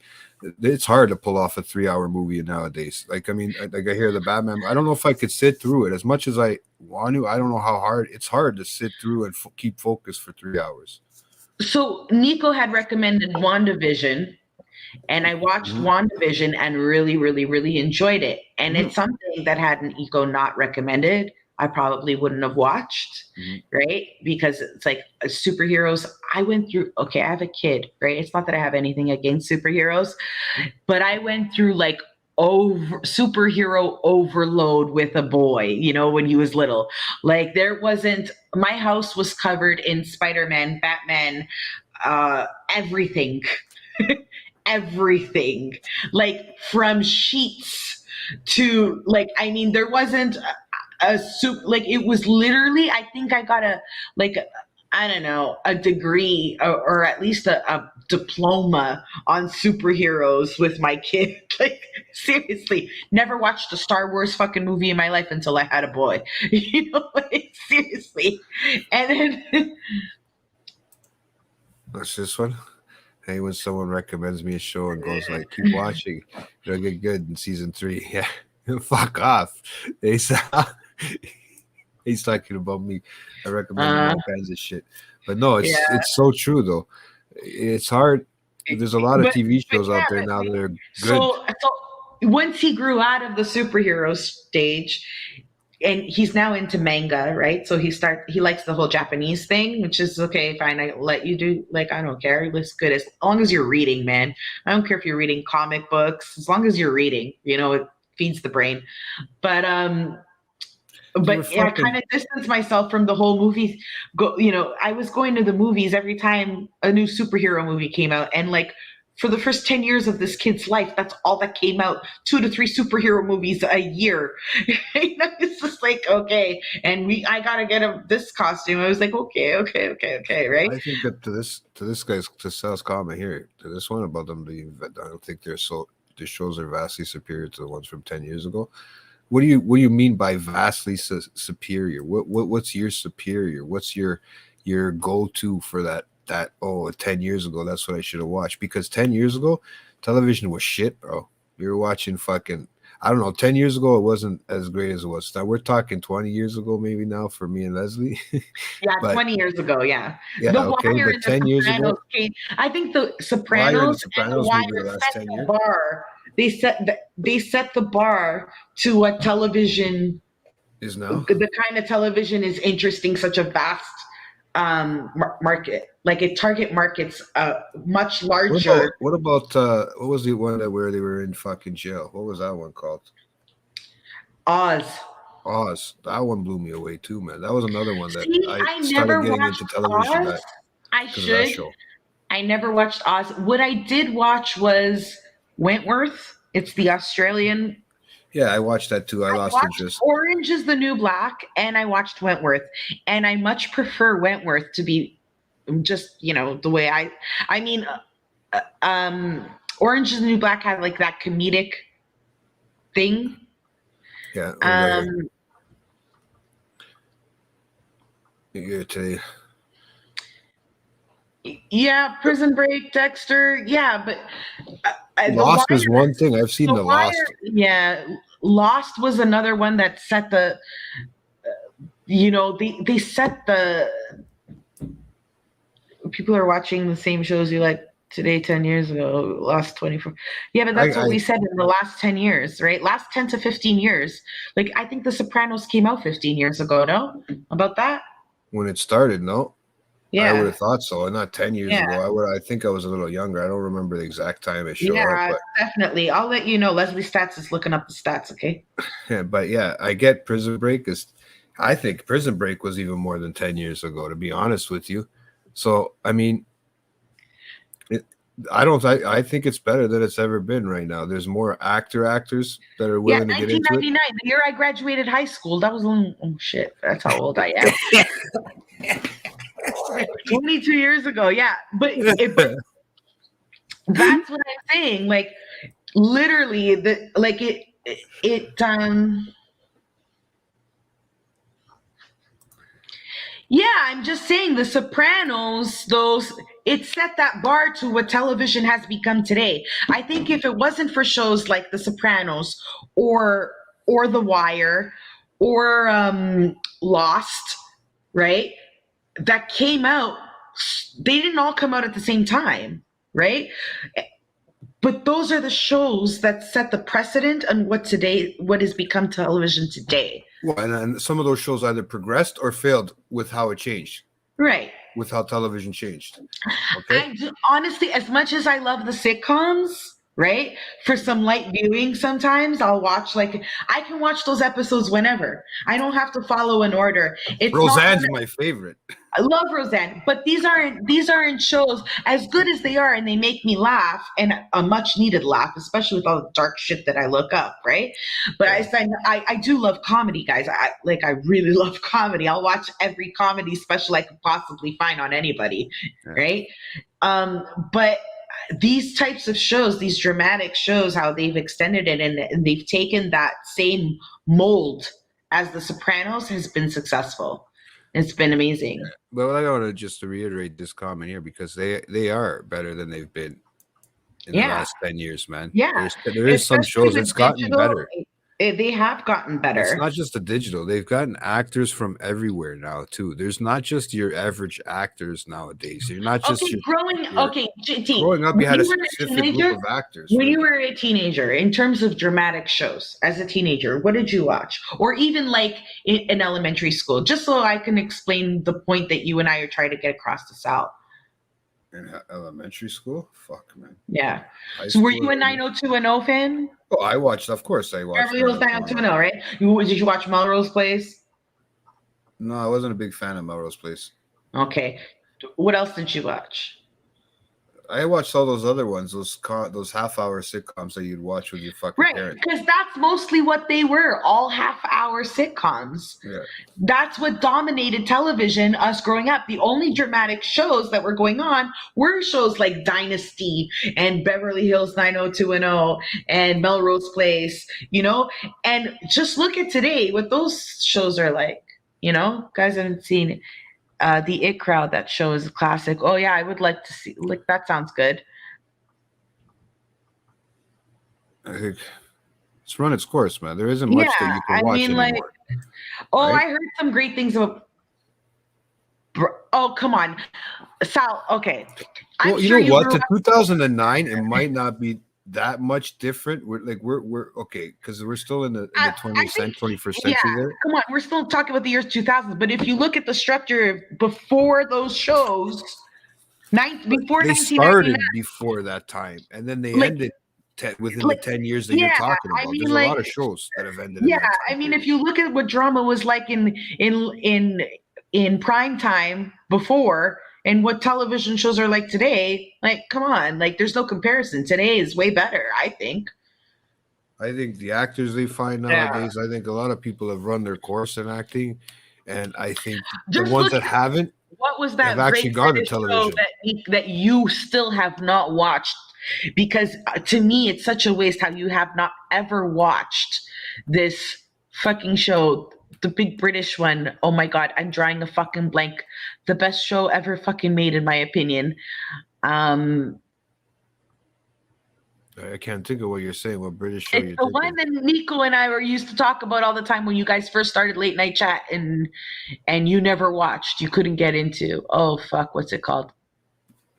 it's hard to pull off a 3-hour movie nowadays. Like, I mean, like I hear the Batman. I don't know if I could sit through it as much as I want to. I don't know how hard. It's hard to sit through and keep focus for 3 hours.
So Nico had recommended WandaVision, and I watched WandaVision and really, really, really enjoyed it. And it's something that had Nico not recommended, I probably wouldn't have watched, right? Because it's like superheroes. I went through, I have a kid, right? It's not that I have anything against superheroes, but I went through like superhero overload with a boy, when he was little. Like my house was covered in Spider-Man, Batman, everything, everything, like from sheets to there wasn't it was literally, I think I got a degree or at least a diploma on superheroes with my kid. Like, seriously, never watched a Star Wars fucking movie in my life until I had a boy. Seriously. And then
that's this one. Hey, when someone recommends me a show and goes like, keep watching, it'll get good in season 3. Yeah. Fuck off. He's talking about me. I recommend all kinds of shit. But no, it's so true though. It's hard. There's a lot of TV shows out there now that are good.
So once he grew out of the superhero stage, and he's now into manga, right? So he likes the whole Japanese thing, which is okay, fine. I let you do, I don't care. It looks good as long as you're reading, man. I don't care if you're reading comic books, as long as you're reading, it feeds the brain. But I kind of distanced myself from the whole movie. I was going to the movies every time a new superhero movie came out, and for the first 10 years of this kid's life, that's all that came out. 2 to 3 superhero movies a year. It's just like, okay. And I got to get him this costume. I was like, okay. Right.
I think that to this guy's, to Sal's comment here, to this one about them being, I don't think the shows are vastly superior to the ones from 10 years ago. What do you mean by vastly superior? What's your superior? What's your go-to for that 10 years ago, that's what I should have watched? Because 10 years ago, television was shit, bro. You were watching fucking, I don't know, 10 years ago, it wasn't as great as it was now. We're talking 20 years ago, maybe now for me and Leslie.
Yeah, but 20 years ago, yeah.
Yeah,
The
okay,
Wire
but
and
10
the
years
Sopranos
ago,
came, I think the Sopranos and the
maybe the
Wire
last
set
10
the
years.
bar. They set the bar to what television
Is now.
The kind of television is interesting, such a vast market. Like it target markets much larger.
What about what was the one where they were in fucking jail? What was that one called?
Oz.
That one blew me away too, man. That was another one that
I
started
never
getting
watched
into television.
Oz. I
because of that
should.
show.
I never watched Oz. What I did watch was Wentworth. It's the Australian.
Yeah, I watched that too. I lost interest.
Orange is the New Black, and I watched Wentworth, and I much prefer Wentworth to be just, the way I mean, Orange is the New Black had like that comedic thing.
Yeah. You're today.
Yeah, Prison Break, Dexter. Yeah, but
Lost is one thing. I've seen the Lost.
Yeah, Lost was another one that set the. They set the. People are watching the same shows you like today, 10 years ago, last 24. Yeah, but that's what we said in the last 10 years, right? Last 10 to 15 years. Like, I think The Sopranos came out 15 years ago, no? About that?
When it started, no?
Yeah.
I would have thought so. Not 10 years ago. I think I was a little younger. I don't remember the exact time it showed up. But
definitely. I'll let you know. Leslie Stats is looking up the stats, okay?
Yeah, but yeah, I get Prison Break. I think Prison Break was even more than 10 years ago, to be honest with you. So, I mean, I think it's better than it's ever been right now. There's more actors that are willing to get into it.
1999, the year I graduated high school. That was shit. That's how old I am. 22 years ago, yeah. But that's what I'm saying. Like, literally, yeah, I'm just saying The Sopranos, it set that bar to what television has become today. I think if it wasn't for shows like The Sopranos or The Wire or Lost, right, that came out, they didn't all come out at the same time, right? But those are the shows that set the precedent on what has become television today.
Well, and some of those shows either progressed or failed with how it changed.
Right.
With how television changed. Okay.
Honestly, as much as I love the sitcoms, right? For some light viewing, sometimes I'll watch, I can watch those episodes whenever. I don't have to follow an order.
Roseanne's my favorite.
I love Roseanne, but these aren't shows as good as they are, and they make me laugh, and a much needed laugh, especially with all the dark shit that I look up, right? But I do love comedy, guys. I really love comedy. I'll watch every comedy special I could possibly find on anybody, right? But these types of shows, these dramatic shows, how they've extended it and they've taken that same mold as The Sopranos has been successful. It's been amazing.
But I want to just reiterate this comment here because they are better than they've been in the last 10 years, man.
Yeah.
There is some shows that's gotten better.
They have gotten better.
It's not just the digital. They've gotten actors from everywhere now, too. There's not just your average actors nowadays. You're not just
growing up,
you had a specific group of actors.
When you were a teenager, in terms of dramatic shows, as a teenager, what did you watch? Or even in elementary school, just so I can explain the point that you and I are trying to get across to Sal.
In elementary school? Fuck, man.
Yeah. So were you a 90210 fan?
Oh, I watched. Of course, I watched.
Beverly Hills 90210, right? Did you watch Melrose Place?
No, I wasn't a big fan of Melrose Place.
Okay. What else did you watch?
I watched all those other ones, those half-hour sitcoms that you'd watch with your fucking
Right,
parents.
because that's mostly what they were, all half-hour sitcoms.
Yeah.
That's what dominated television, us growing up. The only dramatic shows that were going on were shows like Dynasty and Beverly Hills 90210 and Melrose Place, And just look at today, what those shows are like, Guys haven't seen The It Crowd, that show is a classic. Oh yeah, I would like to see, like, that sounds good.
I think it's run its course, man. There isn't much that you can watch anymore.
Right? I heard some great things about. Oh, come on, Sal. Okay.
Well, you know what? To 2009, it might not be that much different. We're okay because we're still in the 21st century. There.
Come on, we're still talking about the years 2000. But if you look at the structure before those shows,
they started before that time, and then they ended within the 10 years that you're talking about. There's a lot of shows that have ended.
Yeah, I mean, if you look at what drama was like in prime time before, and what television shows are like today, like, come on, like, there's no comparison. Today is way better, I think.
I think the actors they find nowadays, I think a lot of people have run their course in acting, and I think the ones that haven't,
what was that
have actually gone to television
that you still have not watched? Because to me, it's such a waste how you have not ever watched this fucking show, the big British one. Oh my God, I'm drawing a fucking blank. The best show ever fucking made, in my opinion.
I can't think of what you're saying. What British show you're
the one that Nico and I used to talk about all the time when you guys first started Late Night Chat, and you never watched. You couldn't get into. Oh fuck, what's it called?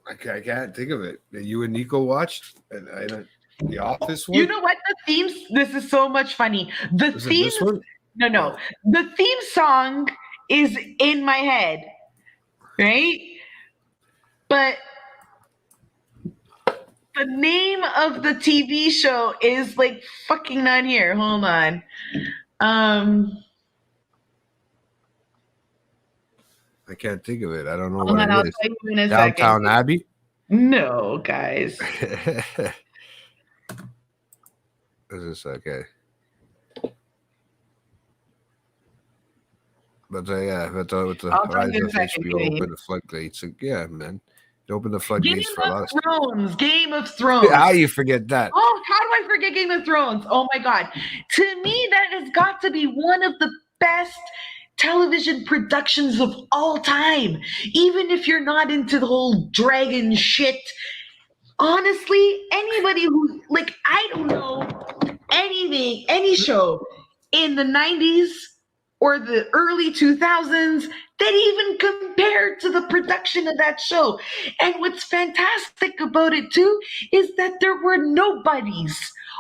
I can't think of it. That you and Nico watched, and I don't. The Office one.
You know what? The themes. This is so much funny. The theme. No. The theme song is in my head, right? But the name of the TV show is like fucking not here. Hold on.
I can't think of it. I don't know
what
it is. Downtown Abbey?
No, guys.
Is this okay? But with the rise of HBO, open the floodgates. Yeah, man. It opened the floodgates for a lot of
stuff. Game of Thrones.
How do you forget that?
Oh, how do I forget Game of Thrones? Oh my God. To me, that has got to be one of the best television productions of all time. Even if you're not into the whole dragon shit. Honestly, anybody who, like, I don't know anything, any show in the 90s or the early 2000s that even compared to the production of that show. And what's fantastic about it too is that there were nobodies.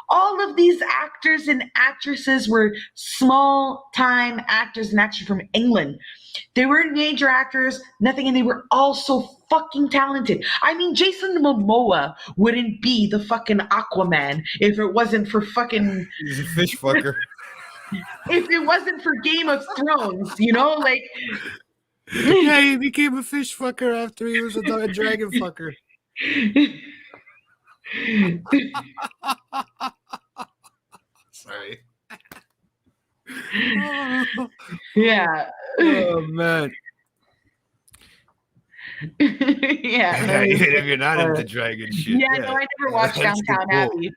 All of these actors and actresses were small-time actors and actresses from England. They weren't major actors, nothing, and they were all so fucking talented. I mean, Jason Momoa wouldn't be the fucking Aquaman if it wasn't for fucking...
He's a fish fucker.
If it wasn't for Game of Thrones, like...
Yeah, he became a fish fucker after he was a dragon fucker. Sorry.
Yeah.
Oh man.
Yeah.
Even if you're not into dragon shit.
Yeah, no, I never watched Downtown Abbey.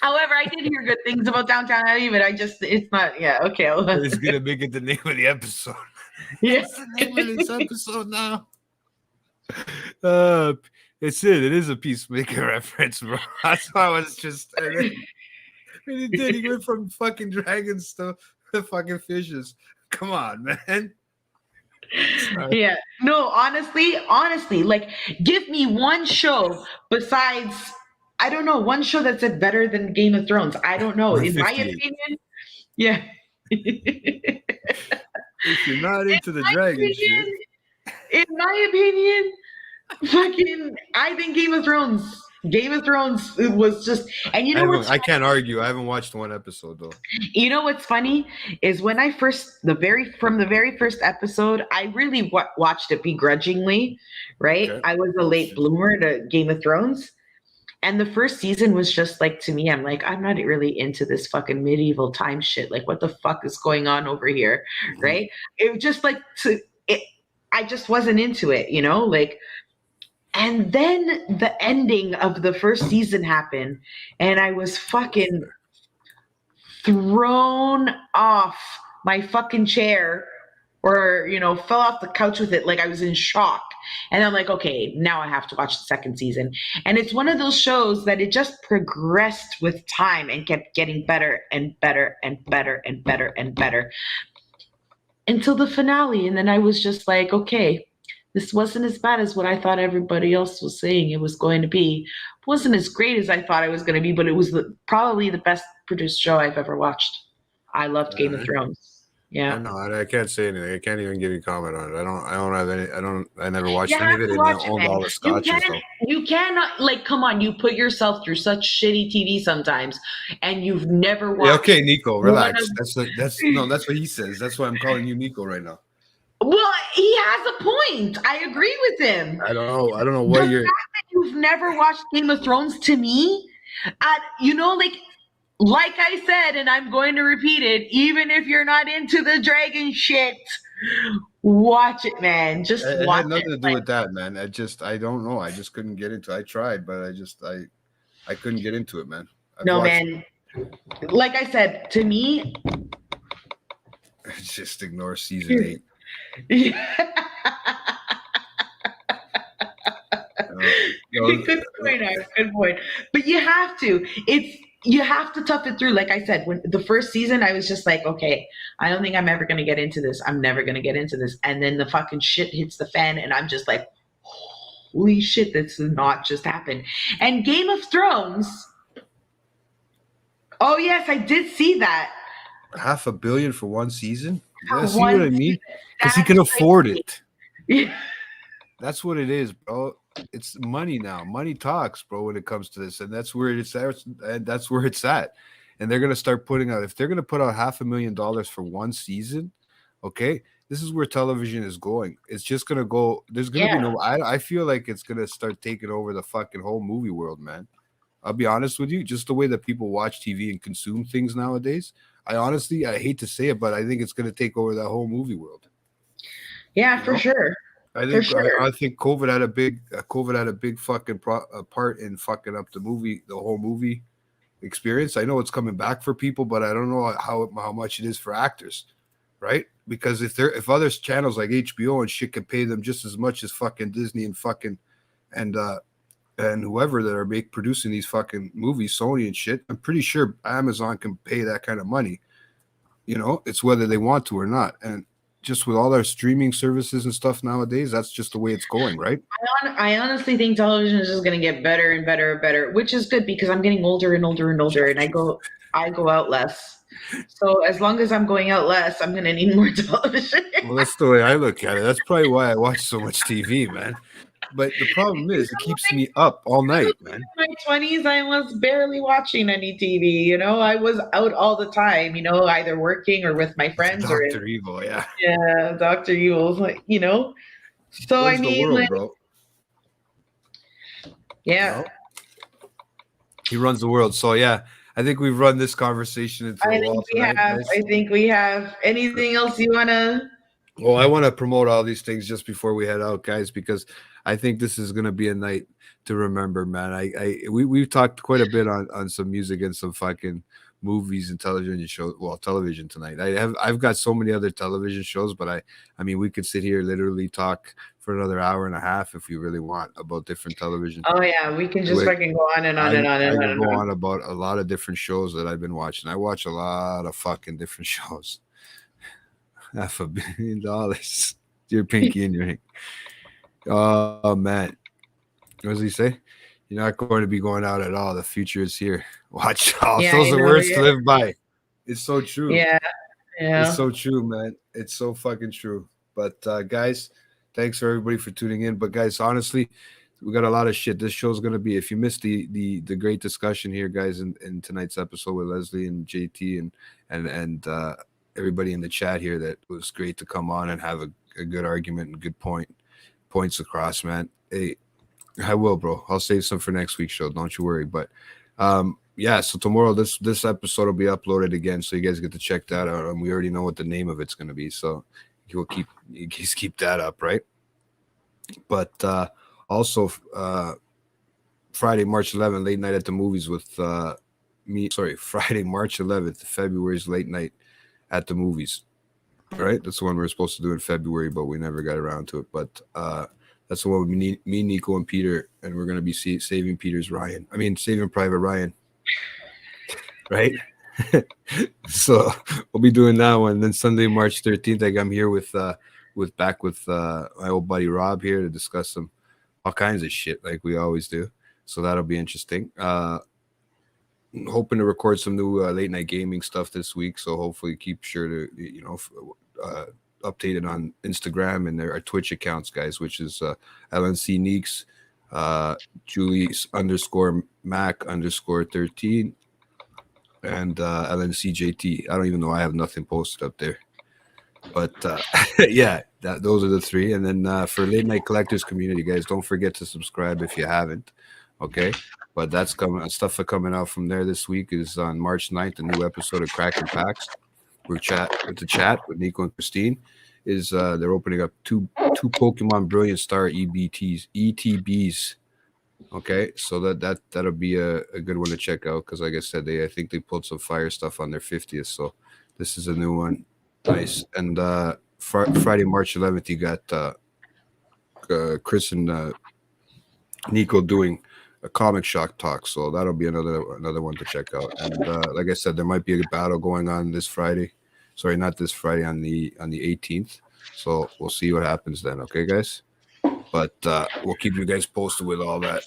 However, I did hear good things about Downtown Abbey, but it's not. Yeah, okay.
It's gonna make it the name of the episode.
Yeah,
that's the name of this episode now. It is a Peacemaker reference, bro. That's why I was just. He did. He went from fucking dragons to fucking fishes. Come on, man. Sorry.
Yeah. No, honestly, like, give me one show besides, I don't know, one show that's better than Game of Thrones. I don't know. In my opinion, yeah.
If you're not into the dragon shit.
In my opinion, fucking, I think Game of Thrones Game of Thrones it was just, and you know what's
I can't argue. I haven't watched one episode though.
you know what's funny is when I first from the very first episode, I really watched it begrudgingly, right?
Okay.
I was a late bloomer to Game of Thrones. And the first season was just like, to me, I'm like, I'm not really into this fucking medieval time shit. Like, what the fuck is going on over here?
Mhm.
Right? It was just like, I just wasn't into it, you know? Like, and then the ending of the first season happened, and I was fucking thrown off my fucking chair or, you know, fell off the couch with it. Like I was in shock. And I'm like, okay, now I have to watch the second season. And it's one of those shows that it just progressed with time and kept getting better and better and better and better and better until the finale. And then I was just like, okay, this wasn't as bad as what I thought everybody else was saying it was going to be. It wasn't as great as I thought it was going to be, but it was probably the best produced show I've ever watched. I loved Game of Thrones. Yeah.
No, I can't say anything. I can't even give you a comment on it. I don't have any. I never watched
You
any
have
of it.
to
And
watch
I
it,
owned
man.
all the scotches though.
You cannot, like, come on, you put yourself through such shitty TV sometimes, and you've never watched.
Yeah, okay, Nico, relax.
of-
That's what he says. That's why I'm calling you Nico right now.
Well, he has a point. I agree with him.
I don't know what
The
you're.
fact that you've never watched Game of Thrones, to me, you know, like I said, and I'm going to repeat it, even if you're not into the dragon shit, watch it, man. Just
It
watch
had nothing to
it.
do with that, man. I don't know. I just couldn't get into it. I tried, but I couldn't get into it, man.
No, man. Like I said, to me,
just ignore season 8.
Good point, Art. Good point. But you have to. You have to tough it through. Like I said, when the first season, I was just like, okay, I don't think I'm ever going to get into this. I'm never going to get into this. And then the fucking shit hits the fan, and I'm just like, holy shit, this did not just happen. And Game of Thrones. Oh yes, I did see that.
$500 million for one season.
For
Yeah, see
one
what I mean? Because he
That's
can afford
crazy.
it.
Yeah.
That's what it is, bro. It's money now. Money talks, bro, when it comes to this. And that's where it's at. And that's where it's at. And they're gonna start putting out, if they're gonna put out $500,000 for one season, okay, this is where television is going. It's just gonna go, there's gonna be no I feel like it's gonna start taking over the fucking whole movie world, man. I'll be honest with you, just the way that people watch TV and consume things nowadays. I hate to say it, but I think it's gonna take over that whole movie world.
Yeah, for sure.
I think COVID had a big fucking part in fucking up the whole movie experience. I know it's coming back for people, but I don't know how much it is for actors, right? Because if other channels like HBO and shit can pay them just as much as fucking Disney and fucking and whoever that are producing these fucking movies, Sony and shit, I'm pretty sure Amazon can pay that kind of money. You know, it's whether they want to or not. And just with all our streaming services and stuff nowadays, that's just the way it's going, right?
I honestly think television is just going to get better and better and better, which is good because I'm getting older and older and older, and I go out less. So as long as I'm going out less, I'm going to need more television.
Well, that's the way I look at it. That's probably why I watch so much TV, man. But the problem is, it keeps me up all night, man.
In my 20s, I was barely watching any TV. You know, I was out all the time. You know, either working or with my friends.
Dr. Evil, yeah.
Yeah, Dr. Evil, like, you know. So I mean,
world, bro.
Yeah.
You know? He runs the world. So yeah, I think we've run this conversation into a wall tonight.
I think we have. Anything else you wanna?
Well, I want to promote all these things just before we head out, guys, because I think this is going to be a night to remember, man. We've talked quite a bit on some music and some fucking movies and television shows. Well, television tonight. I've got so many other television shows, but I mean, we could sit here literally talk for another hour and a half if we really want about different television.
Oh yeah, we can just fucking go on and on and on and on.
I can go on about a lot of different shows that I've been watching. I watch a lot of fucking different shows. $500 million. Your pinky in your hand. Oh man. What does he say? You're not going to be going out at all. The future is here. Watch out. Those are words to live by. It's so true.
Yeah.
It's so true, man. It's so fucking true. But guys, thanks for everybody for tuning in. But guys, honestly, we got a lot of shit. This show's gonna be. If you missed the great discussion here, guys, in tonight's episode with Leslie and JT and everybody in the chat here, that was great to come on and have a good argument and good points across, man. Hey, I will, bro. I'll save some for next week's show. Don't you worry. But yeah, so tomorrow this episode will be uploaded again, so you guys get to check that out. And we already know what the name of it's gonna be, so you keep that up, right? But also Friday, March 11th, late night at the movies with me. Sorry, Friday, March 11th, February's late night at the movies. Right, that's the one we were supposed to do in February, but we never got around to it. But that's the one with me, Nico, and Peter, and we're gonna be saving Saving Private Ryan. Right. So we'll be doing that one. Then Sunday, March 13th, I'm here with my old buddy Rob here to discuss all kinds of shit like we always do. So that'll be interesting. Hoping to record some new late night gaming stuff this week. So hopefully keep sure to update it on Instagram and our Twitch accounts, guys, which is LNC Neeks, Julie _Mac _13, and LNCJT. I don't even know. I have nothing posted up there. But yeah, those are the three. And then for Late Night Collectors Community, guys, don't forget to subscribe if you haven't. Okay. But that's coming. Stuff coming out from there this week is on March 9th, a new episode of Cracking Packs. We're chat with Nico and Christine. They're opening up two Pokemon Brilliant Star ETBs. Okay, so that'll be a good one to check out, because like I said, I think they pulled some fire stuff on their 50th. So this is a new one. Nice. And Friday, March 11th, you got Chris and Nico doing a Comic Shock talk. So that'll be another one to check out. And like I said, there might be a battle going on this Friday. Sorry, not this Friday, on the 18th. So we'll see what happens then. Okay, guys. But we'll keep you guys posted with all that.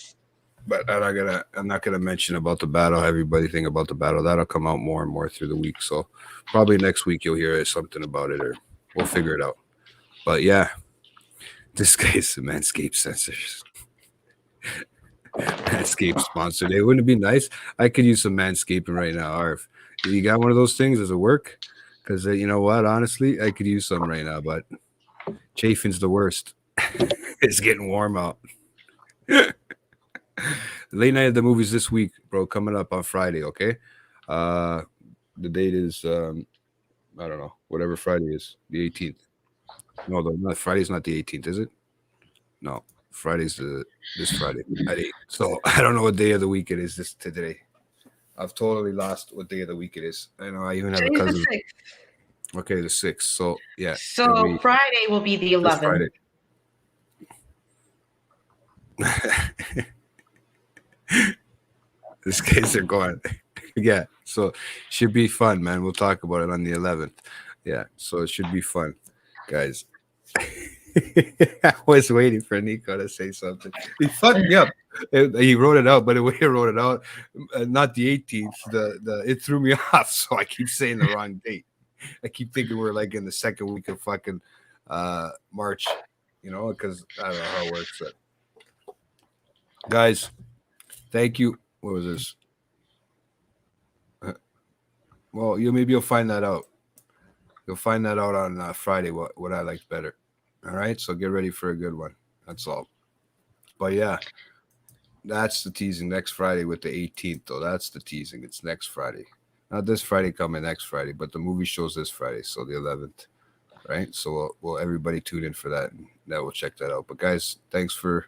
But I'm not gonna mention about the battle. Everybody think about the battle. That'll come out more and more through the week. So probably next week you'll hear something about it, or we'll figure it out. But yeah, this guy's the Manscaped Sensors. Manscaped sponsor day. Wouldn't it be nice? I could use some manscaping right now. Arf, you got one of those things? Does it work? Because you know what? Honestly, I could use some right now, but chafing's the worst. It's getting warm out. Late night at the movies this week, bro, coming up on Friday. Okay, the date is I don't know, whatever Friday is, the 18th. No, Friday's not the 18th, is it? No, Friday's this Friday at 8. So I don't know what day of the week it is today. I've totally lost what day of the week it is. I know I even have a cousin. Okay, the 6th. So yeah.
So Friday will be the 11th.
These guys are going. Yeah, so should be fun, man. We'll talk about it on the 11th. Yeah, so it should be fun, guys. I was waiting for Nico to say something. He fucked me up. He wrote it out, but the way he wrote it out, not the 18th. It threw me off, so I keep saying the wrong date. I keep thinking we're like in the second week of fucking March, because I don't know how it works. But guys, thank you. What was this? Well, maybe you'll find that out. You'll find that out on Friday. What I liked better. All right, so get ready for a good one. That's all. But yeah, that's the teasing. Next Friday with the 18th, though. That's the teasing. It's next Friday. Not this Friday coming, next Friday, but the movie show's this Friday, so the 11th. Right? So we'll everybody tune in for that, and that we'll check that out. But guys, thanks for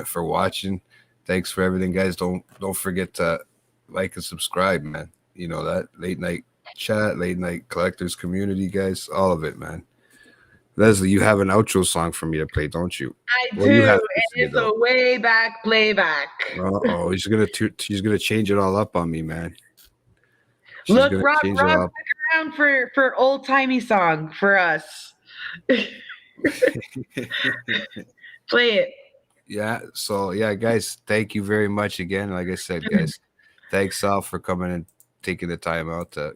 for watching. Thanks for everything, guys. Don't forget to like and subscribe, man. You know that. Late night chat, late night collectors community, guys. All of it, man. Leslie, you have an outro song for me to play, don't you?
I do, and it's a way back playback.
Oh, she's gonna change it all up on me, man.
Look, Rob, stick around for old timey song for us. Play it.
Yeah. So yeah, guys, thank you very much again. Like I said, guys, thanks all for coming and taking the time out to,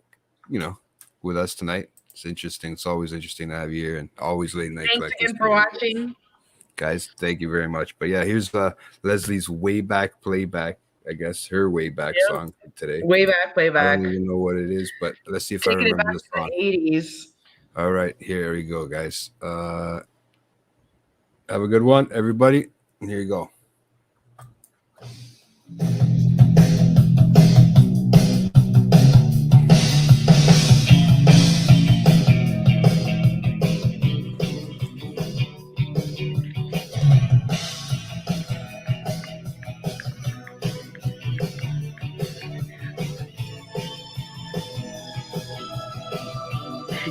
with us tonight. It's interesting. It's always interesting to have you here, and always late night.
Thanks again for watching.
guys. Thank you very much. But yeah, here's Leslie's way back playback. I guess her way back song today.
Way back.
I don't even know what it is, but let's see if I
Taking it
remember
back
the song.
to the 80s.
All right, here we go, guys. Have a good one, everybody. Here you go.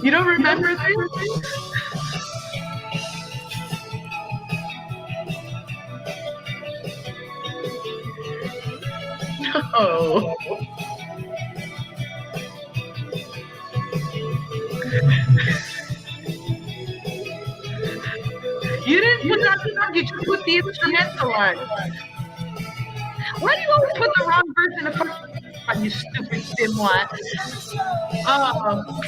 You don't remember this? No. You didn't put that song, you just put the instrumental on. Why do you always put the wrong version of fucking on, you stupid dimwat? Oh.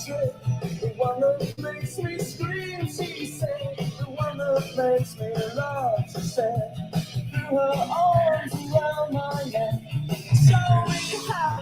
The one that makes me scream, she said. The one that makes me love, she said. Threw her arms around my neck. Show me how